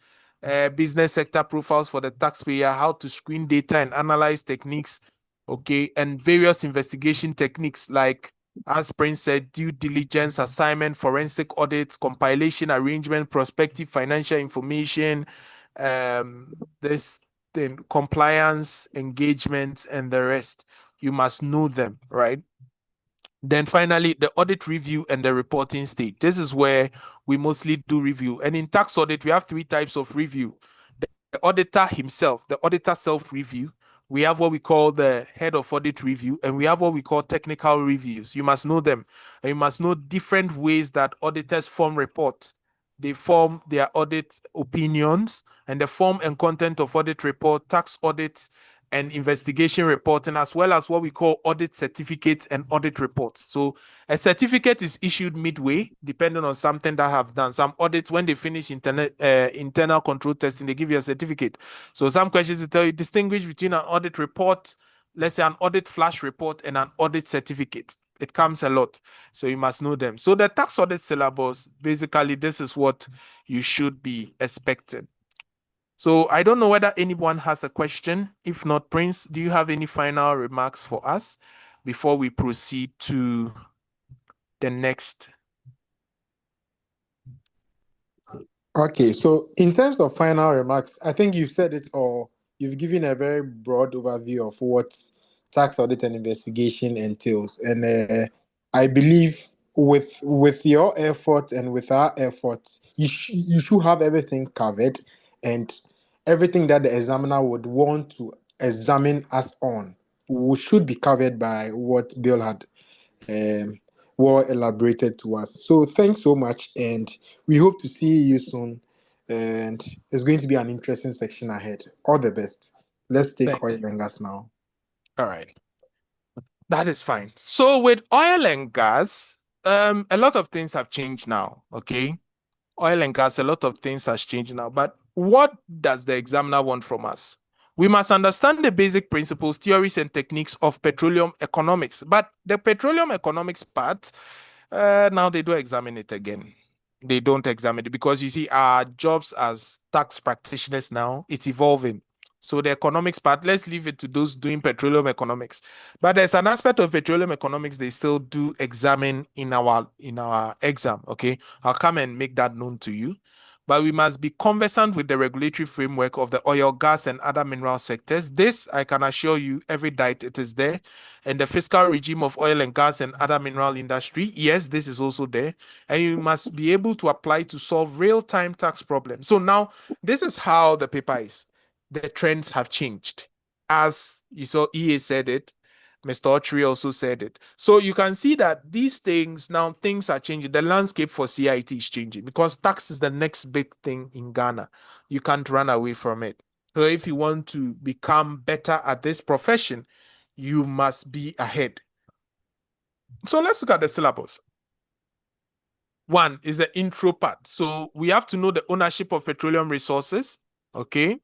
business sector profiles for the taxpayer, how to screen data and analyze techniques, okay, and various investigation techniques like, as Prince said, due diligence, assignment, forensic audits, compilation, arrangement, prospective financial information, this then compliance, engagement, and the rest. You must know them, right? Then finally, the audit review and the reporting stage. This is where we mostly do review. And in tax audit, we have three types of review. The auditor himself, the auditor self-review. We have what we call the head of audit review, and we have what we call technical reviews. You must know them. And you must know different ways that auditors form reports. They form their audit opinions, and the form and content of audit report, tax audit, and investigation reporting, as well as what we call audit certificates and audit reports. So a certificate is issued midway, depending on something that have done. Some audits, when they finish internal control testing, they give you a certificate. So some questions will tell you distinguish between an audit report, let's say an audit flash report, and an audit certificate. It comes a lot, so you must know them. So the tax audit syllabus, basically, this is what you should be expecting. So I don't know whether anyone has a question. If not, Prince, do you have any final remarks for us before we proceed to the next? Okay, so in terms of final remarks, I think you've said it all. You've given a very broad overview of what tax audit and investigation entails, and I believe with your effort and with our effort, you should have everything covered, and everything that the examiner would want to examine us on should be covered by what Bill had well elaborated to us. So thanks so much, and we hope to see you soon. And it's going to be an interesting section ahead. All the best. Let's take Thank oil you. and gas now. All right. That is fine. So with oil and gas, a lot of things have changed now, okay? Oil and gas, a lot of things has changed now. But what does the examiner want from us? We must understand the basic principles, theories, and techniques of petroleum economics. But the petroleum economics part, now they don't examine it again. They don't examine it because you see, our jobs as tax practitioners now, it's evolving. So the economics part, let's leave it to those doing petroleum economics. But there's an aspect of petroleum economics they still do examine in our exam. Okay, I'll come and make that known to you. But we must be conversant with the regulatory framework of the oil, gas, and other mineral sectors. This, I can assure you, every diet it is there. And the fiscal regime of oil and gas and other mineral industry, yes, this is also there. And you must be able to apply to solve real-time tax problems. So now, this is how the paper is. The trends have changed. as you saw, EA said it, Mr. Autry also said it. So you can see that these things, now things are changing. The landscape for CIT is changing because tax is the next big thing in Ghana. You can't run away from it. So if you want to become better at this profession, you must be ahead. So let's look at the syllabus. One is the intro part. So we have to know the ownership of petroleum resources, okay?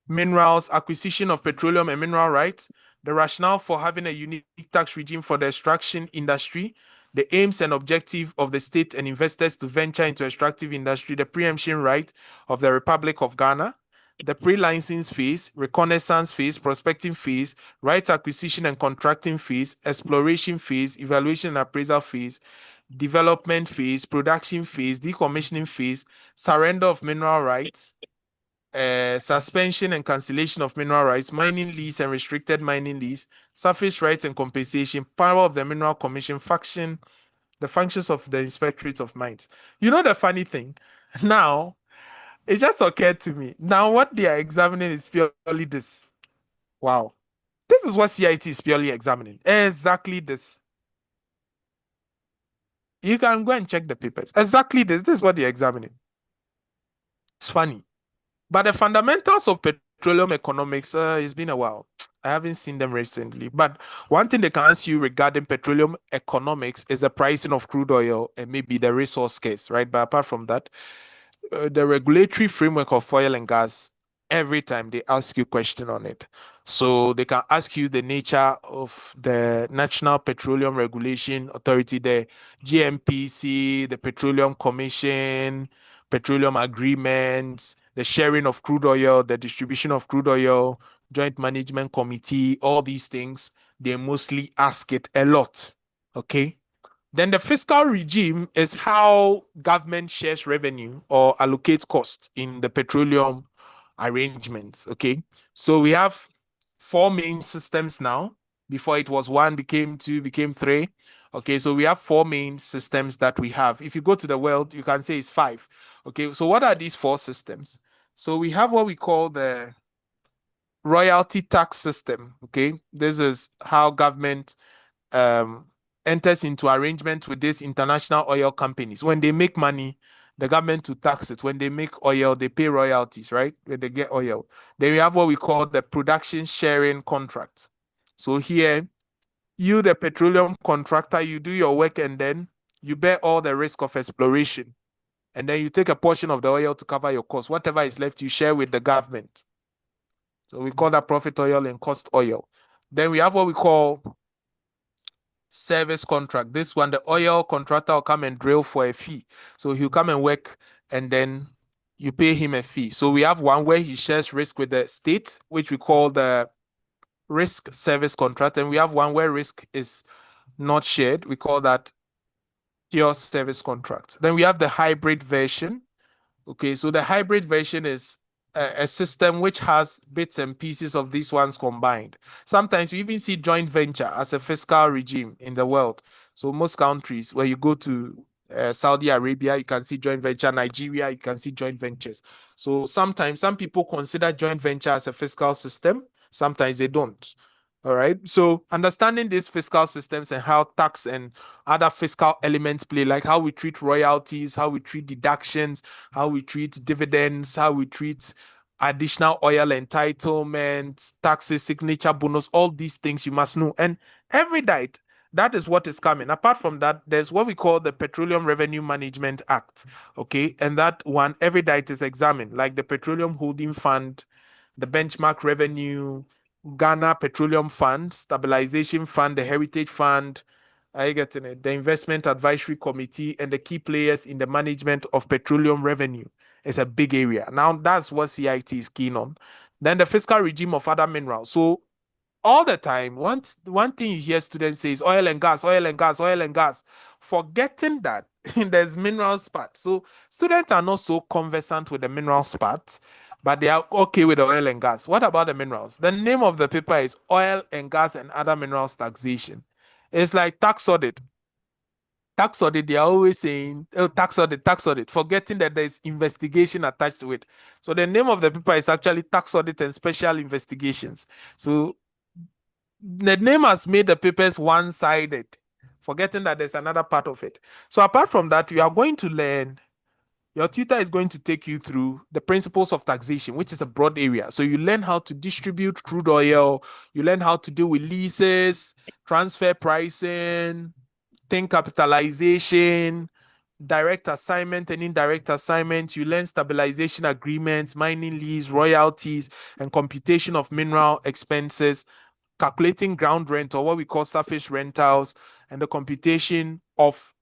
Minerals, acquisition of petroleum and mineral rights, the rationale for having a unique tax regime for the extraction industry, the aims and objective of the state and investors to venture into extractive industry, the preemption right of the Republic of Ghana, the pre-license phase, reconnaissance phase, prospecting phase, right acquisition and contracting phase, exploration phase, evaluation and appraisal phase, development phase, production phase, decommissioning phase, surrender of mineral rights, suspension and cancellation of mineral rights, mining lease and restricted mining lease, surface rights and compensation, power of the Mineral Commission, faction, the functions of the Inspectorate of Mines. You know the funny thing? Now, it just occurred to me. Now, what they are examining is purely this. Wow. This is what CIT is purely examining. Exactly this. You can go and check the papers. Exactly this. This is what they're examining. It's funny. But the fundamentals of petroleum economics, it's been a while. I haven't seen them recently. But one thing they can ask you regarding petroleum economics is the pricing of crude oil and maybe the resource case, right? But apart from that, the regulatory framework of oil and gas, every time they ask you a question on it. So they can ask you the nature of the National Petroleum Regulation Authority, the GMPC, the Petroleum Commission, petroleum agreements, the sharing of crude oil, the distribution of crude oil, joint management committee, all these things, they mostly ask it a lot. Okay. Then the fiscal regime is how government shares revenue or allocates cost in the petroleum arrangements. Okay. So we have 4 main systems now. Before it was 1, became 2, became 3. Okay. So we have 4 main systems that we have. If you go to the world, you can say it's 5. Okay. So what are these 4 systems? So we have what we call the royalty tax system. Okay. This is how government enters into arrangement with these international oil companies. When they make money, the government to tax it. When they make oil, they pay royalties, right? When they get oil. Then we have what we call the production sharing contract. So here, you, the petroleum contractor, you do your work and then you bear all the risk of exploration. And then you take a portion of the oil to cover your cost. Whatever is left, you share with the government. So we call that profit oil and cost oil. Then we have what we call service contract. This one, the oil contractor will come and drill for a fee. So he'll come and work and then you pay him a fee. So we have one where he shares risk with the state, which we call the risk service contract. And we have one where risk is not shared. We call that pure service contract. Then we have the hybrid version. Okay, so the hybrid version is a system which has bits and pieces of these ones combined. Sometimes you even see joint venture as a fiscal regime in the world. So most countries, where you go to Saudi Arabia, you can see joint venture. Nigeria, you can see joint ventures. So sometimes some people consider joint venture as a fiscal system. Sometimes they don't. All right. So understanding these fiscal systems and how tax and other fiscal elements play, like how we treat royalties, how we treat deductions, how we treat dividends, how we treat additional oil entitlements, taxes, signature bonus, all these things you must know. And every diet, that is what is coming. Apart from that, there's what we call the Petroleum Revenue Management Act. Okay. And that one, every diet is examined, like the Petroleum Holding Fund, the Benchmark Revenue, Ghana Petroleum Fund, Stabilization Fund, the Heritage Fund, are you getting it? The Investment Advisory Committee, and the key players in the management of petroleum revenue is a big area. Now, that's what CIT is keen on. Then the fiscal regime of other minerals. So all the time, one thing you hear students say is oil and gas, oil and gas, oil and gas, forgetting that there's minerals part. So students are not so conversant with the minerals part, but they are okay with the oil and gas. What about the minerals? The name of the paper is Oil and Gas and Other Minerals Taxation. It's like tax audit. tax audit, they are always saying, oh, tax audit, forgetting that there's investigation attached to it. So the name of the paper is actually tax audit and special investigations. So the name has made the papers one-sided, forgetting that there's another part of it. So apart from that, you are going to learn, your tutor is going to take you through the principles of taxation, which is a broad area. So you learn how to distribute crude oil, you learn how to deal with leases, transfer pricing, think capitalization, direct assignment and indirect assignment. You learn stabilization agreements, mining lease, royalties, and computation of mineral expenses, calculating ground rent or what we call surface rentals, and the computation of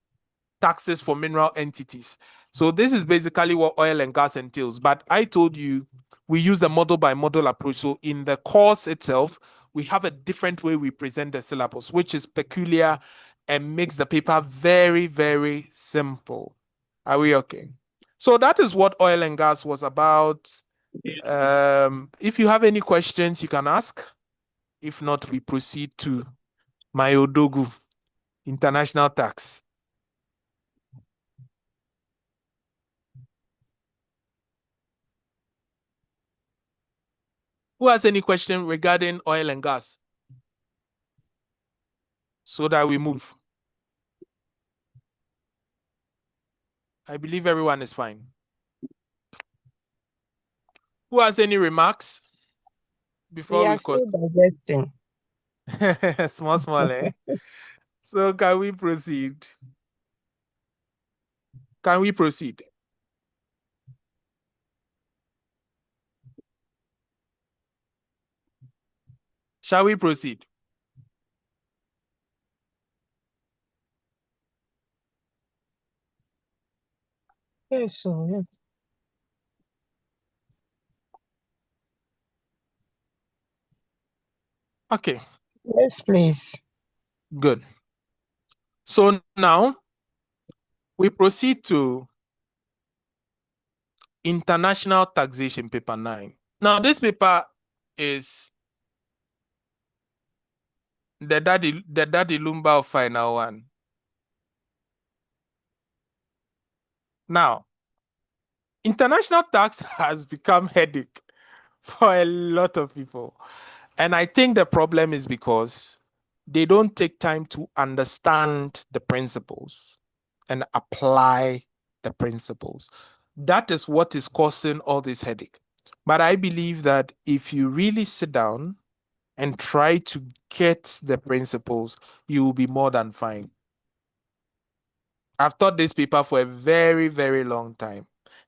taxes for mineral entities. So this is basically what oil and gas entails. But I told you we use the model by model approach. So in the course itself, we have a different way we present the syllabus, which is peculiar and makes the paper very, very simple. Are we okay? So that is what oil and gas was about. If you have any questions, you can ask. If not, we proceed to my Odogu, international tax. Who has any question regarding oil and gas? So that we move. I believe everyone is fine. Who has any remarks before We we are still continue? digesting. Small, eh? So can we proceed? Can we proceed? Shall we proceed? Yes, so yes. Okay, Yes, please. good. So now we proceed to International Taxation Paper 9. Now this paper is the daddy lumba of final one. Now, international tax has become headache for a lot of people. And I think the problem is because they don't take time to understand the principles and apply the principles. That is what is causing all this headache. But I believe that if you really sit down and try to get the principles, you will be more than fine. I've taught this paper for a very, very long time.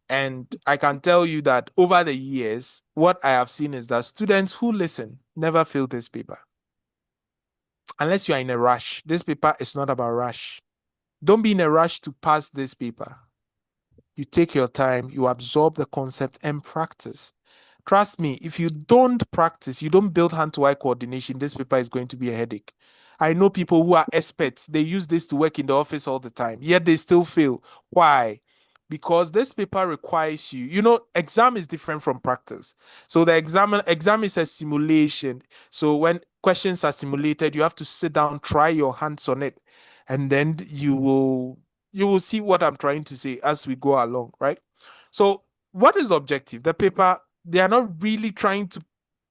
And I can tell you that over the years, what I have seen is that students who listen never fail this paper. Unless you are in a rush. This paper is not about rush. Don't be in a rush to pass this paper. You take your time, you absorb the concept and practice. Trust me, if you don't practice, you don't build hand-to-eye coordination, this paper is going to be a headache. I know people who are experts, they use this to work in the office all the time, yet they still fail. Why? Because this paper requires you, exam is different from practice. So the exam is a simulation. So when questions are simulated, you have to sit down, try your hands on it, and then you will see what I'm trying to say as we go along, right? So what is objective? The paper, they are not really trying to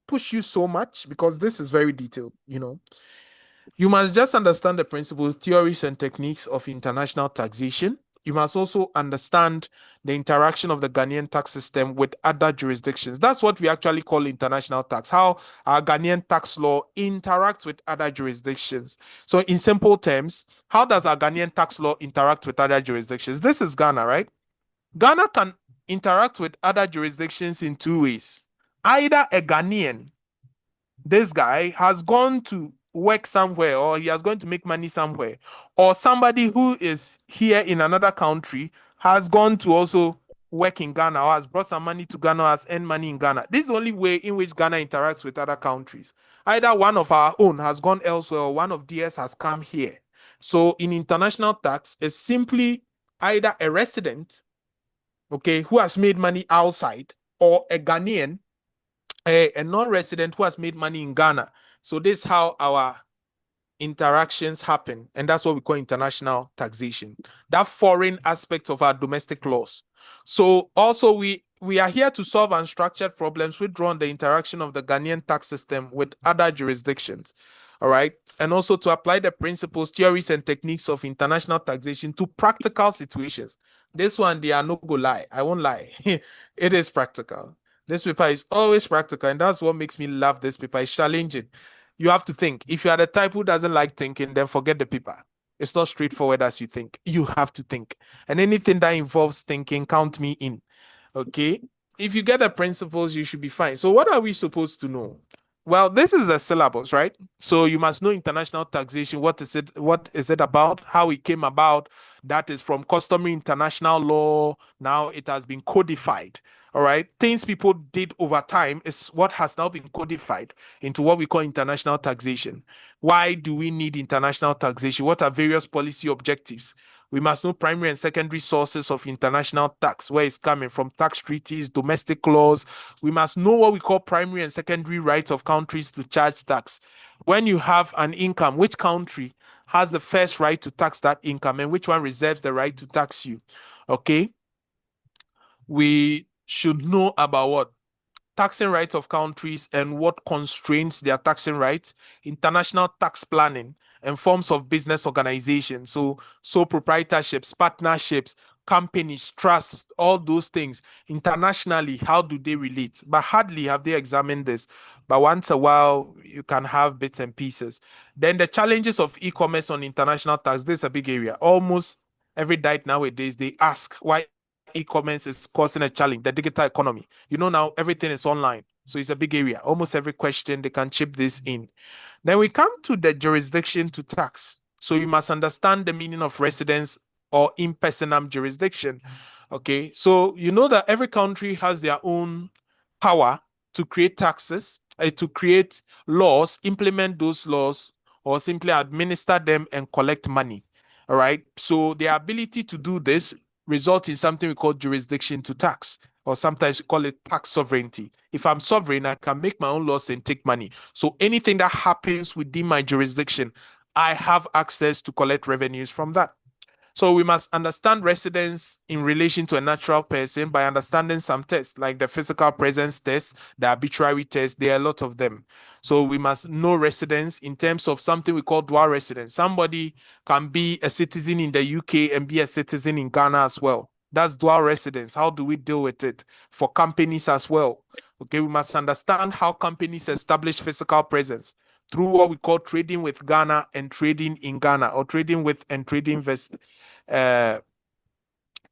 push you so much because this is very detailed, You must just understand the principles, theories, and techniques of international taxation. You must also understand the interaction of the Ghanaian tax system with other jurisdictions. That's what we actually call international tax, how our Ghanaian tax law interacts with other jurisdictions. So in simple terms, how does our Ghanaian tax law interact with other jurisdictions? This is Ghana, right? Ghana can interact with other jurisdictions in two ways. Either a Ghanaian, this guy has gone to work somewhere or he has gone to make money somewhere, or somebody who is here in another country has gone to also work in Ghana or has brought some money to Ghana or has earned money in Ghana. This is the only way in which Ghana interacts with other countries. Either one of our own has gone elsewhere or one of DS has come here. So in international tax, it's simply either a resident, okay, who has made money outside, or a Ghanaian, a non-resident who has made money in Ghana. So this is how our interactions happen, and that's what we call international taxation, that foreign aspect of our domestic laws. So also we are here to solve unstructured problems which draw on the interaction of the Ghanaian tax system with other jurisdictions. All right. And also to apply the principles, theories, and techniques of international taxation to practical situations. This one, they are no go lie. I won't lie. It is practical. This paper is always practical, and that's what makes me love this paper. It's challenging. You have to think. If you are the type who doesn't like thinking, then forget the paper. It's not straightforward as you think. You have to think. And anything that involves thinking, count me in. Okay? If you get the principles, you should be fine. So what are we supposed to know? Well, this is a syllabus, right? So you must know international taxation. What is it? What is it about? How it came about? That is from customary international law. Now it has been codified. All right. Things people did over time is what has now been codified into what we call international taxation. Why do we need international taxation? What are various policy objectives? We must know primary and secondary sources of international tax, where it's coming from, tax treaties, domestic laws. We must know what we call primary and secondary rights of countries to charge tax. When you have an income, which country has the first right to tax that income and which one reserves the right to tax you? Okay. We should know about what? Taxing rights of countries and what constrains their taxing rights, international tax planning, and forms of business organization. So proprietorships, partnerships, companies, trusts, all those things. Internationally, how do they relate? But hardly have they examined this. But once a while, you can have bits and pieces. Then the challenges of e-commerce on international tax. This is a big area. Almost every diet nowadays, they ask why e-commerce is causing a challenge, the digital economy. You know, now everything is online. So it's a big area. Almost every question, they can chip this in. Then we come to the jurisdiction to tax. So you must understand the meaning of residence or in personam jurisdiction. Okay. So you know that every country has their own power to create taxes, to create laws, implement those laws, or simply administer them and collect money. All right. So the ability to do this results in something we call jurisdiction to tax, or sometimes we call it tax sovereignty. If I'm sovereign, I can make my own laws and take money. So anything that happens within my jurisdiction, I have access to collect revenues from that. So we must understand residence in relation to a natural person by understanding some tests, like the physical presence test, the arbitrary test. There are a lot of them. So we must know residence in terms of something we call dual residence. Somebody can be a citizen in the UK and be a citizen in Ghana as well. That's dual residence. How do we deal with it for companies as well? Okay, we must understand how companies establish physical presence through what we call trading with Ghana and trading in Ghana, or trading with and trading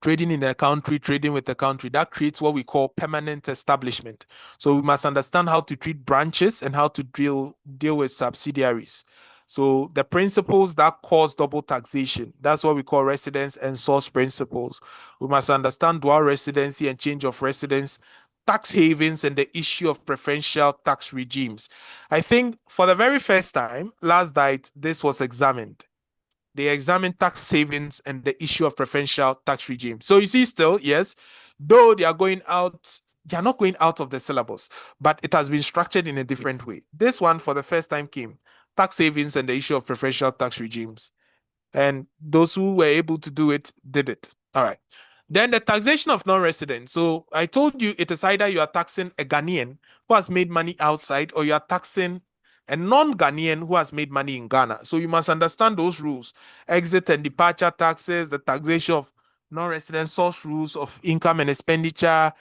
trading in a country, trading with a country. That creates what we call permanent establishment. So we must understand how to treat branches and how to deal with subsidiaries. So the principles that cause double taxation, that's what we call residence and source principles. We must understand dual residency and change of residence, tax havens, and the issue of preferential tax regimes. I think for the very first time, last night, this was examined. They examined tax havens and the issue of preferential tax regime. So you see, still, yes, though they are not going out of the syllabus, but it has been structured in a different way. This one, for the first time, came tax havens and the issue of preferential tax regimes. And those who were able to do it, did it. All right. Then the taxation of non-residents. So I told you it is either you are taxing a Ghanaian who has made money outside, or you are taxing a non-Ghanaian who has made money in Ghana. So you must understand those rules. Exit and departure taxes, the taxation of non-resident source rules of income and expenditure,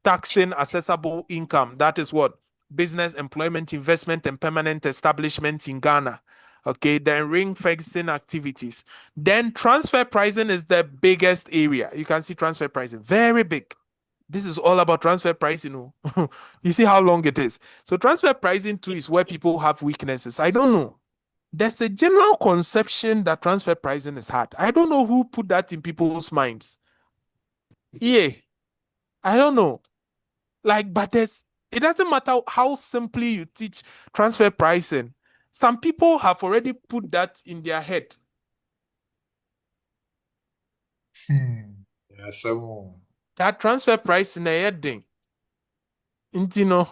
taxing accessible income. That is what? Business, employment, investment, and permanent establishment in Ghana. Okay, then ring fencing activities. Then transfer pricing is the biggest area. You can see transfer pricing, very big. This is all about transfer pricing. You see how long it is. So transfer pricing too is where people have weaknesses. I don't know. There's a general conception that transfer pricing is hard. I don't know who put that in people's minds. Yeah, I don't know. But it doesn't matter how simply you teach transfer pricing. Some people have already put that in their head. Yeah, so That transfer pricing, you know,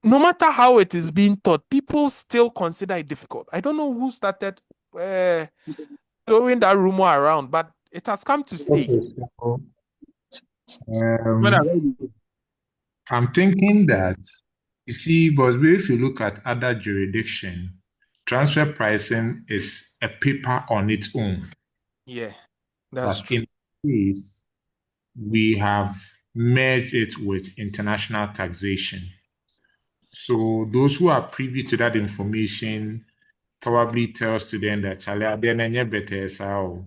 no matter how it is being taught, people still consider it difficult. I don't know who started throwing that rumor around, but it has come to stay. Okay, so, When I um, read it, I'm thinking that, you see, but if you look at other jurisdiction, transfer pricing is a paper on its own. Yeah, that's But true. in this, we have merged it with international taxation. So those who are privy to that information probably tell students that Charlie, I didn't better sao.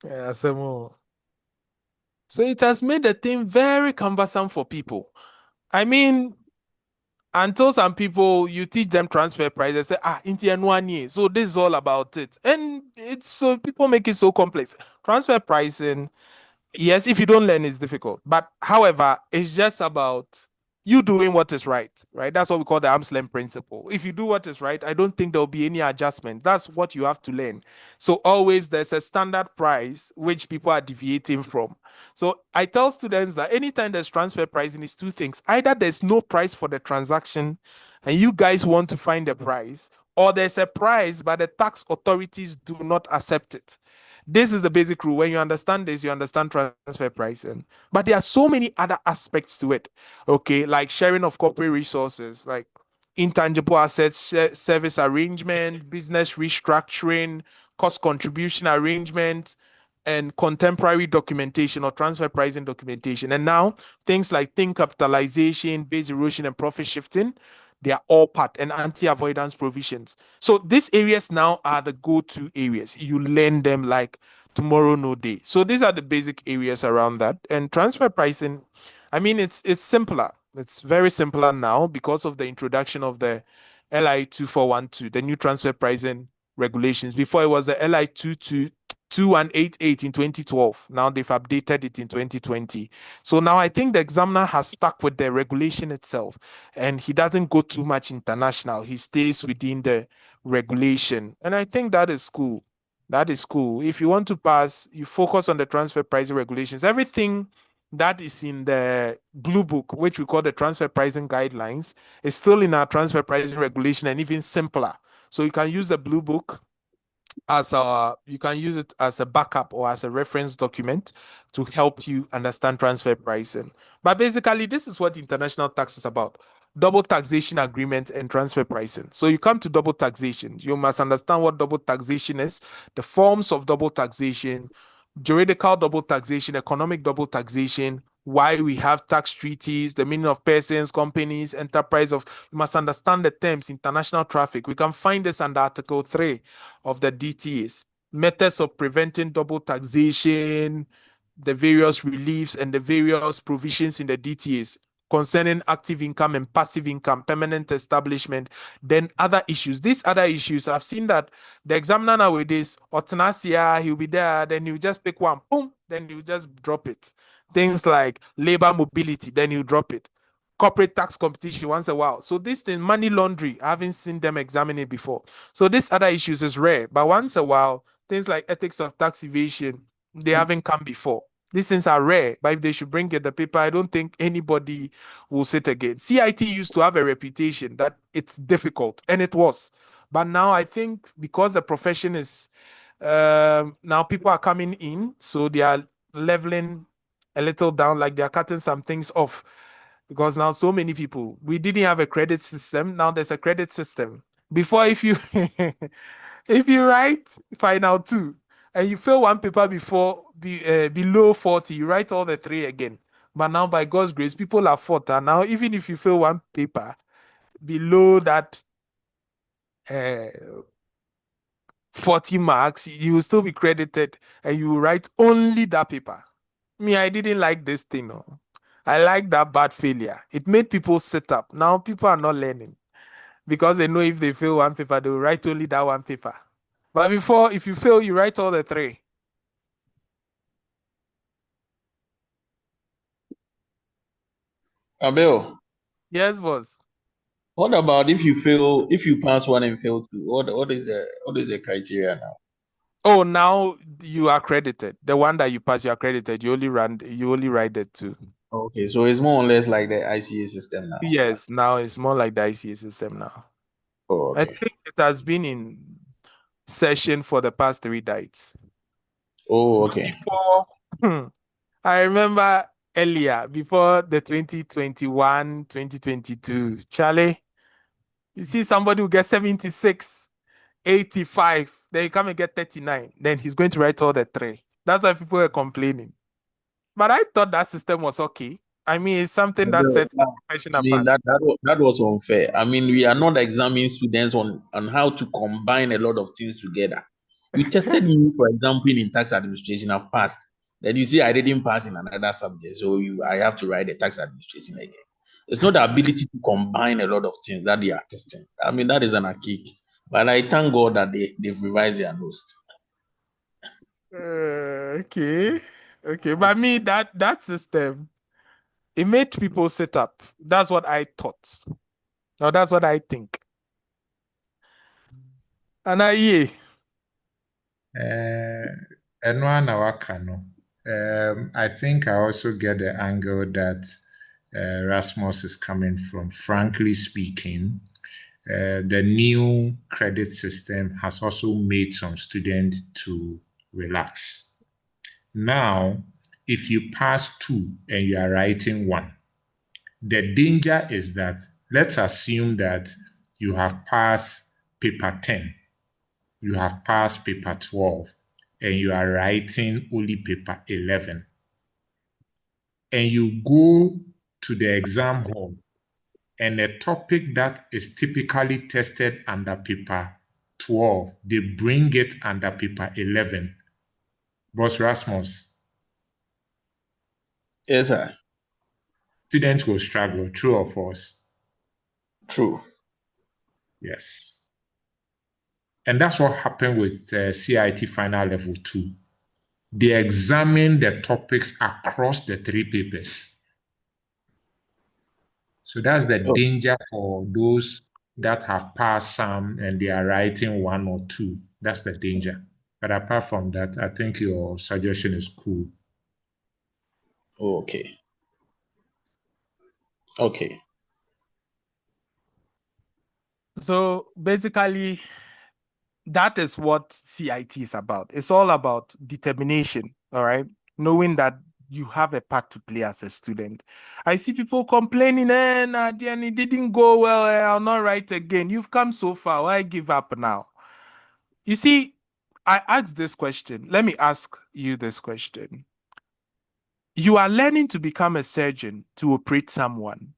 Yeah, some more. So it has made the thing very cumbersome for people. I mean, until some people you teach them transfer price, they say, into 1 year. So this is all about it. And it's so people make it so complex. Transfer pricing, yes, if you don't learn, it's difficult. But however, it's just about you doing what is right, right? That's what we call the arm's length principle. If you do what is right, I don't think there'll be any adjustment. That's what you have to learn. So always there's a standard price which people are deviating from. So I tell students that anytime there's transfer pricing, it's two things. Either there's no price for the transaction and you guys want to find a price, or there's a price, but the tax authorities do not accept it. This is the basic rule. When you understand this, you understand transfer pricing. But there are so many other aspects to it. Okay, like sharing of corporate resources, like intangible assets, service arrangement, business restructuring, cost contribution arrangement, and contemporary documentation or transfer pricing documentation. And now things like thing capitalization, base erosion, and profit shifting, they are all part and anti-avoidance provisions. So these areas now are the go-to areas. You learn them like tomorrow, no day. So these are the basic areas around that. And transfer pricing, I mean, it's simpler. It's very simpler now because of the introduction of the LI 2412, the new transfer pricing regulations. Before it was the LI 2188 in 2012. Now they've updated it in 2020. So now I think the examiner has stuck with the regulation itself and he doesn't go too much international. He stays within the regulation. And I think that is cool. That is cool. If you want to pass, you focus on the transfer pricing regulations. Everything that is in the blue book, which we call the transfer pricing guidelines, is still in our transfer pricing regulation and even simpler. So you can use the blue book as you can use it as a backup or as a reference document to help you understand transfer pricing. But basically, this is what international tax is about: double taxation agreement and transfer pricing. So you come to double taxation, you must understand what double taxation is, the forms of double taxation, juridical double taxation, economic double taxation, why we have tax treaties, the meaning of persons, companies, enterprise of. You must understand the terms, international traffic. We can find this under Article 3 of the DTAs. Methods of preventing double taxation, the various reliefs and the various provisions in the DTAs concerning active income and passive income, permanent establishment, then other issues. These other issues, I've seen that the examiner nowadays, Otanasia, he'll be there, then he'll just pick one, boom, then he'll just drop it. Things like labor mobility, then he'll drop it. Corporate tax competition once a while. So this thing, money laundry, I haven't seen them examine it before. So these other issues is rare, but once a while, things like ethics of tax evasion, they haven't come before. These things are rare, but if they should bring it the paper, I don't think anybody will sit again. CIT used to have a reputation that it's difficult, and it was. But now I think because the profession is now people are coming in, so they are leveling a little down, like they are cutting some things off. Because now so many people, we didn't have a credit system. Now there's a credit system. Before, if you if you write final two and you fail one paper below 40, you write all the three again. But now, by God's grace, people are fought. And now, even if you fail one paper below that 40 marks, you will still be credited and you will write only that paper. Me, I didn't like this thing. No. I like that bad failure. It made people sit up. Now people are not learning because they know if they fail one paper, they will write only that one paper. But before, if you fail, you write all the three. Abel, Yes, boss. what about if you pass one and fail two? What is the criteria now? Oh, now you are credited. The one that you pass, you are credited. You only write it too. Okay, so it's more or less like the ICA system now. Yes, now it's more like the ICA system now. Oh, I okay. think it has been in session for the past 3 days. Oh, But okay. before, I remember earlier, before the 2021, 2022, Charlie, you see somebody who gets 76, 85, then you come and get 39, then he's going to write all the 3. That's why people were complaining. But I thought that system was okay. I mean, it's something that sets the profession I mean apart. that was unfair. I mean, we are not examining students on how to combine a lot of things together. You tested me, for example, in tax administration, I've passed. Then you see I didn't pass in another subject, so I have to write the tax administration again. It's not the ability to combine a lot of things that they are testing. I mean, that is an archaic. But I thank God that they've revised their notes. Okay. But me, that system, it made people sit up. That's what I thought. Now that's what I think. And yeah. ɛno a na waka no. I think I also get the angle that Rasmus is coming from. Frankly speaking, the new credit system has also made some students to relax. Now, if you pass 2 and you are writing 1, the danger is that, let's assume that you have passed paper 10, you have passed paper 12, and you are writing only paper 11. And you go to the exam hall, and a topic that is typically tested under paper 12, they bring it under paper 11. Boss Rasmus, Yes, sir. students will struggle, true or false? True. Yes. And that's what happened with CIT Final Level 2. They examine the topics across the 3 papers. So that's the danger for those that have passed some and they are writing 1 or 2. That's the danger. But apart from that, I think your suggestion is cool. Okay. Okay. So basically, that is what CIT is about. It's all about determination, all right? Knowing that you have a part to play as a student. I see people complaining, Nadian, it didn't go well, I'll not write again. You've come so far, why give up now? You see, I asked this question. Let me ask you this question. You are learning to become a surgeon to operate someone.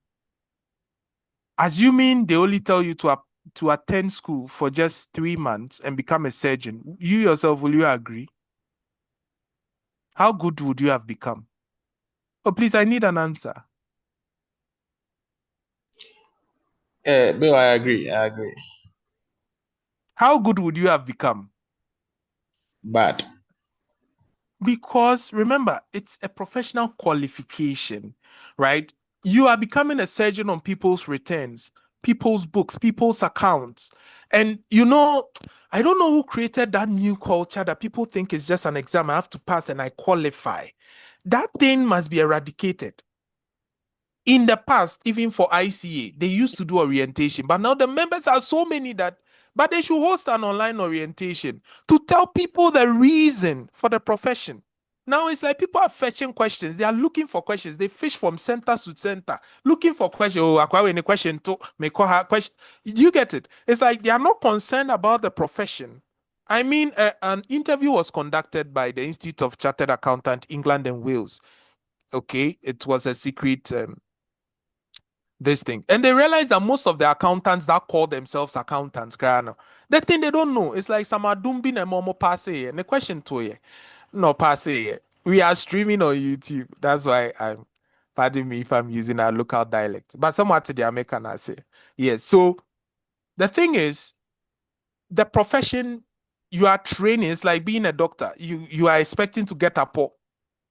Assuming they only tell you to attend school for just 3 months and become a surgeon, you yourself, will you agree? How good would you have become? Oh, please, I need an answer. Bill, I agree. How good would you have become? But Because remember, it's a professional qualification, right? You are becoming a surgeon on people's returns, people's books, people's accounts. And I don't know who created that new culture that people think is just an exam. I have to pass and I qualify. That thing must be eradicated. In the past, even for ICA, they used to do orientation, but now the members are so many but they should host an online orientation to tell people the reason for the profession. Now it's like people are fetching questions. They are looking for questions. They fish from center to center, looking for questions. Oh, acquire any question to make her question. You get it? It's like they are not concerned about the profession. I mean, an interview was conducted by the Institute of Chartered Accountant, England and Wales. Okay, it was a secret this thing. And they realize that most of the accountants that call themselves accountants, the thing they don't know, it's like some are dumbing and momo passe. And the question to you, no passe. We are streaming on YouTube. That's why pardon me if I'm using a local dialect, but somewhat to the American I say. Yes. So the thing is, the profession you are training is like being a doctor. You are expecting to get a pot,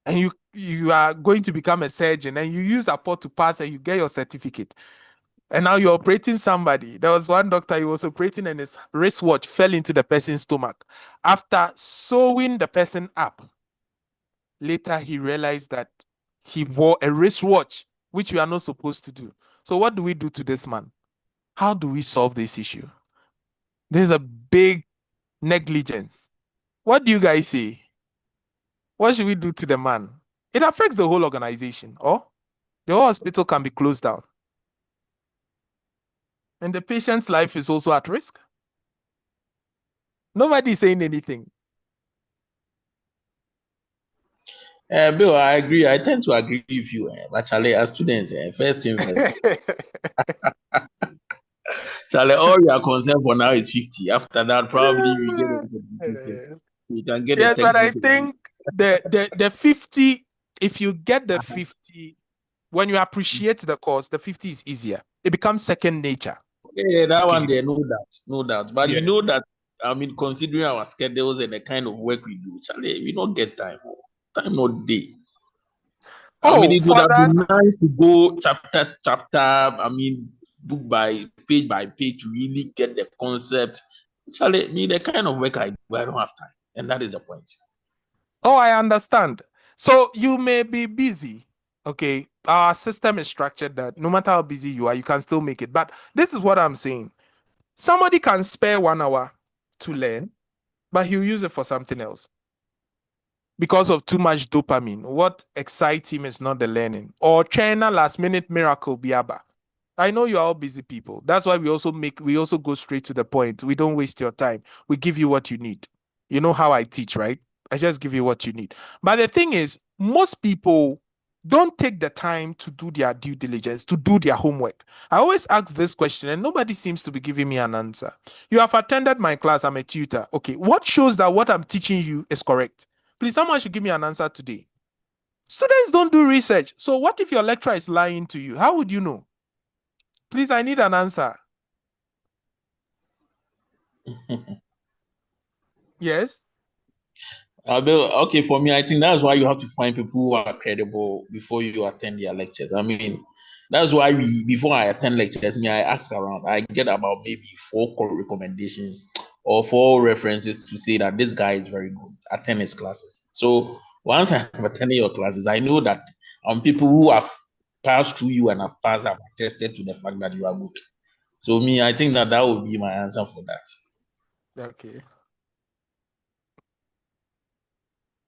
and you are going to become a surgeon, and you use a pot to pass, and you get your certificate. And now you're operating somebody. There was one doctor, he was operating and his wristwatch fell into the person's stomach. After sewing the person up, later he realized that He wore a wristwatch, which we are not supposed to do. So what do we do to this man? How do we solve this issue? There's a big negligence. What do you guys say? What should we do to the man? It affects the whole organization, or the whole hospital can be closed down. And the patient's life is also at risk. Nobody is saying anything. Bill, I agree. I tend to agree with you. But Charlie, as students, first thing first. Charlie, all you are concerned for now is 50. After that, probably we get we can get yes, a but I textbook. think the 50, if you get the 50, when you appreciate the course, the 50 is easier. It becomes second nature. Yeah, that Okay. one there, no doubt. But Yeah. you know that, I mean, considering our schedules and the kind of work we do, Charlie, we don't get time. Time not day. I mean, it would have been nice to go chapter, I mean, book by page to really get the concept. Charlie, me, the kind of work I do, I don't have time. And that is the point. Oh, I understand. So you may be busy. Okay. Our system is structured that no matter how busy you are, you can still make it. But this is what I'm saying. Somebody can spare 1 hour to learn, but he'll use it for something else. Because of too much dopamine. What excites him is not the learning. Or China last minute miracle biaba. I know you are all busy people. That's why we also go straight to the point. We don't waste your time. We give you what you need. You know how I teach, right? I just give you what you need. But the thing is, most people don't take the time to do their due diligence, to do their homework. I always ask this question and nobody seems to be giving me an answer. You have attended my class, I'm a tutor. Okay, what shows that what I'm teaching you is correct? Please, someone should give me an answer today. Students don't do research. So what if your lecturer is lying to you? How would you know? Please, I need an answer. Yes? Okay, for me, I think that's why you have to find people who are credible before you attend their lectures. I mean, that's why before I attend lectures, I ask around. I get about maybe 4 recommendations or 4 references to say that this guy is very good. Attend his classes. So once I have attended your classes, I know that people who have passed through you and have passed have attested to the fact that you are good. So I think that would be my answer for that. Okay.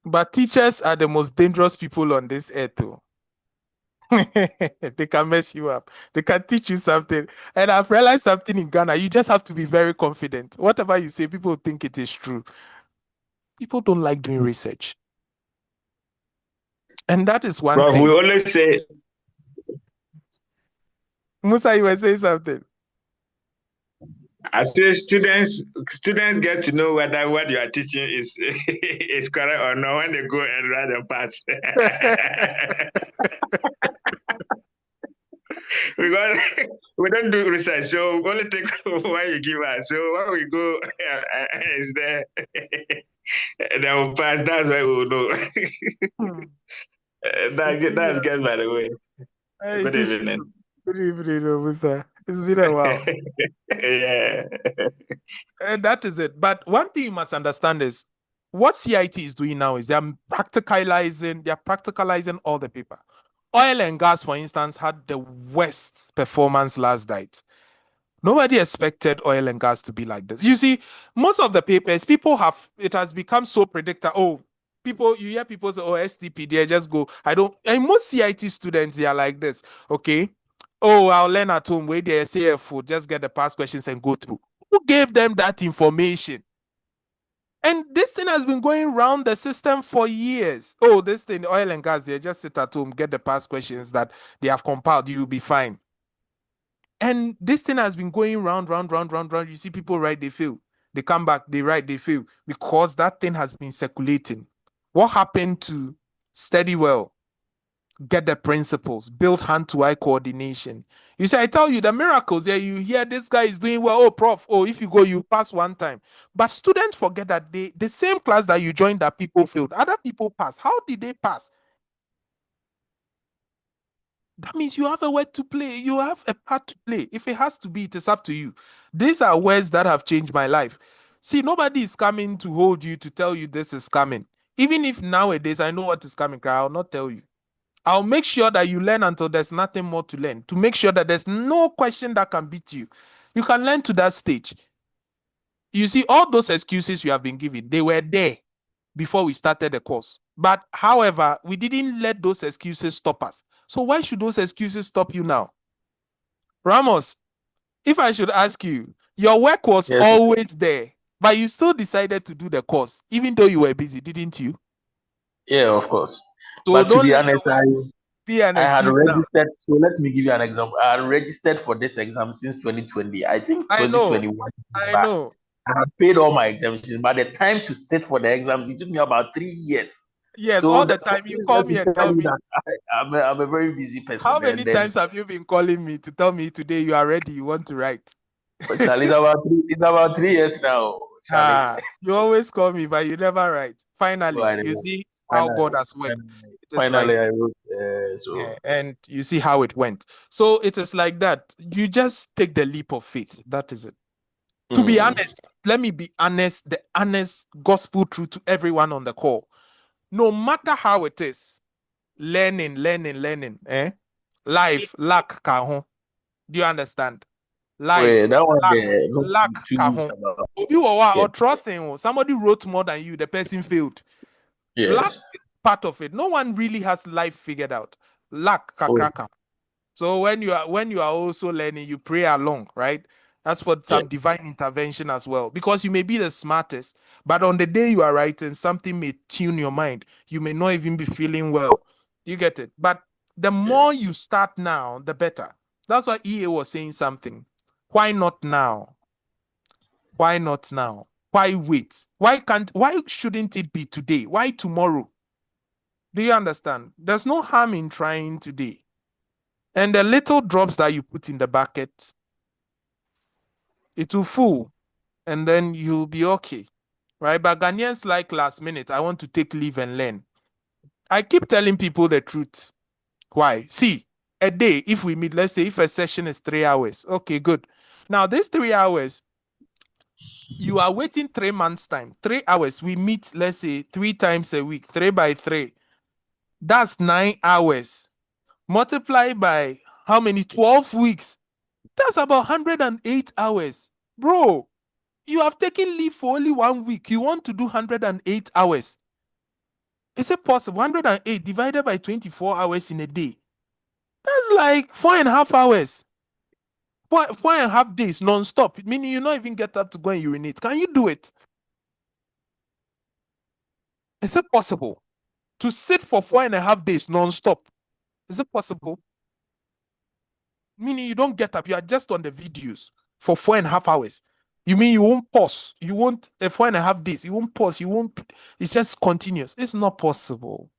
But teachers are the most dangerous people on this earth, too. They can mess you up. They can teach you something. And I've realized something in Ghana. You just have to be very confident. Whatever you say, people think it is true. People don't like doing research. And that is one thing. We always say, Musa, you were saying something. I say students get to know whether what you are teaching is is correct or not when they go and write and pass. Because we don't do research, so we only take what you give us. So when we go is there, they will pass. That's why we will know. That's good, by the way. Hey, Good evening. Good evening, Musa. It's been a while. Yeah. And that is it. But one thing you must understand is what CIT is doing now is they're practicalizing all the paper. Oil and gas, for instance, had the worst performance last night. Nobody expected oil and gas to be like this. You see, most of the papers, it has become so predictable. You hear people say, oh, STP, they just go. And most CIT students, they are like this, okay? Oh, I'll learn at home, wait there, say a food, just get the past questions and go through. Who gave them that information? And this thing has been going around the system for years. Oh, this thing, oil and gas, they just sit at home, get the past questions that they have compiled, you'll be fine. And this thing has been going round. You see people write, they fail. They come back, they write, they fail. Because that thing has been circulating. What happened to study well? Get the principles, build hand-to-eye coordination. You see, I tell you the miracles. Yeah, you hear this guy is doing well. Oh, prof. Oh, if you go, you pass one time. But students forget that the same class that you joined that people failed, other people passed. How did they pass? That means you have a word to play. You have a part to play. If it has to be, it is up to you. These are words that have changed my life. See, nobody is coming to hold you to tell you this is coming. Even if nowadays I know what is coming, I'll not tell you. I'll make sure that you learn until there's nothing more to learn, to make sure that there's no question that can beat you. You can learn to that stage. You see, all those excuses you have been given, they were there before we started the course. But however, we didn't let those excuses stop us. So why should those excuses stop you now? Ramos, if I should ask you, your work was Yes. always there, but you still decided to do the course, even though you were busy, didn't you? Yeah, of course. So But to don't be let honest, the work be an I had excuse now. registered. So let me give you an example. I had registered for this exam since 2020. I think I know, 2021. I know. I had paid all my exemptions. By the time to sit for the exams, it took me about 3 years. Yes, So all the time you call me and tell me. that I'm a very busy person. How many and then, times have you been calling me to tell me today you are ready, you want to write? Charlie, it's about 3 years now. Charlie. You always call me, but you never write. Finally, So I you never- see how God has worked. It is Finally, like, I wrote. So yeah, and you see how it went. So it is like that. You just take the leap of faith. That is it. To be honest, let me be honest, the honest gospel truth to everyone on the call. No matter how it is, learning, life, lack, kaho. Do you understand? Life, wait, that one lack, there, not lack, too kaho. about. You are Yeah. or trusting. Somebody wrote more than you. The person failed. Luck Yes. is part of it. No one really has life figured out. Luck, kakraka. So when you are also learning, you pray along, right? That's for some divine intervention as well. Because you may be the smartest, but on the day you are writing, something may tune your mind. You may not even be feeling well. You get it? But the more you start now, the better. That's why EA was saying something. Why not now? Why not now? Why wait? Why shouldn't it be today? Why tomorrow? Do you understand? There's no harm in trying today. And the little drops that you put in the bucket, it will full, and then you'll be okay. Right? But Ghanaians like last minute, I want to take leave and learn. I keep telling people the truth. Why? See, a day, if we meet, let's say if a session is 3 hours, okay, good. Now, these 3 hours, you are waiting 3 months' time. 3 hours, we meet, let's say, 3 times a week, 3 by 3. That's 9 hours. Multiply by how many? 12 weeks. That's about 108 hours. Bro, you have taken leave for only 1 week. You want to do 108 hours. Is it possible? 108 divided by 24 hours in a day. That's like 4.5 hours. 4.5 days non-stop. Meaning you not even get up to go and urinate. Can you do it? Is it possible to sit for 4.5 days non-stop? Is it possible? Meaning you don't get up. You are just on the videos for 4.5 hours. You mean you won't pause? You won't 4.5 days. You won't pause. You won't. It's just continuous. It's not possible.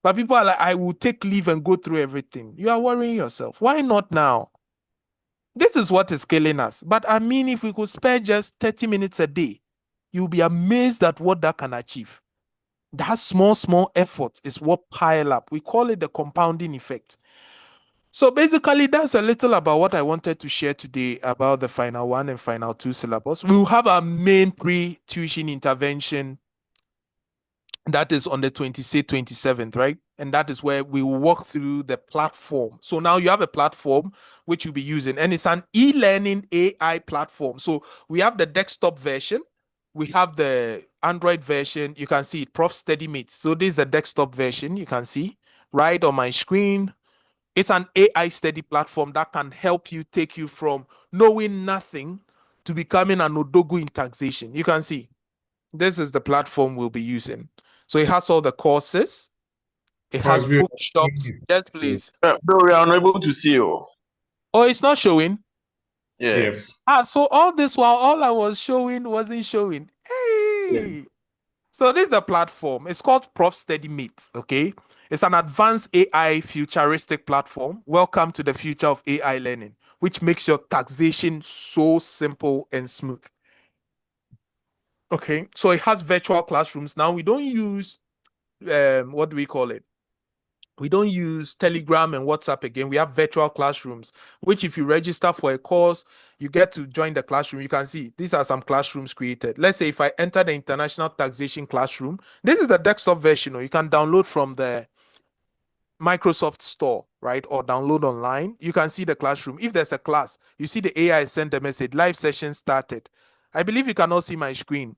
But people are like, I will take leave and go through everything. You are worrying yourself. Why not now? This is what is killing us. But I mean, if we could spare just 30 minutes a day, you'll be amazed at what that can achieve. That small effort is what pile up. We call it the compounding effect. So basically, that's a little about what I wanted to share today about the Final 1 and Final 2 syllabus. We'll have our main pre-tuition intervention that is on the 26th, 27th, right? And that is where we will walk through the platform. So now you have a platform which you'll be using, and it's an e-learning AI platform. So we have the desktop version, we have the Android version. You can see it, Prof Steady Mate. So this is the desktop version. You can see right on my screen. It's an AI study platform that can help you take you from knowing nothing to becoming an odogu in taxation. You can see this is the platform we'll be using. So it has all the courses. It has bookshops. Yes, please. Bro, we are unable to see you. Oh, it's not showing. Yes. So all this while all I was showing wasn't showing. Hey. So this is the platform. It's called Prof Steady Mate. Okay. It's an advanced AI futuristic platform. Welcome to the future of AI learning, which makes your taxation so simple and smooth. Okay. So it has virtual classrooms. Now we don't use what do we call it? We don't use Telegram and WhatsApp again. We have virtual classrooms, which if you register for a course, you get to join the classroom. You can see these are some classrooms created. Let's say if I enter the international taxation classroom, this is the desktop version, or you can download from the Microsoft Store, right, or download online, you can see the classroom. If there's a class, you see the AI sent a message, live session started. I believe you cannot see my screen.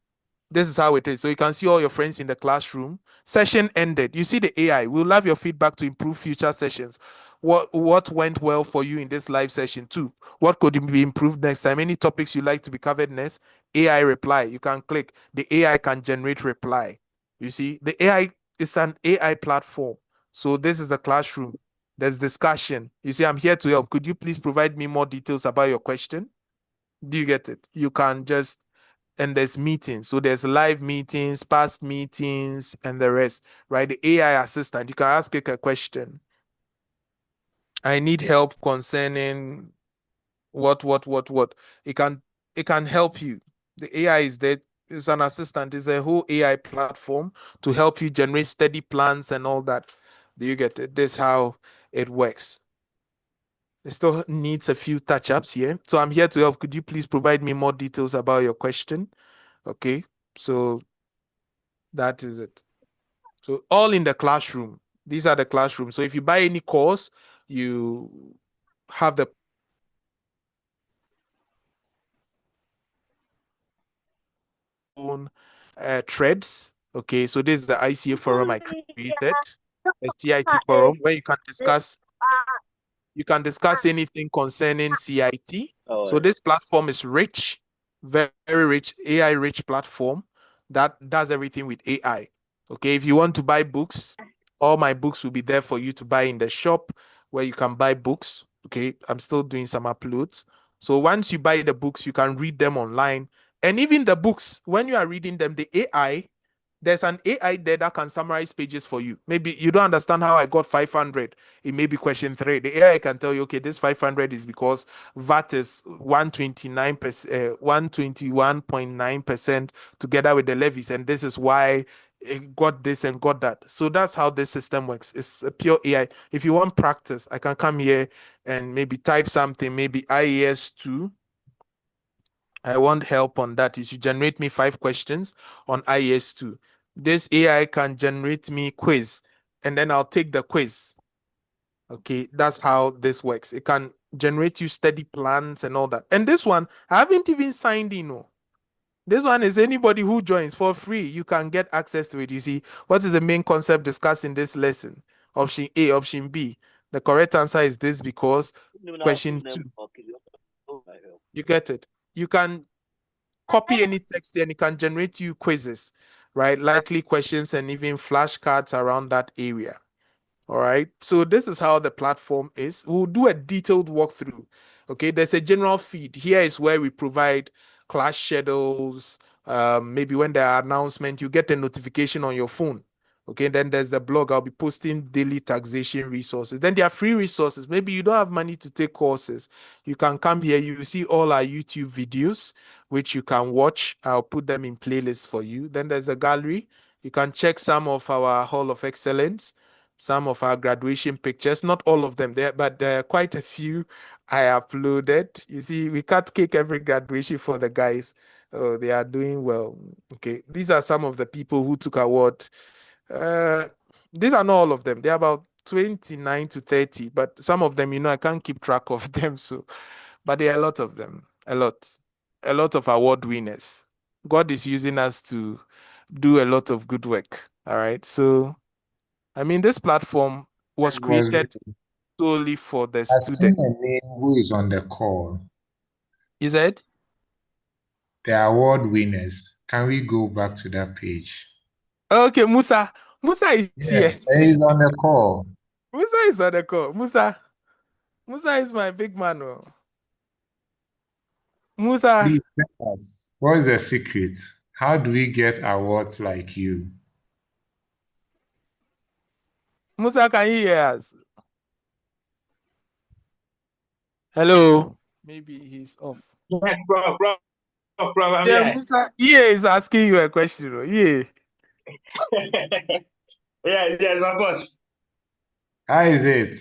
This is how it is. So you can see all your friends in the classroom. Session ended. You see the AI. We'll love your feedback to improve future sessions. What went well for you in this live session too? What could be improved next time? Any topics you like to be covered next? AI reply. You can click. The AI can generate reply. You see, the AI is an AI platform. So this is the classroom. There's discussion. You see, I'm here to help. Could you please provide me more details about your question? Do you get it? You can just, and there's meetings. So there's live meetings, past meetings, and the rest, right? The AI assistant, you can ask it a question. I need help concerning what. It can help you. The AI is there. It's an assistant. It's a whole AI platform to help you generate steady plans and all that. Do you get it? This is how it works. It still needs a few touch-ups here. So I'm here to help. Could you please provide me more details about your question? Okay, so that is it. So all in the classroom. These are the classrooms. So if you buy any course, you have the own threads. Okay, so this is the ICA forum I created, a CIT forum where you can discuss anything concerning CIT. So this platform is rich, very rich, AI rich platform that does everything with AI. Okay, if you want to buy books, all my books will be there for you to buy in the shop where you can buy books. Okay, I'm still doing some uploads. So once you buy the books, you can read them online. And even the books, when you are reading them, the AI, there's an AI there that can summarize pages for you. Maybe you don't understand how I got 500. It may be question 3. The AI can tell you, okay, this 500 is because VAT is 129%, 121.9% together with the levies, and this is why it got this and got that. So that's how this system works. It's a pure AI. If you want practice, I can come here and maybe type something, maybe IAS 2. I want help on that. You should generate me 5 questions on IAS 2. This AI can generate me quiz, and then I'll take the quiz. Okay, that's how this works. It can generate you study plans and all that. And this one, I haven't even signed in. No. This one is anybody who joins for free. You can get access to it. You see, what is the main concept discussed in this lesson? Option A, option B. The correct answer is this because question 2. You get it? You can copy any text and it can generate you quizzes, right? Likely questions and even flashcards around that area. All right. So this is how the platform is. We'll do a detailed walkthrough. Okay. There's a general feed. Here is where we provide class schedules. Maybe when there are announcements, you get a notification on your phone. Okay. Then there's the blog. I'll be posting daily taxation resources. Then there are free resources. Maybe you don't have money to take courses. You can come here. You see all our YouTube videos, which you can watch. I'll put them in playlists for you. Then there's the gallery. You can check some of our Hall of Excellence, some of our graduation pictures, not all of them there, but there are quite a few I uploaded. You see, we can't cake every graduation for the guys. Oh, they are doing well. Okay, these are some of the people who took award. These are not all of them. They're about 29 to 30, but some of them, I can't keep track of them. So, but there are a lot of them, a lot of award winners. God is using us to do a lot of good work. All right, so I mean, this platform was created solely for the I've seen student. a name who is on the call. Is it? The award winners. Can we go back to that page? Okay, Musa. Musa is here. Yes, he's on the call. Musa is on the call. Musa is my big man. Oh. Musa. Please tell us, what is the secret? How do we get awards like you? Musa, can you hear us? Hello. Maybe he's off. Yes, bro, I'm Yeah, here. Musa. Yeah, is asking you a question. Oh. Yeah. Yes, of course. How is it?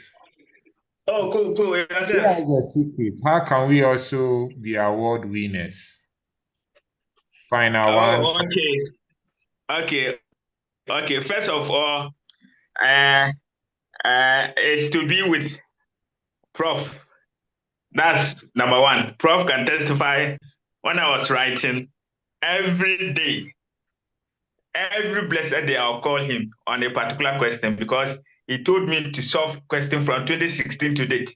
Oh, cool. Here is the secret. How can we also be award winners? Final one. Oh, okay. First of all, is to be with Prof. That's number one. Prof can testify when I was writing every day, every blessed day, I'll call him on a particular question because he told me to solve question from 2016 to date.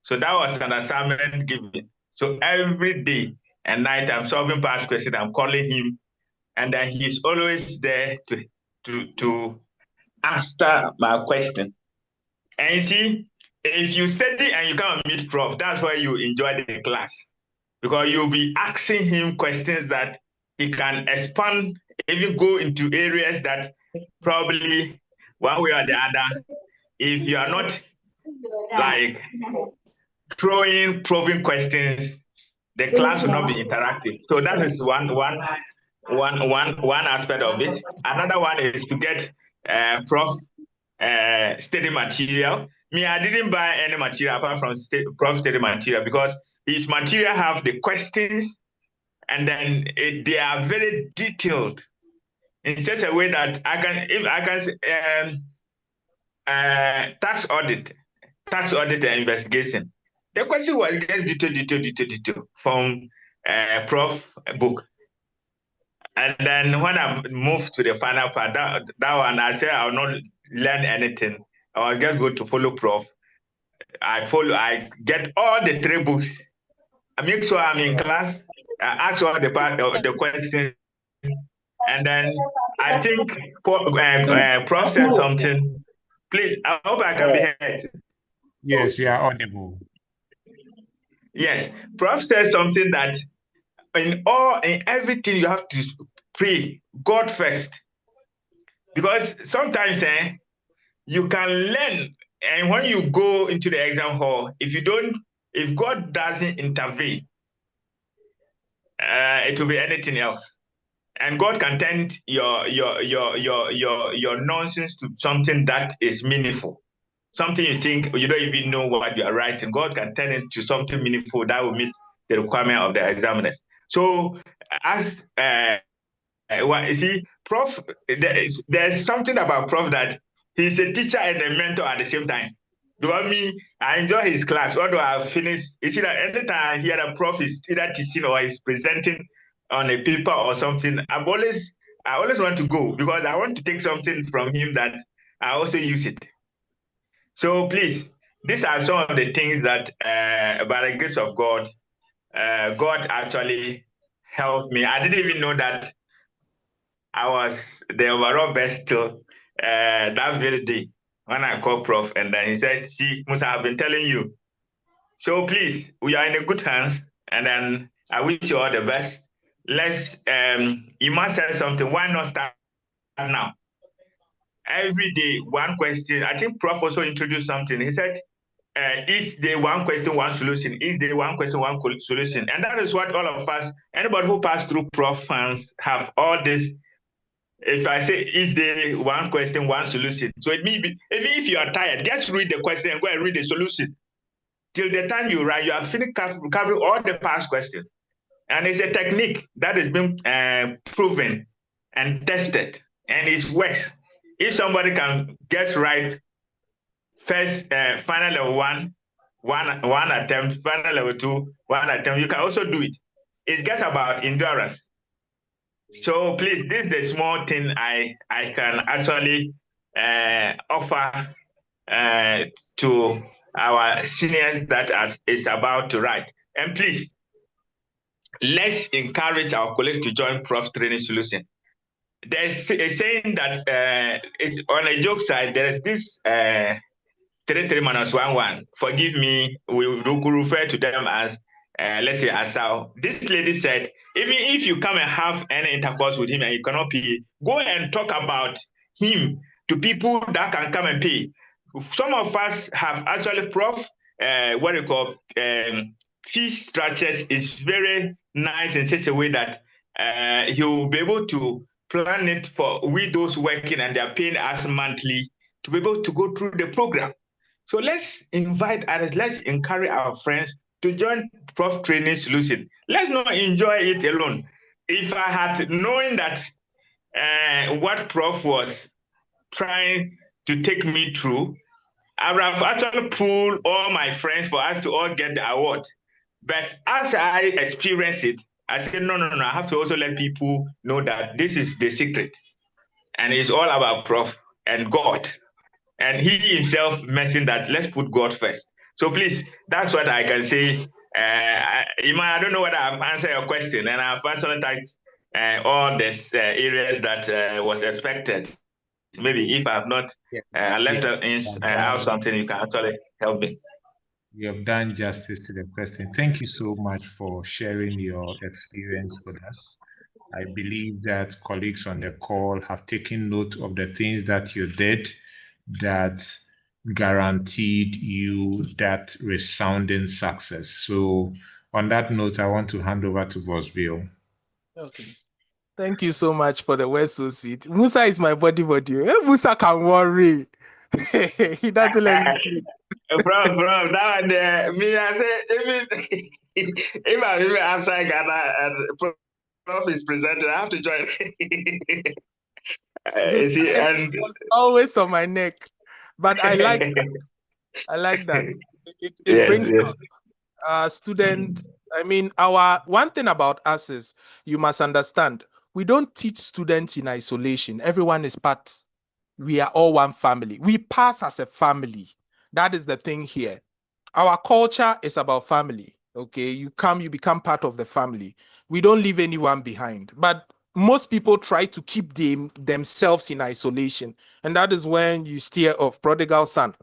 So that was an assignment given. So every day and night, I'm solving past question. I'm calling him, and then he's always there to answer my question. And you see, if you study and you come and meet Prof, that's why you enjoy the class, because you'll be asking him questions that he can expand, even go into areas that probably one way or the other, if you are not like throwing probing questions, the class will not be interactive. So that is one aspect of it. Another one is to get Prof study material. Me, I didn't buy any material apart from Prof study material because his material have the questions, and then they are very detailed in such a way that tax audit and investigation. The question was just detail from Prof book. And then when I moved to the final part, that one, I said I will not learn anything. I was just going to follow Prof. I get all the 3 books. I make sure I'm in class. I ask all the questions. And then I think Prof said something. Please, I hope I can be heard. Yes, you are audible. Yes, Prof said something that in everything you have to pray God first, because sometimes you can learn, and when you go into the exam hall, if God doesn't intervene, it will be anything else, and God can turn your nonsense to something that is meaningful. Something you think you don't even know what you are writing, God can turn it to something meaningful that will meet the requirement of the examiners. So, as you see, Prof, there's something about Prof that he's a teacher and a mentor at the same time. Because me, I enjoy his class. Although I've finished, you see that anytime I hear a Prof is either teaching or is presenting on a paper or something, I always want to go because I want to take something from him that I also use it. So please, these are some of the things that, by the grace of God, God actually helped me. I didn't even know that I was the overall best till that very day when I called Prof. And then he said, see, Musa, I've been telling you. So please, we are in a good hands. And then I wish you all the best. Let's, you must say something. Why not start now? Every day, one question. I think Prof also introduced something. He said, each day, one question, one solution. Each day, one question, one solution. And that is what all of us, anybody who passed through Prof fans have all this. If I say each day, one question, one solution. So it means, even if you are tired, just read the question and go and read the solution. Till the time you write, you have finished covering all the past questions. And it's a technique that has been proven and tested, and it works. If somebody can get right first, final level one attempt, final level 2, 1 attempt, you can also do it. It's just about endurance. So please, this is the small thing I can actually offer to our seniors that is about to write. And please, let's encourage our colleagues to join Prof Training Solution. There's a saying that is on a joke side, there is this 3-3-1-1. Forgive me, we refer to them as let's say Asao. This lady said, even if you come and have any intercourse with him and you cannot pay, go and talk about him to people that can come and pay. Some of us have actually Prof, what you call fee structures is very nice in such a way that he will be able to plan it for we those working and they're paying us monthly to be able to go through the program. So let's invite others, let's encourage our friends to join Prof Training Solution. Let's not enjoy it alone. If I had known that what Prof was trying to take me through, I would have actually pulled all my friends for us to all get the award. But as I experience it, I said, no, I have to also let people know that this is the secret. And it's all about Prof and God. And he himself mentioned that let's put God first. So please, that's what I can say. Iman, I don't know whether I've answered your question, and I've actually touched all these areas that was expected. Maybe if I've not left out something, you can actually help me. You have done justice to the question. Thank you so much for sharing your experience with us. I believe that colleagues on the call have taken note of the things that you did that guaranteed you that resounding success. So on that note, I want to hand over to Boss Bill. Okay. Thank you so much for the words so sweet. Musa is my body. Musa can worry. He doesn't let me sleep. Bro, that one, me, I say, even if I'm even outside Ghana and Prof is presented, I have to join. You see, and was always on my neck, but I like that. I like that. It yes, brings yes. out student. I mean, our one thing about us is you must understand we don't teach students in isolation. Everyone is part. We are all one family. We pass as a family. That is the thing here. Our culture is about family. Okay, you become part of the family. We don't leave anyone behind. But most people try to keep themselves in isolation. And that is when you steer off prodigal son.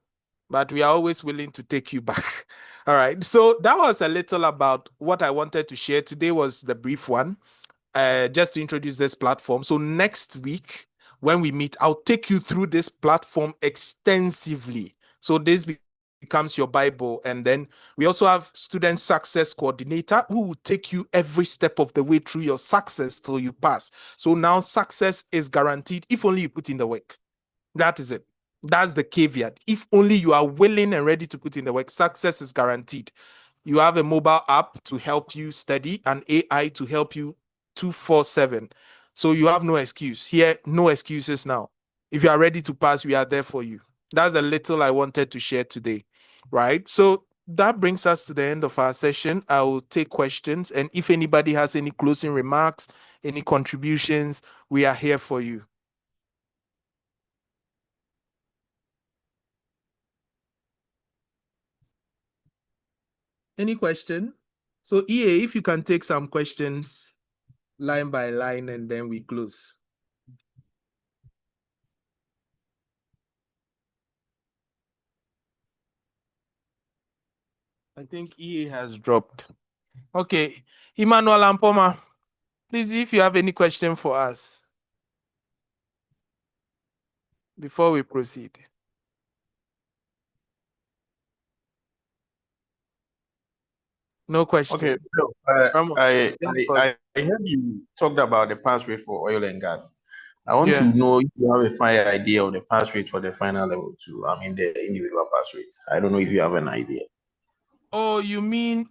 But we are always willing to take you back. All right. So that was a little about what I wanted to share. Today was the brief one, just to introduce this platform. So next week, when we meet, I'll take you through this platform extensively. So this becomes your Bible. And then we also have student success coordinator who will take you every step of the way through your success till you pass. So now success is guaranteed if only you put in the work. That is it. That's the caveat. If only you are willing and ready to put in the work, success is guaranteed. You have a mobile app to help you study and AI to help you 247. So you have no excuse. Here, no excuses now. If you are ready to pass, we are there for you. That's a little I wanted to share today, right? So that brings us to the end of our session. I will take questions. And if anybody has any closing remarks, any contributions, we are here for you. Any question? So EA, if you can take some questions line by line and then we close. I think EA has dropped. Okay, Emmanuel Ampoma, please, if you have any question for us before we proceed. No question. Okay, so, I heard you talked about the pass rate for oil and gas. I want to know if you have a fine idea of the pass rate for the final level too. I mean, the individual pass rates. I don't know if you have an idea. Oh, you mean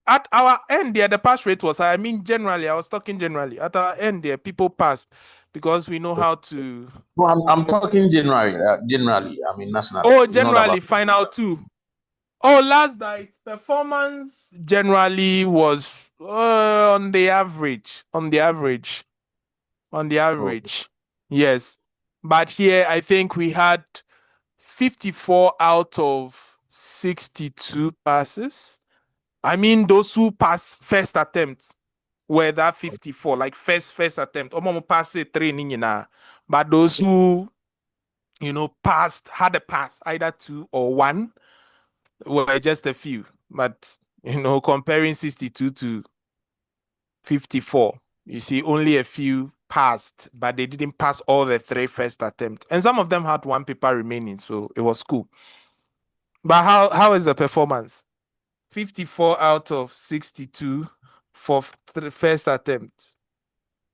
at our end there, the pass rate was, I mean, generally, I was talking generally. At our end there, people passed because we know how to. No, I'm talking generally. Generally, I mean, nationally. Oh, generally, final two. Oh, last night performance generally was on the average. Yes. But here I think we had 54 out of 62 passes. I mean, those who passed first attempt were that 54, like first attempt. Pass it 3, but those who passed, had a pass, either 2 or 1, were just a few. But comparing 62 to 54, you see only a few passed, but they didn't pass all the 3 first attempts, and some of them had 1 paper remaining, so it was cool. But how is the performance? 54 out of 62 for first attempt.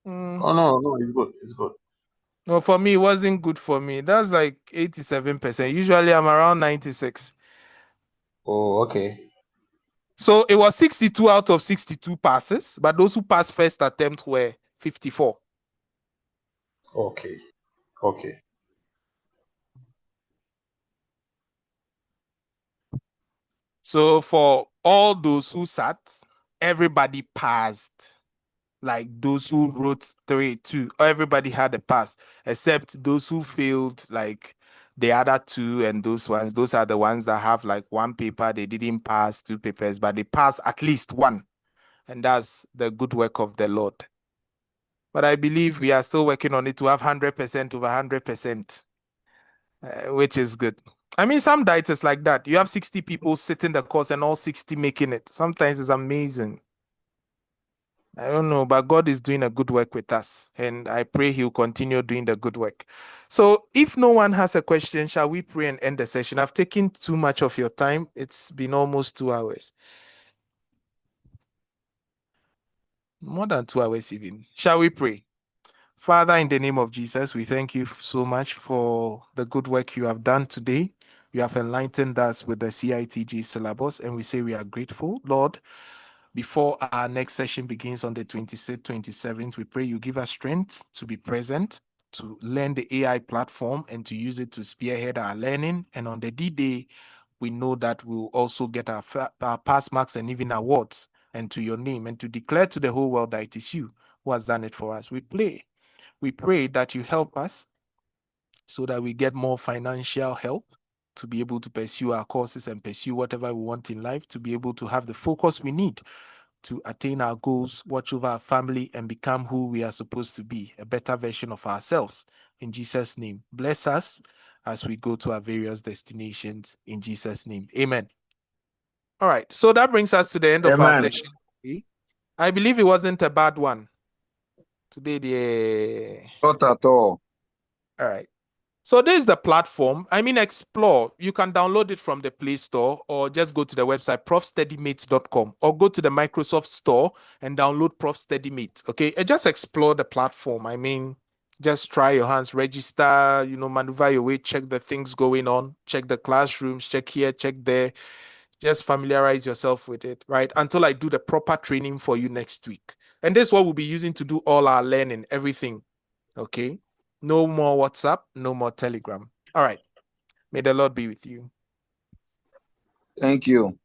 Oh no, it's good. Well, for me, it wasn't good for me. That's like 87%. Usually I'm around 96. Oh, okay. So it was 62 out of 62 passes, but those who passed first attempt were 54. Okay. So for all those who sat, everybody passed. Like those who wrote 3, 2, everybody had a pass, except those who failed, like the other 2 and those ones. Those are the ones that have like 1 paper, they didn't pass 2 papers, but they passed at least 1. And that's the good work of the Lord. But I believe we are still working on it to have 100% over 100%, which is good. I mean, some diets is like that. You have 60 people sitting the course and all 60 making it. Sometimes it's amazing. I don't know, but God is doing a good work with us, and I pray He'll continue doing the good work. So, if no one has a question, shall we pray and end the session? I've taken too much of your time. It's been almost 2 hours. More than 2 hours, even. Shall we pray? Father, in the name of Jesus, we thank you so much for the good work you have done today. You have enlightened us with the Citg syllabus, and we say we are grateful. Lord, before our next session begins on the 26th, 27th, we pray you give us strength to be present, to learn the AI platform, and to use it to spearhead our learning. And on the D-Day, we know that we'll also get our pass marks and even awards, and to your name, and to declare to the whole world that it is you who has done it for us. We pray that you help us so that we get more financial help to be able to pursue our courses and pursue whatever we want in life, to be able to have the focus we need to attain our goals, watch over our family, and become who we are supposed to be, a better version of ourselves. In Jesus' name, bless us as we go to our various destinations. In Jesus' name, amen. All right, so that brings us to the end of our session. I believe it wasn't a bad one. Today, Not at all. All right. So this is the platform. I mean, explore. You can download it from the Play Store or just go to the website profsteadymate.com or go to the Microsoft Store and download ProfSteadyMate. Okay, and just explore the platform. I mean, just try your hands, register, maneuver your way, check the things going on, check the classrooms, check here, check there. Just familiarize yourself with it, right? Until I do the proper training for you next week. And this is what we'll be using to do all our learning, everything. Okay. No more WhatsApp, no more Telegram. All right. May the Lord be with you. Thank you.